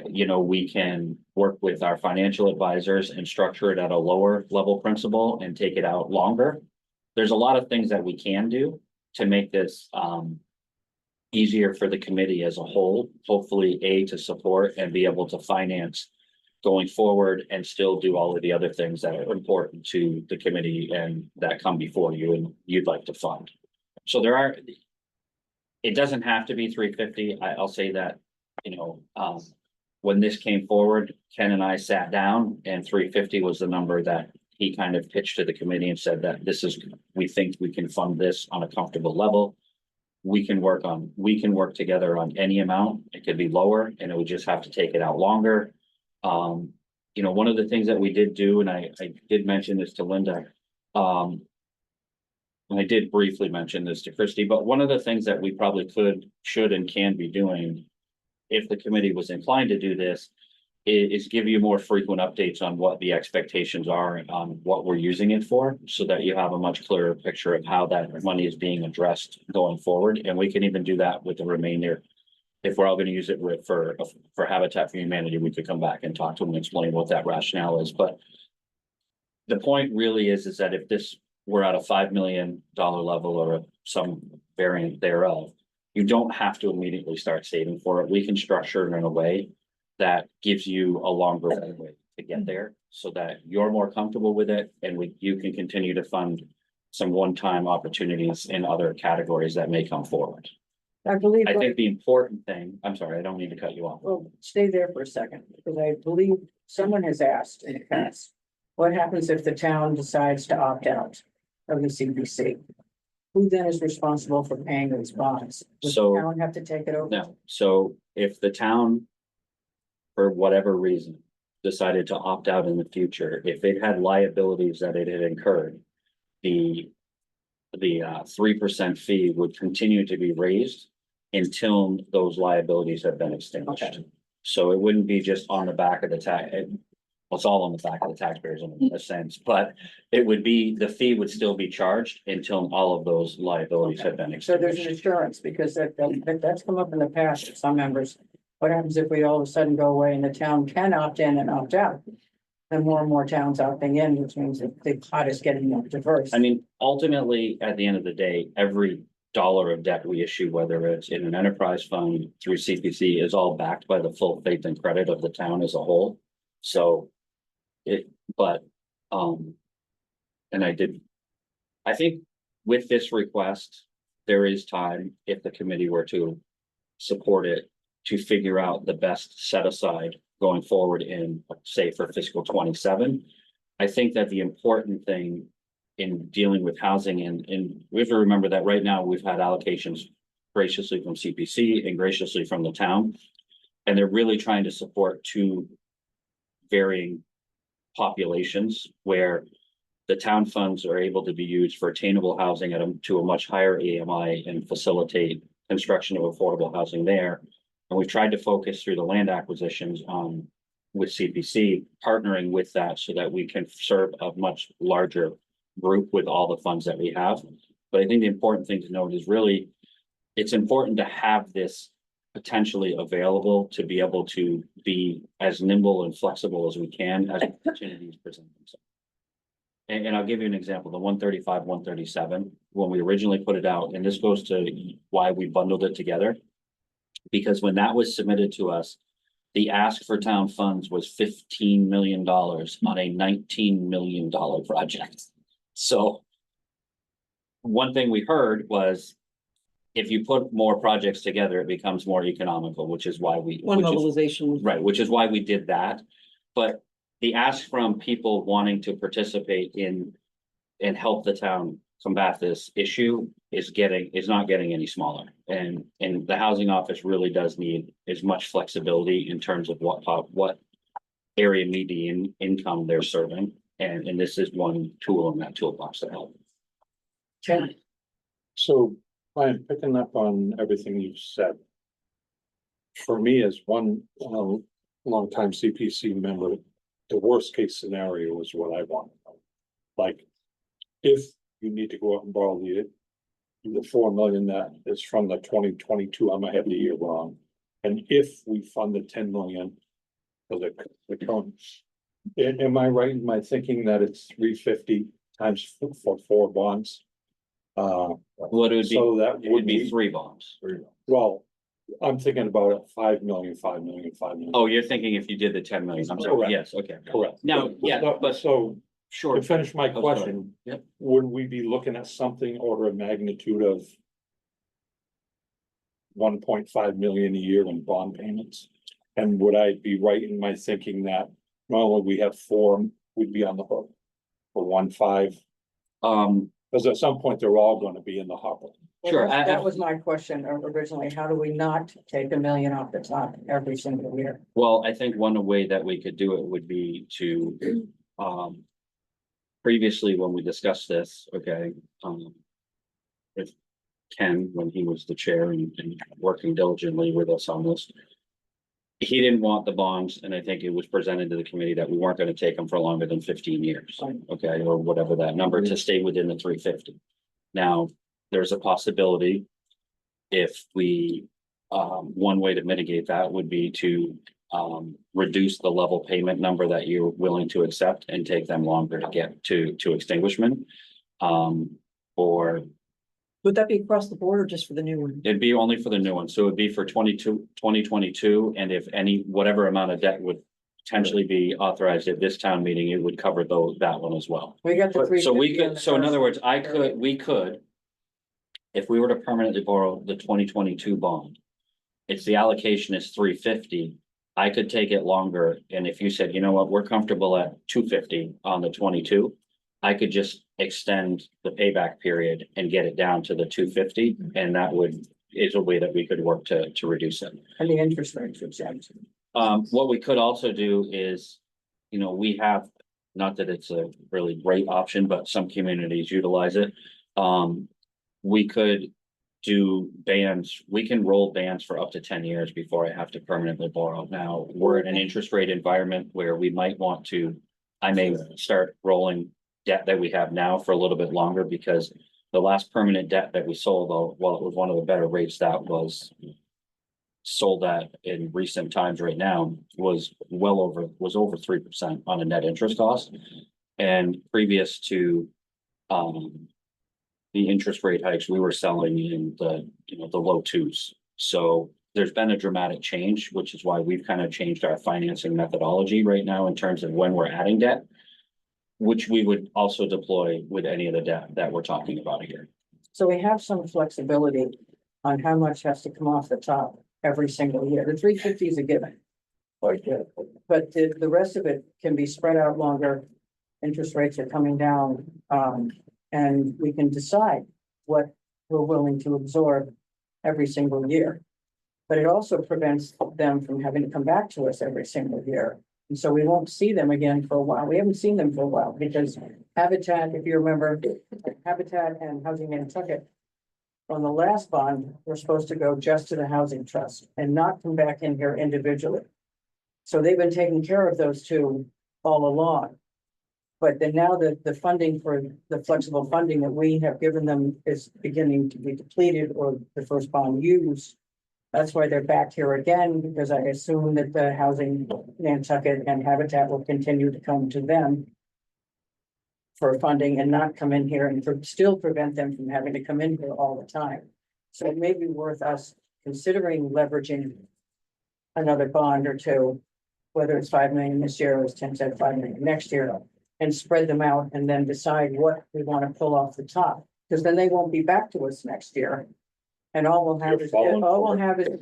You know, we can work with our financial advisors and structure it at a lower level principal and take it out longer. There's a lot of things that we can do to make this easier for the committee as a whole, hopefully to support and be able to finance going forward and still do all of the other things that are important to the committee and that come before you and you'd like to fund. So there are, it doesn't have to be 350. I'll say that, you know, when this came forward, Ken and I sat down and 350 was the number that he kind of pitched to the committee and said that this is, we think we can fund this on a comfortable level. We can work together on any amount. It could be lower and it would just have to take it out longer. You know, one of the things that we did do, and I did mention this to Linda, and I did briefly mention this to Christy, but one of the things that we probably could, should, and can be doing if the committee was inclined to do this, is give you more frequent updates on what the expectations are and on what we're using it for, so that you have a much clearer picture of how that money is being addressed going forward. And we can even do that with the remainder. If we're all going to use it for Habitat for Humanity, we could come back and talk to them and explain what that rationale is. But the point really is that if this were at a $5 million level or some variant thereof, you don't have to immediately start saving for it. We can structure it in a way that gives you a longer way to get there so that you're more comfortable with it and you can continue to fund some one-time opportunities in other categories that may come forward. I believe, I think the important thing, I'm sorry, I don't mean to cut you off. well, stay there for a second, because I believe someone has asked in the past, what happens if the town decides to opt out of the CPC? Who then is responsible for paying those bonds? Does the So- town have to take it over? No, so if the town, for whatever reason, decided to opt out in the future, if it had liabilities that it had incurred, the 3% fee would continue to be raised until those liabilities have been extinguished. Okay. So it wouldn't be just on the back of the tax. Well, it's all on the back of the taxpayers in a sense, but it would be, the fee would still be charged until all of those liabilities have been So there's an extinguished. assurance, because that's come up in the past with some members. What happens if we all of a sudden go away and the town can opt in and opt out? Then more and more towns opting in, which means that the pot is getting more diverse. I mean, ultimately, at the end of the day, every dollar of debt we issue, whether it's in an enterprise fund through CPC, is all backed by the full faith and credit of the town as a whole. So and I think with this request, there is time, if the committee were to support it, to figure out the best set aside going forward in, say, for fiscal 27. I think that the important thing in dealing with housing and we have to remember that right now we've had allocations graciously from CPC and graciously from the town. And they're really trying to support two varying populations where the town funds are able to be used for attainable housing to a much higher AMI and facilitate construction of affordable housing there. And we've tried to focus through the land acquisitions with CPC, partnering with that so that we can serve a much larger group with all the funds that we have. But I think the important thing to note is really, it's important to have this potentially available to be able to be as nimble and flexible as we can as opportunities present themselves. And I'll give you an example, the 135, 137, when we originally put it out, and this goes to why we bundled it together. Because when that was submitted to us, the ask for town funds was $15 million on a $19 million project. So one thing we heard was, if you put more projects together, it becomes more economical, which is why we. One mobilization. Right, which is why we did that. But the ask from people wanting to participate in and help the town combat this issue is not getting any smaller. And the housing office really does need as much flexibility in terms of what area median income they're serving. And this is one tool in that toolbox to help. Ken? So, Brian, picking up on everything you said. For me, as one longtime CPC member, the worst case scenario is what I want. Like, if you need to go out and borrow the 4 million that is from the 2022, I might have the year wrong. And if we fund the 10 million for the current, am I right in my thinking that it's 350 times for 4 bonds? Well, it would be, So that it would be 3 bonds. Well, I'm thinking about it, 5 million, 5 million, 5 million. Oh, you're thinking if you did the 10 million, I'm sorry, Correct. yes, okay. Correct. Now, yeah, but So sure. to finish my Oh, sorry. question, Yep. would we be looking at something order of magnitude of 1.5 million a year in bond payments? And would I be right in my thinking that normally we have 4, we'd be on the hook for 1.5? Because at some point they're all going to be in the hopper. Sure, That was my question originally. How do we not take $1 million off the top every single year? Well, I think one way that we could do it would be to, previously when we discussed this, okay, with Ken, when he was the chair and working diligently with us on this, he didn't want the bonds, and I think it was presented to the committee that we weren't gonna take them for longer than 15 years, okay, or whatever that number, to stay within the 350. Now, there's a possibility if we, one way to mitigate that would be to reduce the level payment number that you're willing to accept and take them longer to get to extinguishment. Or Would that be across the board or just for the new one? it'd be only for the new one, so it'd be for 2022, and if whatever amount of debt would potentially be authorized at this town meeting, it would cover that one as well. We got the So we 350 on could, the so in first. other words, we could. If we were to permanently borrow the 2022 bond, it's the allocation is 350. I could take it longer, and if you said, you know what, we're comfortable at 250 on the 22. I could just extend the payback period and get it down to the 250, and that is a way that we could work to reduce it. And the interest rates would change. What we could also do is, we have, not that it's a really great option, but some communities utilize it. We could do bands, we can roll bands for up to 10 years before I have to permanently borrow. Now, we're in an interest rate environment where we might want to, I may start rolling debt that we have now for a little bit longer, because the last permanent debt that we sold, while it was one of the better rates that was sold at in recent times right now, was over 3% on a net interest cost. And previous to the interest rate hikes, we were selling in the low 2s. So there's been a dramatic change, which is why we've kind of changed our financing methodology right now in terms of when we're adding debt, which we would also deploy with any of the debt that we're talking about here. So we have some flexibility on how much has to come off the top every single year. The 350 is a given. But the rest of it can be spread out longer. Interest rates are coming down, and we can decide what we're willing to absorb every single year. But it also prevents them from having to come back to us every single year. And so we won't see them again for a while. We haven't seen them for a while because Habitat, if you remember, Habitat and Housing Nantucket on the last bond, we're supposed to go just to the housing trust and not come back in here individually. So they've been taking care of those two all along. But then now the funding for the flexible funding that we have given them is beginning to be depleted or the first bond used. That's why they're back here again, because I assume that the Housing Nantucket and Habitat will continue to come to them for funding and not come in here and still prevent them from having to come in here all the time. So it may be worth us considering leveraging another bond or two, whether it's 5 million this year or as Tim said, 5 million next year, and spread them out and then decide what we want to pull off the top, because then they won't be back to us next year. And all we'll have is a rental. All we'll have is a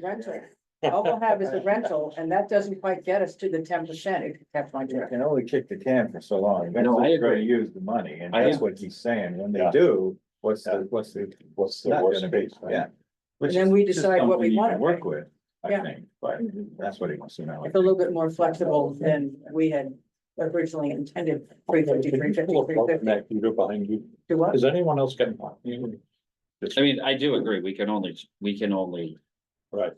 rental, and that doesn't quite get us to the 10%. It kept my You check. can only kick the can for so long. No, I Eventually, you're gonna agree. use the money, and I that's am. what he's saying. When they Yeah. do, what's Yeah. the What's the not worst gonna be? case, right? Yeah. Which And then we is just decide what we something you wanna can Work pay. with, I Yeah. think, but that's what he wants to know. It's a little bit more flexible than we had originally intended, 350, 350, 350. That computer behind you. Do what? Is anyone else getting? I mean, I do agree, we can only, Right.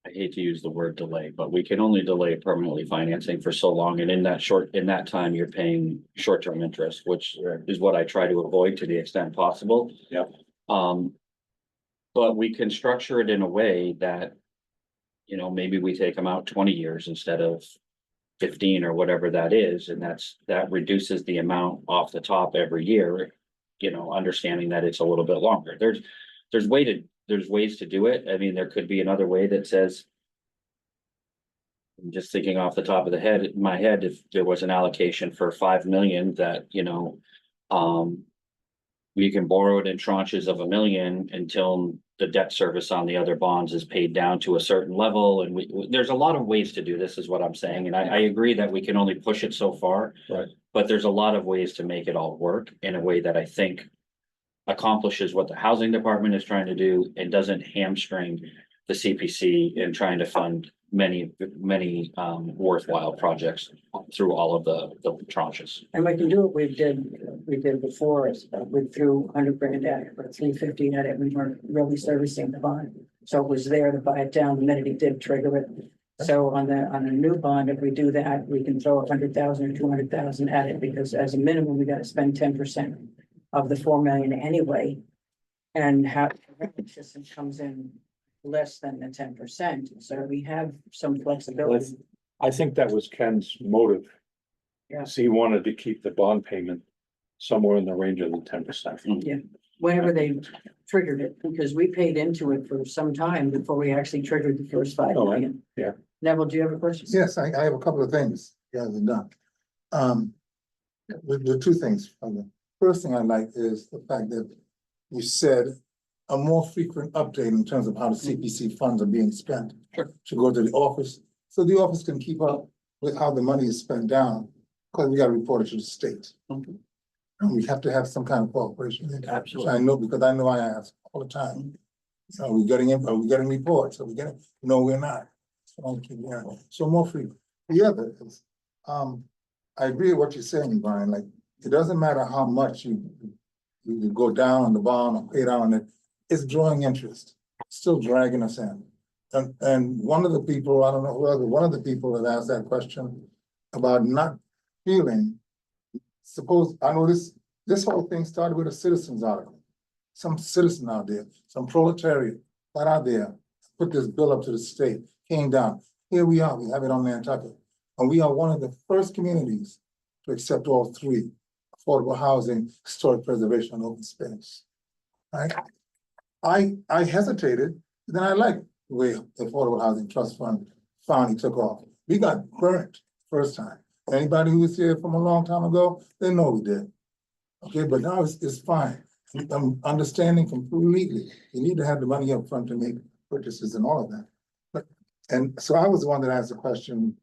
I hate to use the word delay, but we can only delay permanently financing for so long, and in that time, you're paying short-term interest, which is what I try to avoid to the extent possible. Yeah. But we can structure it in a way that, you know, maybe we take them out 20 years instead of 15 or whatever that is, and that reduces the amount off the top every year. You know, understanding that it's a little bit longer. There's ways to do it. I mean, there could be another way that says. I'm just thinking off the top of my head, if there was an allocation for 5 million that, you know. We can borrow it in tranches of 1 million until the debt service on the other bonds is paid down to a certain level, and there's a lot of ways to do this, is what I'm saying, and I agree that we can only push it so far. Right. But there's a lot of ways to make it all work in a way that I think accomplishes what the housing department is trying to do and doesn't hamstring the CPC in trying to fund many worthwhile projects through all of the tranches. And we can do what we did before, we threw 100 grand at it, but 350 at it, we weren't really servicing the bond. So it was there to buy it down the minute he did trigger it. So on a new bond, if we do that, we can throw 100,000 or 200,000 at it, because as a minimum, we gotta spend 10% of the 4 million anyway. And how the system comes in less than the 10%, so we have some flexibility. I think that was Ken's motive. Yeah. So he wanted to keep the bond payment somewhere in the range of the 10%. Whenever they triggered it, because we paid into it for some time before we actually triggered the first 5 Oh, million. yeah. Neville, do you have a question? Yes, I have a couple of things. Yeah, they're done. The two things. The first thing I like is the fact that you said a more frequent update in terms of how the CPC funds are being spent. Sure. To go to the office, so the office can keep up with how the money is spent down, because we gotta report it to the state. Mhm. And we have to have some kind of cooperation. Absolutely. I know, because I know I ask all the time. Are we getting reports? Are we getting, no, we're not. So more frequent. The other is, I agree with what you're saying, Brian, like, it doesn't matter how much you go down on the bond or pay down on it, it's drawing interest, still dragging us in. And one of the people, I don't know whether, one of the people that asked that question about not feeling, suppose, I know this whole thing started with a citizens article. Some citizen out there, some proletariat got out there, put this bill up to the state, came down. Here we are, we have it on Nantucket. And we are one of the first communities to accept all three: affordable housing, historic preservation, and open space. Right? I hesitated, then I liked the way the Affordable Housing Trust Fund finally took off. We got burnt first time. Anybody who was here from a long time ago, they know we did. Okay, but now it's fine. I'm understanding completely. You need to have the money up front to make purchases and all of that. And so I was the one that asked the question,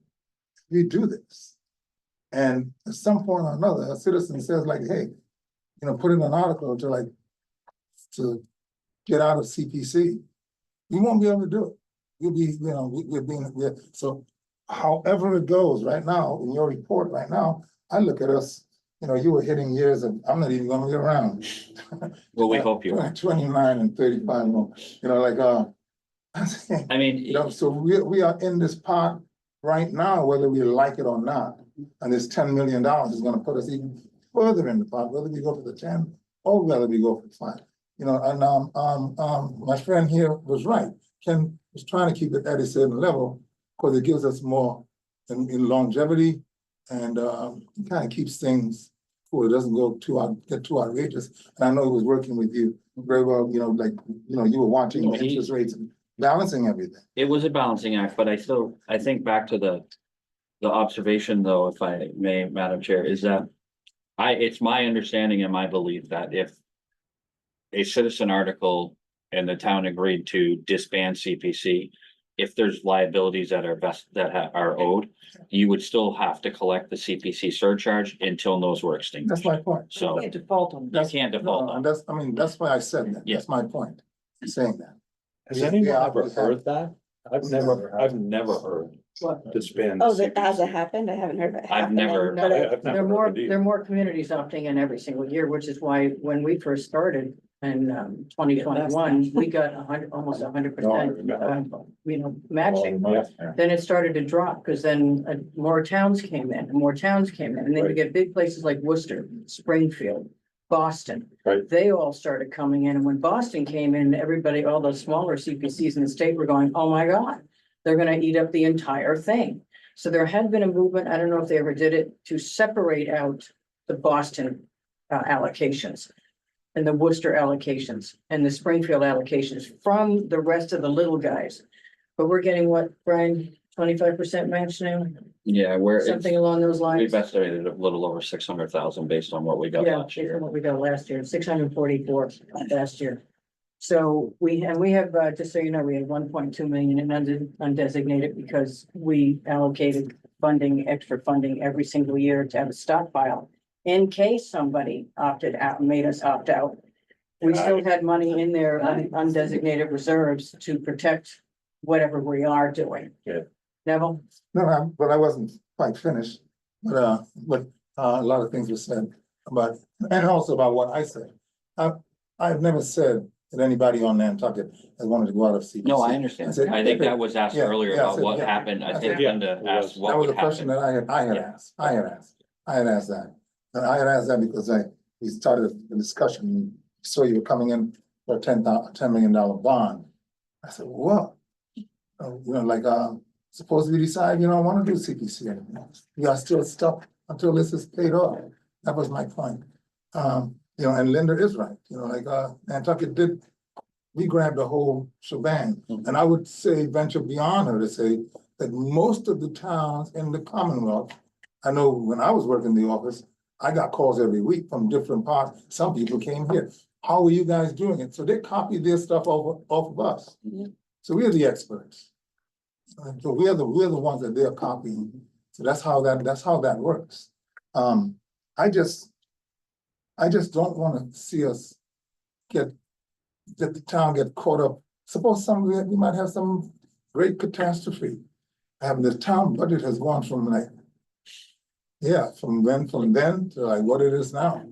we do this. And at some point or another, a citizen says like, hey, put in an article to to get out of CPC, we won't be able to do it. We'll be, so however it goes right now, in your report right now, I look at us, you were hitting years of, I'm not even gonna be around. Well, we hope you are. 29 and 35 more, I mean, so we are in this pot right now, whether we like it or not. And this $10 million is gonna put us even further in the pot, whether we go for the 10 or whether we go for 5. My friend here was right. Ken was trying to keep it at a certain level because it gives us more in longevity and it kind of keeps things cool. It doesn't get too outrageous. And I know he was working with you very well, you were watching the interest rates and balancing everything. it was a balancing act, but I think back to the observation though, if I may, Madam Chair, is that it's my understanding and my belief that if a citizen article and the town agreed to disband CPC, if there's liabilities that are owed, you would still have to collect the CPC surcharge until those were extinguished. That's my point. So You can't default on you can't default on. That's why I said that. Yeah. That's my point, saying that. Has anyone ever heard that? I've never heard What? disband. Oh, that has it happened? I haven't heard of it. I've never- happening, but I've never There are more, heard it either. there are more communities opting in every single year, which is why when we first started in 2021, we got almost 100%, matching. Then it started to drop because then more towns came in, and more towns came in, and then you get big places like Worcester, Springfield, Boston. Right. They all started coming in, and when Boston came in, everybody, all the smaller CPCs in the state were going, oh my God, they're gonna eat up the entire thing. So there had been a movement, I don't know if they ever did it, to separate out the Boston allocations and the Worcester allocations and the Springfield allocations from the rest of the little guys. But we're getting what, Brian, 25% match now, Yeah, where something along those lines? we've estimated a little over 600,000 based on what we got Yeah, last based on year. what we got last year, 644 last year. So we have, just so you know, we had 1.2 million in undesignated because we allocated extra funding every single year to have a stockpile. In case somebody opted out, made us opt out, we still had money in there, undesignated reserves to protect whatever we are doing. Yeah. Neville? No, but I wasn't quite finished, but a lot of things were said about, and also about what I said. I've never said that anybody on Nantucket has wanted to go out of CPC. No, I understand. said- I think that was asked Yeah, earlier yeah, I about said, what yeah. happened. I think Yeah. Linda asked That what was would a question happen. that I had Yeah. asked. I had asked that. And I had asked that because we started the discussion, so you were coming in for a $10 million bond. I said, what? Suppose we decide, I want to do CPC anymore. We are still stuck until this is paid off. That was my point. And Linda is right, Nantucket we grabbed the whole shebang. And I would say venture beyond her to say that most of the towns in the Commonwealth, I know when I was working in the office, I got calls every week from different parts. Some people came here. How are you guys doing it? So they copied their stuff off of us. So we're the experts. So we're the ones that they're copying. So that's how that works. I just don't want to see us get the town get caught up. Suppose we might have some great catastrophe. The town budget has gone from from then to like what it is now.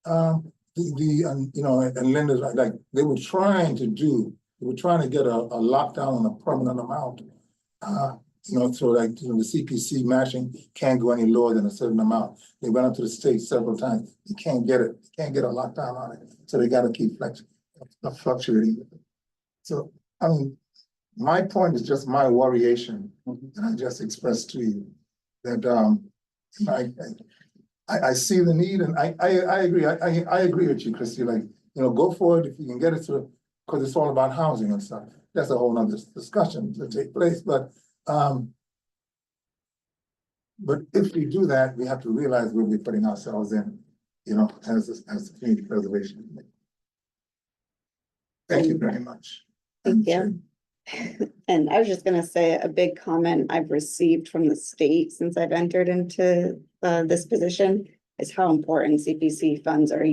And Linda's like they were trying to get a lockdown on a permanent amount. So the CPC matching can't go any lower than a certain amount. They went up to the state several times. You can't get it. You can't get a lockdown on it. So they got to keep fluctuating. So, my point is just my worryation that I just expressed to you that, I see the need and I agree. I agree with you, Christy, go for it if you can get it through, because it's all about housing and stuff. That's a whole nother discussion to take place, but if we do that, we have to realize where we're putting ourselves in, as community preservation. Thank you very much. Thank you. And I was just gonna say a big comment I've received from the state since I've entered into this position is how important CPC funds are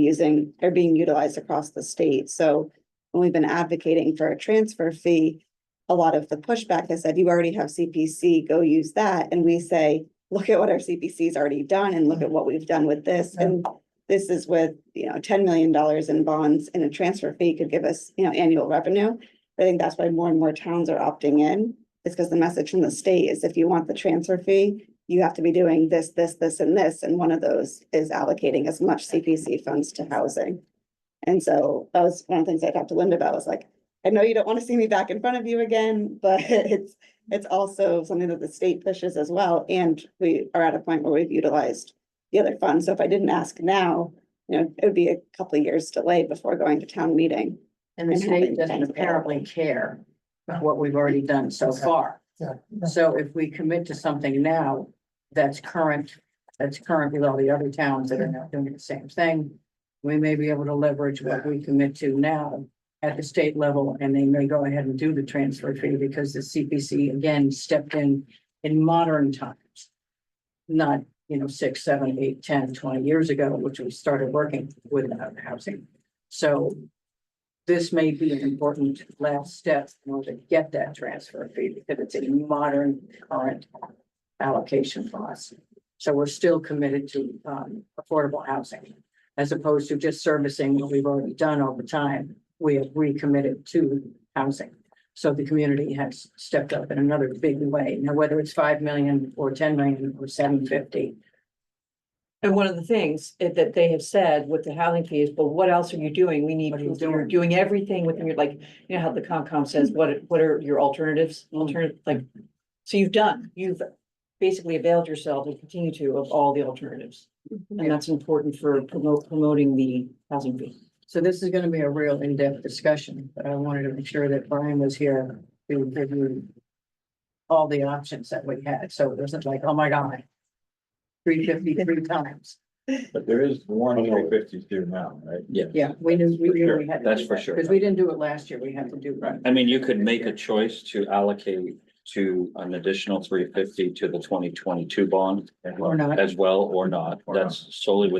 being utilized across the state. So when we've been advocating for a transfer fee, a lot of the pushback has said, you already have CPC, go use that. And we say, look at what our CPC's already done and look at what we've done with this. And this is with, $10 million in bonds, and a transfer fee could give us, annual revenue. I think that's why more and more towns are opting in, is because the message from the state is if you want the transfer fee, you have to be doing this, this, this, and this. And one of those is allocating as much CPC funds to housing. And so that was one of the things I talked to Linda about, was like, I know you don't want to see me back in front of you again, but it's also something that the state pushes as well. And we are at a point where we've utilized the other funds. So if I didn't ask now, it would be a couple of years delay before going to town meeting. And the state doesn't apparently care what we've already done so far. So if we commit to something now that's current with all the other towns that are now doing the same thing, we may be able to leverage what we commit to now at the state level, and they may go ahead and do the transfer fee because the CPC again stepped in modern times. Not, 6, 7, 8, 10, 20 years ago, which we started working with housing. So this may be an important last step in order to get that transfer fee, because it's a modern current allocation for us. So we're still committed to affordable housing, as opposed to just servicing what we've already done over time. We have recommitted to housing. So the community has stepped up in another big way. Now, whether it's 5 million or 10 million or 750. And one of the things that they have said with the housing fee is, but what else are you doing? We need, What are you you're doing everything within your, like, how the Concom says, what are your alternatives? So you've basically availed yourself and continue to of all the alternatives. And that's important for promoting the housing fee. So this is gonna be a real in-depth discussion, but I wanted to make sure that Brian was here to give you all the options that we had. So it wasn't like, oh my God, 353 times. But there is one 350 due now, right? Yeah. Yeah, we knew we had. That's for sure. Because we didn't do it last year. We had to do. I mean, you could make a choice to allocate to an additional 350 to the 2022 bond. Or not. As well, or not. That's solely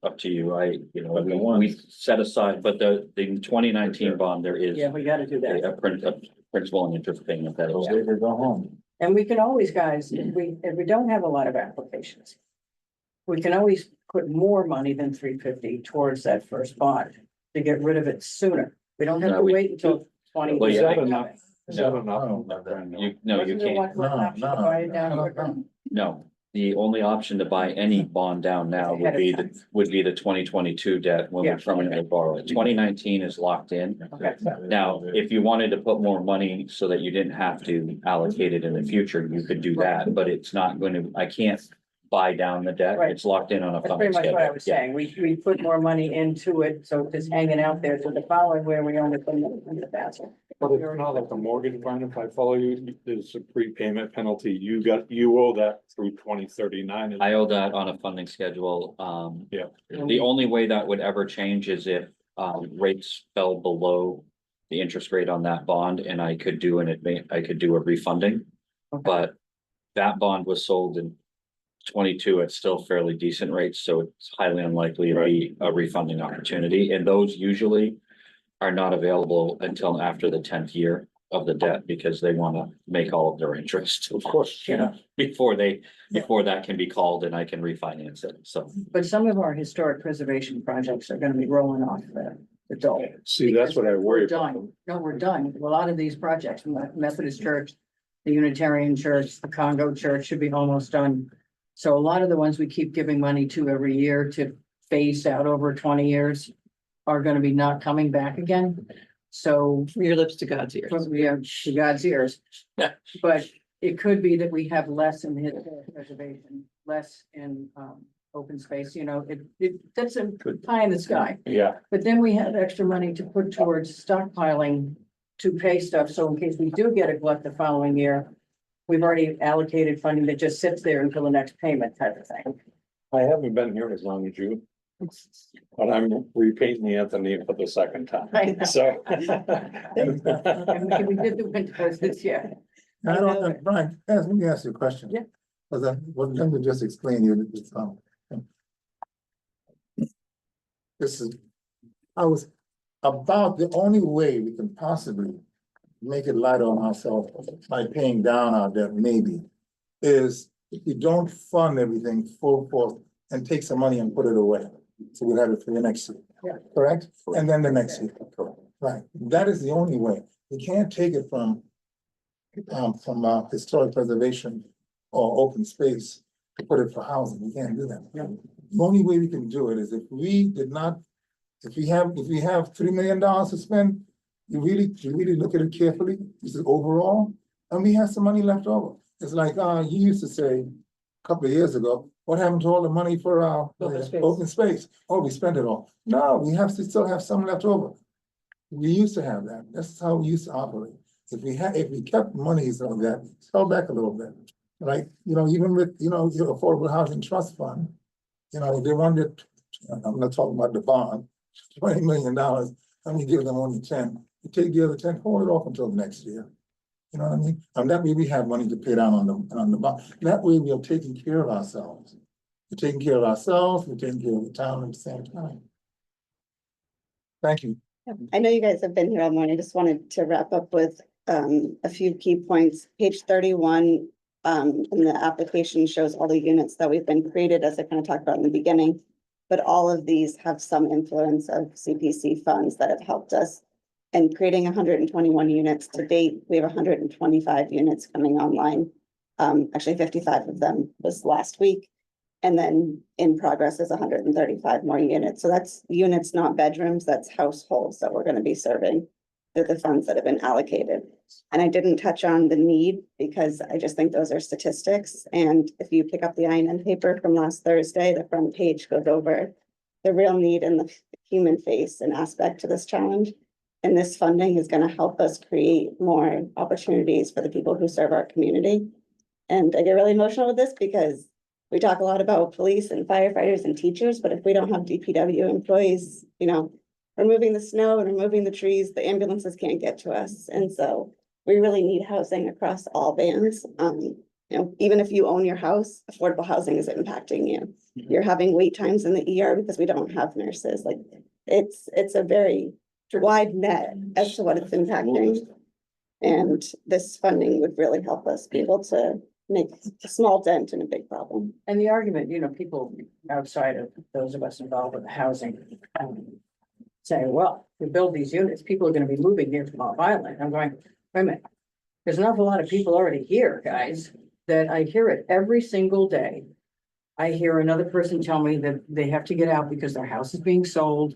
up to you. We set aside, but the 2019 bond, there is Yeah, we gotta do that. a principal and interest payment that is. Go home. And we can always, guys, if we don't have a lot of applications, we can always put more money than 350 towards that first bond to get rid of it sooner. We don't have No, to we- wait until 20. Well, Is yeah, that enough? Is that enough? You Wasn't there can't. one option to buy it down quicker? No, the only option to buy any bond down now would be the 2022 debt when we Yeah. permanently borrow it. 2019 is locked in. Okay. Now, if you wanted to put more money so that you didn't have to allocate it in the future, you could do that, but it's not going to, I can't buy down the debt. Right. It's locked in on a That's funding pretty much what I schedule. was Yeah. saying. We put more money into it, so it's hanging out there. So the following where we only put in the basket. But it's not like a mortgage bond, if I follow you, there's a prepayment penalty, you owe that through 2039. I owe that on a funding schedule. Yeah. The only way that would ever change is if rates fell below the interest rate on that bond, and I could do a refunding. But that bond was sold in 22 at still fairly decent rates, so it's highly unlikely to be a refunding opportunity, and those usually are not available until after the 10th year of the debt, because they want to make all of their interest, of course, before that can be called and I can refinance it, so. But some of our historic preservation projects are gonna be rolling off the dole. See, that's what I worry We're about. done. No, we're done. A lot of these projects, Methodist Church, the Unitarian Church, the Congo Church should be almost done. So a lot of the ones we keep giving money to every year to phase out over 20 years are gonna be not coming back again. So From your lips to God's ears. we have to God's ears. But it could be that we have less in historic preservation, less in open space, that's a pie in the sky. Yeah. But then we have extra money to put towards stockpiling to pay stuff. So in case we do get a glut the following year, we've already allocated funding that just sits there until the next payment type of thing. I haven't been here as long as you, but I'm repainting the Anthony for the second time, I know. so. And we did the windows this year. I don't, Brian, let me ask you a question. Yeah. Because what Linda just explained, you, this is, I was about the only way we can possibly make it lighter on ourselves by paying down our debt, maybe, is if we don't fund everything full force and take some money and put it away. So we'll have it for the next year. Yeah. Correct? And then the next year. Right. That is the only way. We can't take it from historic preservation or open space to put it for housing. We can't do that. Yeah. The only way we can do it is if we have $3 million to spend, you really look at it carefully, this is overall, and we have some money left over. It's like, you used to say a couple of years ago, what happened to all the money for open space? Oh, we spent it all. No, we have to still have some left over. We used to have that. That's how we used to operate. If we kept monies like that, fell back a little bit, right? Even with, your Affordable Housing Trust Fund, they wanted, I'm not talking about the bond, $20 million, and we give them only 10. You take the other 10, hold it off until next year. You know what I mean? And that way we have money to pay down on the bond. That way we are taking care of ourselves. We're taking care of ourselves, we're taking care of the town at the same time. Thank you. I know you guys have been here all morning. I just wanted to wrap up with a few key points. Page 31 in the application shows all the units that we've been created, as I kind of talked about in the beginning. But all of these have some influence of CPC funds that have helped us. And creating 121 units to date, we have 125 units coming online. Actually 55 of them was last week. And then in progress is 135 more units. So that's units, not bedrooms, that's households that we're going to be serving through the funds that have been allocated. And I didn't touch on the need because I just think those are statistics. And if you pick up the INN paper from last Thursday, the front page goes over the real need and the human face and aspect to this challenge. And this funding is going to help us create more opportunities for the people who serve our community. And I get really emotional with this because we talk a lot about police and firefighters and teachers, but if we don't have DPW employees, removing the snow and removing the trees, the ambulances can't get to us. And so we really need housing across all bands. Even if you own your house, affordable housing is impacting you. You're having wait times in the ER because we don't have nurses. Like it's a very wide net as to what it's impacting. And this funding would really help us be able to make a small dent in a big problem. And the argument, people outside of those of us involved with the housing, say, well, we build these units, people are gonna be moving here from Long Island. I'm going, wait a minute. There's an awful lot of people already here, guys, that I hear it every single day. I hear another person tell me that they have to get out because their house is being sold.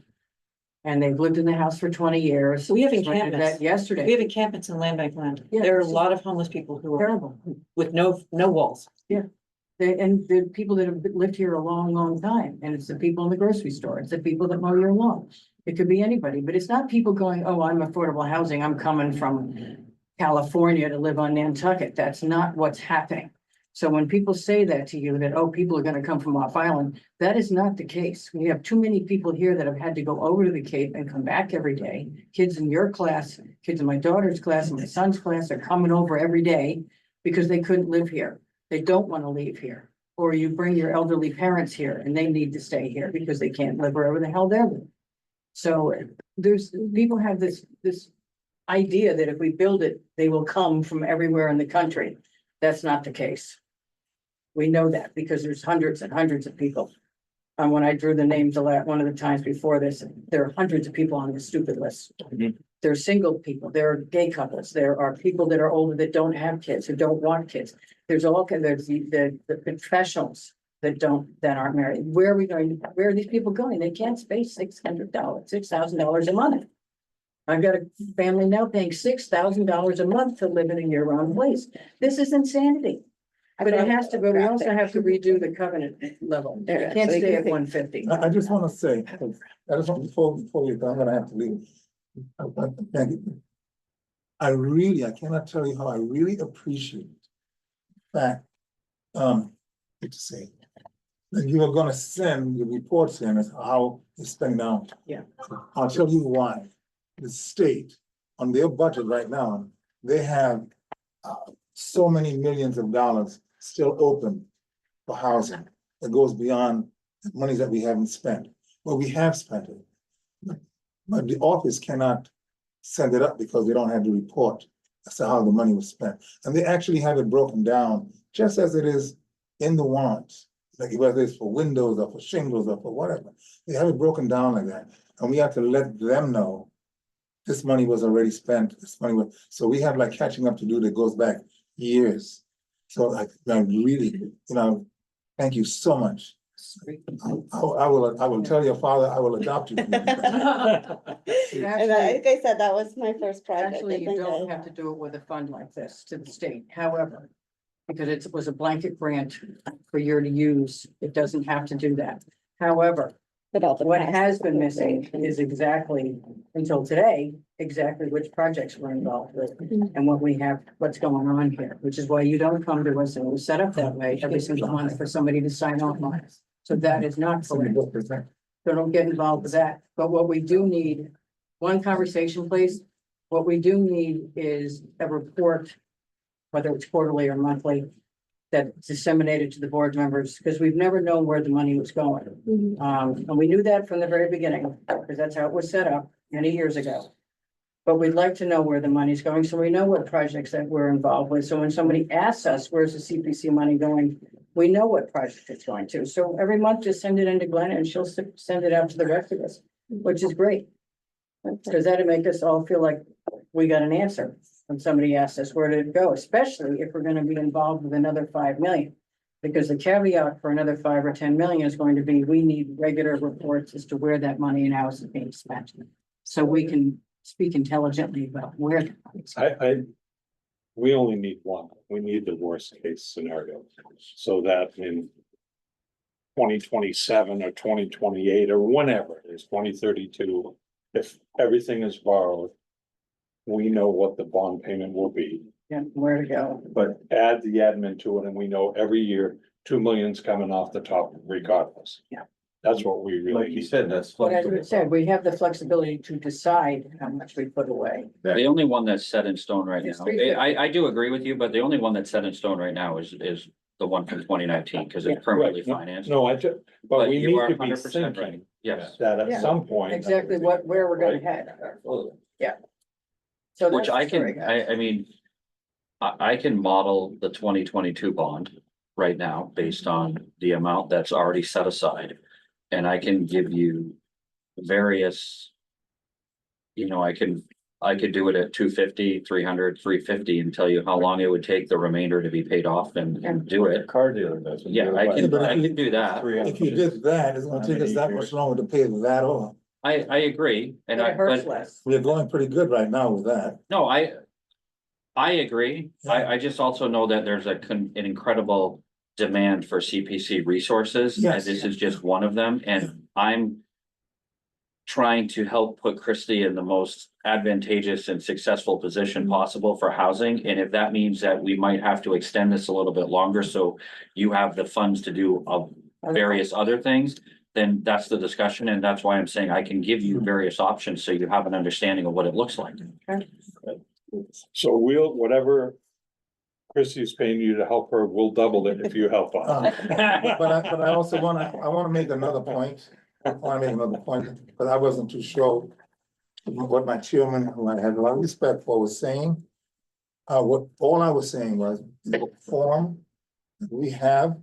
And they've lived in the house for 20 years. We have Just went through encampments. that yesterday. We have encampments in land bank land. Yeah, There are a it's lot of homeless people who are terrible. with no walls. And the people that have lived here a long, long time, and it's the people in the grocery store, it's the people that mow your lawn. It could be anybody, but it's not people going, oh, I'm affordable housing, I'm coming from California to live on Nantucket. That's not what's happening. So when people say that to you, that, oh, people are gonna come from off island, that is not the case. We have too many people here that have had to go over to the Cape and come back every day. Kids in your class, kids in my daughter's class, and my son's class are coming over every day because they couldn't live here. They don't want to leave here. Or you bring your elderly parents here and they need to stay here because they can't live wherever the hell they're living. So people have this idea that if we build it, they will come from everywhere in the country. That's not the case. We know that because there's hundreds and hundreds of people. When I drew the names one of the times before this, there are hundreds of people on this stupid list. There are single people, there are gay couples, there are people that are older that don't have kids, who don't want kids. There's the professionals that aren't married. Where are these people going? They can't pay $6,000 a month. I've got a family now paying $6,000 a month to live in a year-round place. This is insanity. But it has to go, we also have to redo the covenant level. It can't stay at 150. I just want to say, before you go, I'm gonna have to leave. Thank you. I cannot tell you how I really appreciate that, to say, that you are gonna send the reports in as how it's spent out. Yeah. I'll tell you why. The state, on their budget right now, they have so many millions of dollars still open for housing. It goes beyond the money that we haven't spent. Well, we have spent it. But the office cannot send it up because they don't have the report as to how the money was spent. And they actually have it broken down, just as it is in the warrants. Like whether it's for windows or for shingles or for whatever, they have it broken down like that. And we have to let them know this money was already spent, this money was, so we have like catching up to do that goes back years. So like, I really, thank you so much. I will tell your father, I will adopt you. And like I said, that was my first project. Actually, I you think don't I- have to do it with a fund like this to the state, however. Because it was a blanket grant for you to use, it doesn't have to do that. However, But all the what past- has been missing is exactly, until today, exactly which projects we're involved with. And what we have, what's going on here, which is why you don't come to us, and it was set up that way every single month for somebody to sign off on it. So that is not correct. So don't get involved with that. But what we do need, one conversation, please. What we do need is a report, whether it's quarterly or monthly, that disseminated to the board members, because we've never known where the money was going. And we knew that from the very beginning, because that's how it was set up many years ago. But we'd like to know where the money's going, so we know what projects that we're involved with. So when somebody asks us, where's the CPC money going? We know what project it's going to. So every month, just send it into Glenna and she'll send it out to the rest of us, which is great. Because that'll make us all feel like we got an answer when somebody asks us where did it go, especially if we're gonna be involved with another 5 million. Because the caveat for another 5 or 10 million is going to be, we need regular reports as to where that money and how it's being spent. So we can speak intelligently about where. the money's going. We only need one. We need the worst case scenario. So that in 2027 or 2028 or whenever it is, 2032, if everything is borrowed, we know what the bond payment will be, Yeah, where to go. but add the admin to it and we know every year 2 million's coming off the top regardless. Yeah. That's what we really Like you need. said, that's. But as we said, we have the flexibility to decide how much we put away. The only one that's set in stone right It's now, 350. I do agree with you, but the only one that's set in stone right now is the one from 2019, because it's permanently Right. financed. No, but But we you need are to be 100% right. thinking Yes, that Yeah. at some point. Exactly where we're gonna head. Yeah. So which that's I the story, can, guys. I mean, I can model the 2022 bond right now based on the amount that's already set aside. And I can give you various, I could do it at 250, 300, 350 and tell you how long it would take the remainder to be paid off and do Like a it. car dealer does. Yeah, I can do that. If you did that, it's gonna take us that much longer to pay that off. I agree, and But it hurts but less. We're going pretty good right now with that. no, I agree. I just also know that there's an incredible demand for CPC resources. And Yes. this is just one of them, and I'm trying to help put Christie in the most advantageous and successful position possible for housing. And if that means that we might have to extend this a little bit longer, so you have the funds to do various other things, then that's the discussion, and that's why I'm saying I can give you various options, so you have an understanding of what it looks like. So whatever Christie's paying you to help her, we'll double it if you help us. But I also wanna make another point. Because I wasn't too sure what my chairman, who I had a lot of respect for, was saying. All I was saying was, the form that we have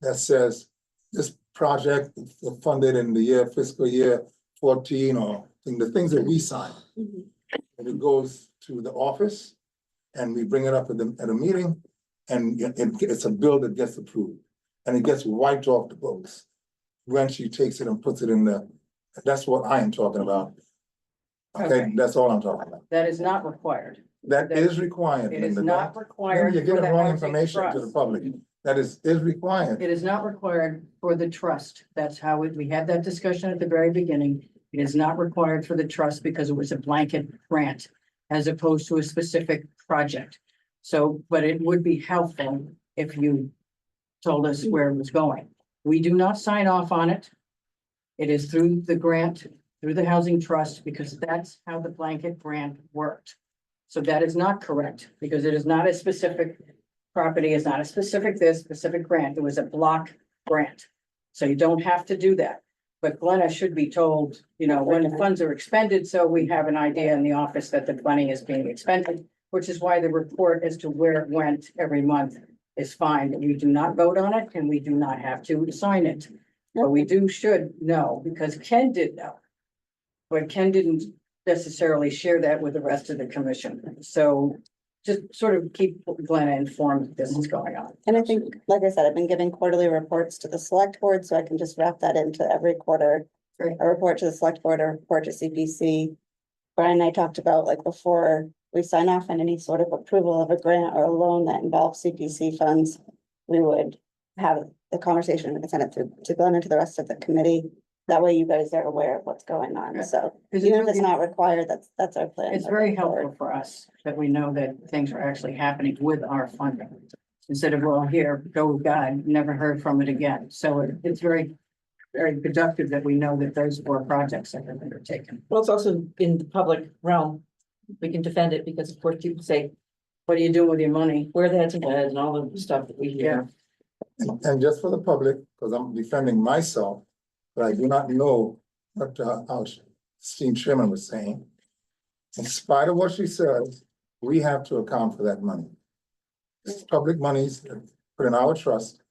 that says this project is funded in the fiscal year 14, or the things that we sign. And it goes to the office and we bring it up at a meeting, and it's a bill that gets approved and it gets wiped off the books. When she takes it and puts it in that's what I am talking about. Okay, that's all I'm talking about. That is not required. That is required. It is Linda. not required. You're for giving the wrong housing information to the trust. public. That is required. It is not required for the trust. That's how we had that discussion at the very beginning. It is not required for the trust because it was a blanket grant as opposed to a specific project. So, but it would be helpful if you told us where it was going. We do not sign off on it. It is through the grant, through the housing trust, because that's how the blanket grant worked. So that is not correct, because it is not a specific property, it's not a specific grant. It was a block grant. So you don't have to do that. But Glenna should be told, you know, when the funds are expended, so we have an idea in the office that the money is being expended, which is why the report as to where it went every month is fine. We do not vote on it and we do not have to sign it. But we should know, because Ken did know. But Ken didn't necessarily share that with the rest of the commission. So just sort of keep Glenna informed that this is going on. And I think, like I said, I've been giving quarterly reports to the select board, so I can just wrap that into every quarter. Great. A report to the select board, a report to CPC. Brian and I talked about, like, before we sign off on any sort of approval of a grant or a loan that involves CPC funds, we would have the conversation and send it to Glenn and to the rest of the committee. That way you guys are aware of what's going on, so even if it's not required, that's our plan. It's very helpful for us that we know that things are actually happening with our funding. Instead of, well, here, go God, never heard from it again. So it's very, very productive that we know that those 4 projects have been undertaken. Well, it's also in the public realm. We can defend it because of course people say, what do you do with your money? where the heads and beds and all the stuff that we hear. And just for the public, because I'm defending myself, but I do not know what our esteemed chairman was saying. In spite of what she says, we have to account for that money. It's public monies put in our trust.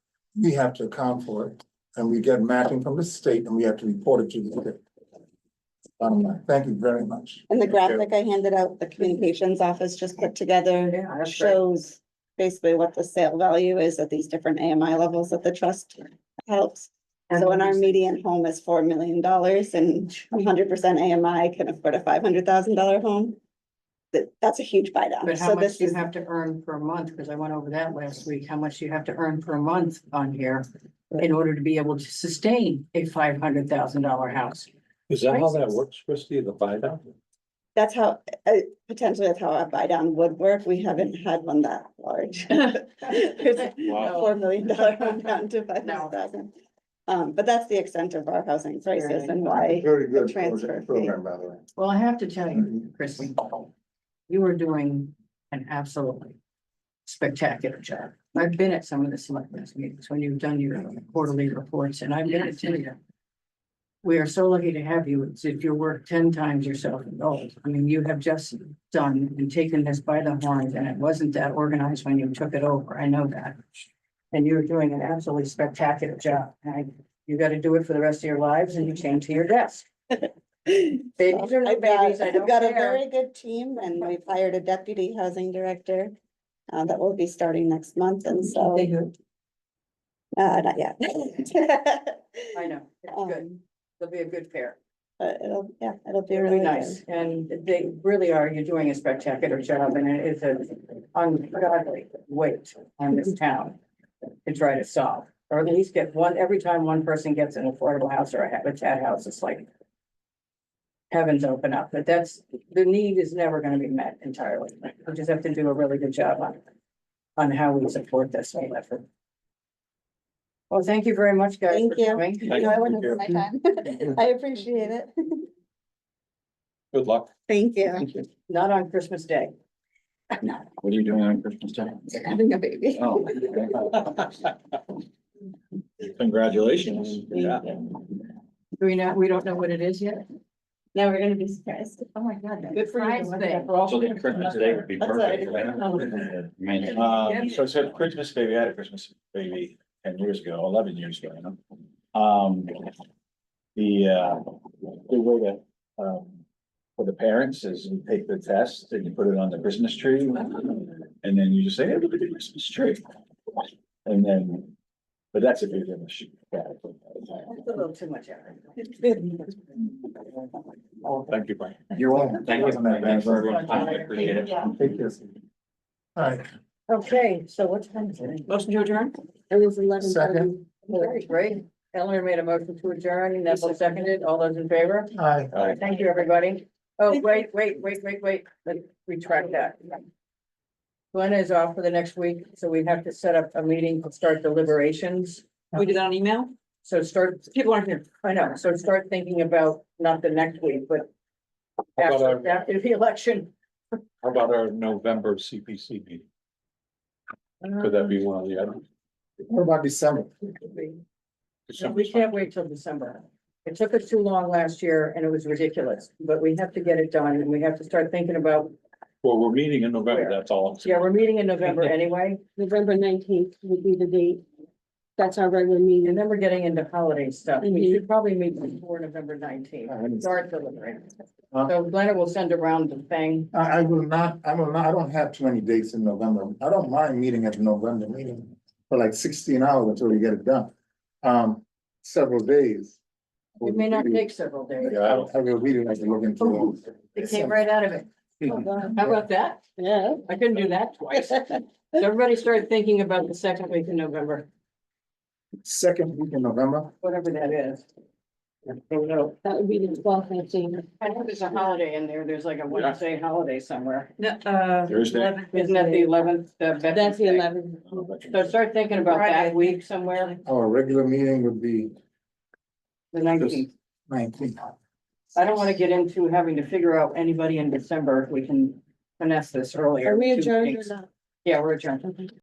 We have to account for it, and we get matching from the state, and we have to report it to the state. Bottom line. Thank you very much. And the graphic I handed out, the communications office just put together, Yeah, that's great. shows basically what the sale value is at these different AMI levels that the trust helps. So when our median home is $4 million and 100% AMI can afford a $500,000 home, that's a huge buy down. But how So much this do you is, have to earn per month? Because I went over that last week. How much do you have to earn per month on here in order to be able to sustain a $500,000 house? Is that how that works, Christie, the buy down? that's how, potentially that's how a buy down would work. We haven't had one that large. There's a $4 million home down to 500,000. But that's the extent of our housing crisis and why Very the good transfer fee. program, by the way. Well, I have to tell you, Chrissy, you are doing an absolutely spectacular job. I've been at some of the selectmen's meetings when you've done your quarterly reports, and I've got to tell you, we are so lucky to have you. It's if you work 10 times yourself in gold. I mean, you have just done and taken this by the horns, and it wasn't that organized when you took it over. I know that. And you're doing an absolutely spectacular job. And you got to do it for the rest of your lives, and you change to your desk. Babies are no babies. I I've don't got a care. very good team and we've hired a deputy housing director. That will be starting next month, and so. Not yet. I know, it's good. It'll be a good pair. But it'll be It'll really be good. nice, and they really are, you're doing a spectacular job, and it is an ungodly weight on this town to try to solve, or at least get one, every time one person gets an affordable house or a habitat house, it's like heavens open up, but that's, the need is never gonna be met entirely. We just have to do a really good job on how we support this whole effort. Well, thank you very much, guys, for Thank you. coming. You know, I wouldn't waste my time. I appreciate it. Good luck. Thank you. Not on Christmas Day. What are you doing on Christmas Day? Having a baby. Oh. Congratulations. Yeah. We don't know what it is yet. Now we're gonna be surprised. Oh, my God. Good for you. So then Christmas Day would be That's perfect. right. right? I mean, So it's a Christmas baby, I had a Christmas baby 10 years ago, 11 years ago, you know. The way to, for the parents is you take the test and you put it on the Christmas tree. And then you just say, hey, look at the Christmas tree. And then, but that's if you're gonna shoot. It's a little too much effort. Thank you, Brian. You're welcome. Thank you. Thanks for everyone's time. I appreciate it. Take this. All right, Okay, so what's time today? Motion to adjourn? It was 11:30. second, Very great. Eleanor made a motion to adjourn, and Neville seconded. All those in favor? aye. Thank you, everybody. Oh, wait. Let's retract that. Glenna is off for the next week, so we have to set up a meeting to start deliberations. We did that on email? So start, People aren't here. I know, so start thinking about not the next week, but How about after the election. How about our November CPC meeting? Could that be one of the items? What about December? We can't wait till December. It took us too long last year and it was ridiculous, but we have to get it done and we have to start thinking about, Well, we're meeting in November, that's all. I'm saying. yeah, we're meeting in November anyway. November 19th would be the date. That's our regular meeting. And then we're getting into holiday stuff. We Mhm. should probably meet before November 19th. Start delivering. Uh, So Glenna will send around the thing. I will not, I don't have too many dates in November. I don't mind meeting at the November meeting for like 16 hours until we get it done. Several days. It may not take several days. I will really like to look into. It came right out of it. How about that? Yeah. I couldn't do that twice. So everybody started thinking about the second week in November, Second week in November. whatever that is. I don't know. That would be the 12th, I think. I know there's a holiday in there. There's like a Wednesday holiday somewhere. No, Thursday. Isn't that the 11th? That's the 11th. So start thinking about that week somewhere, Our regular meeting would be the 19th. 19th. I don't want to get into having to figure out anybody in December if we can finesse this earlier. Are we Two adjourned or weeks. not? Yeah, we're adjourned.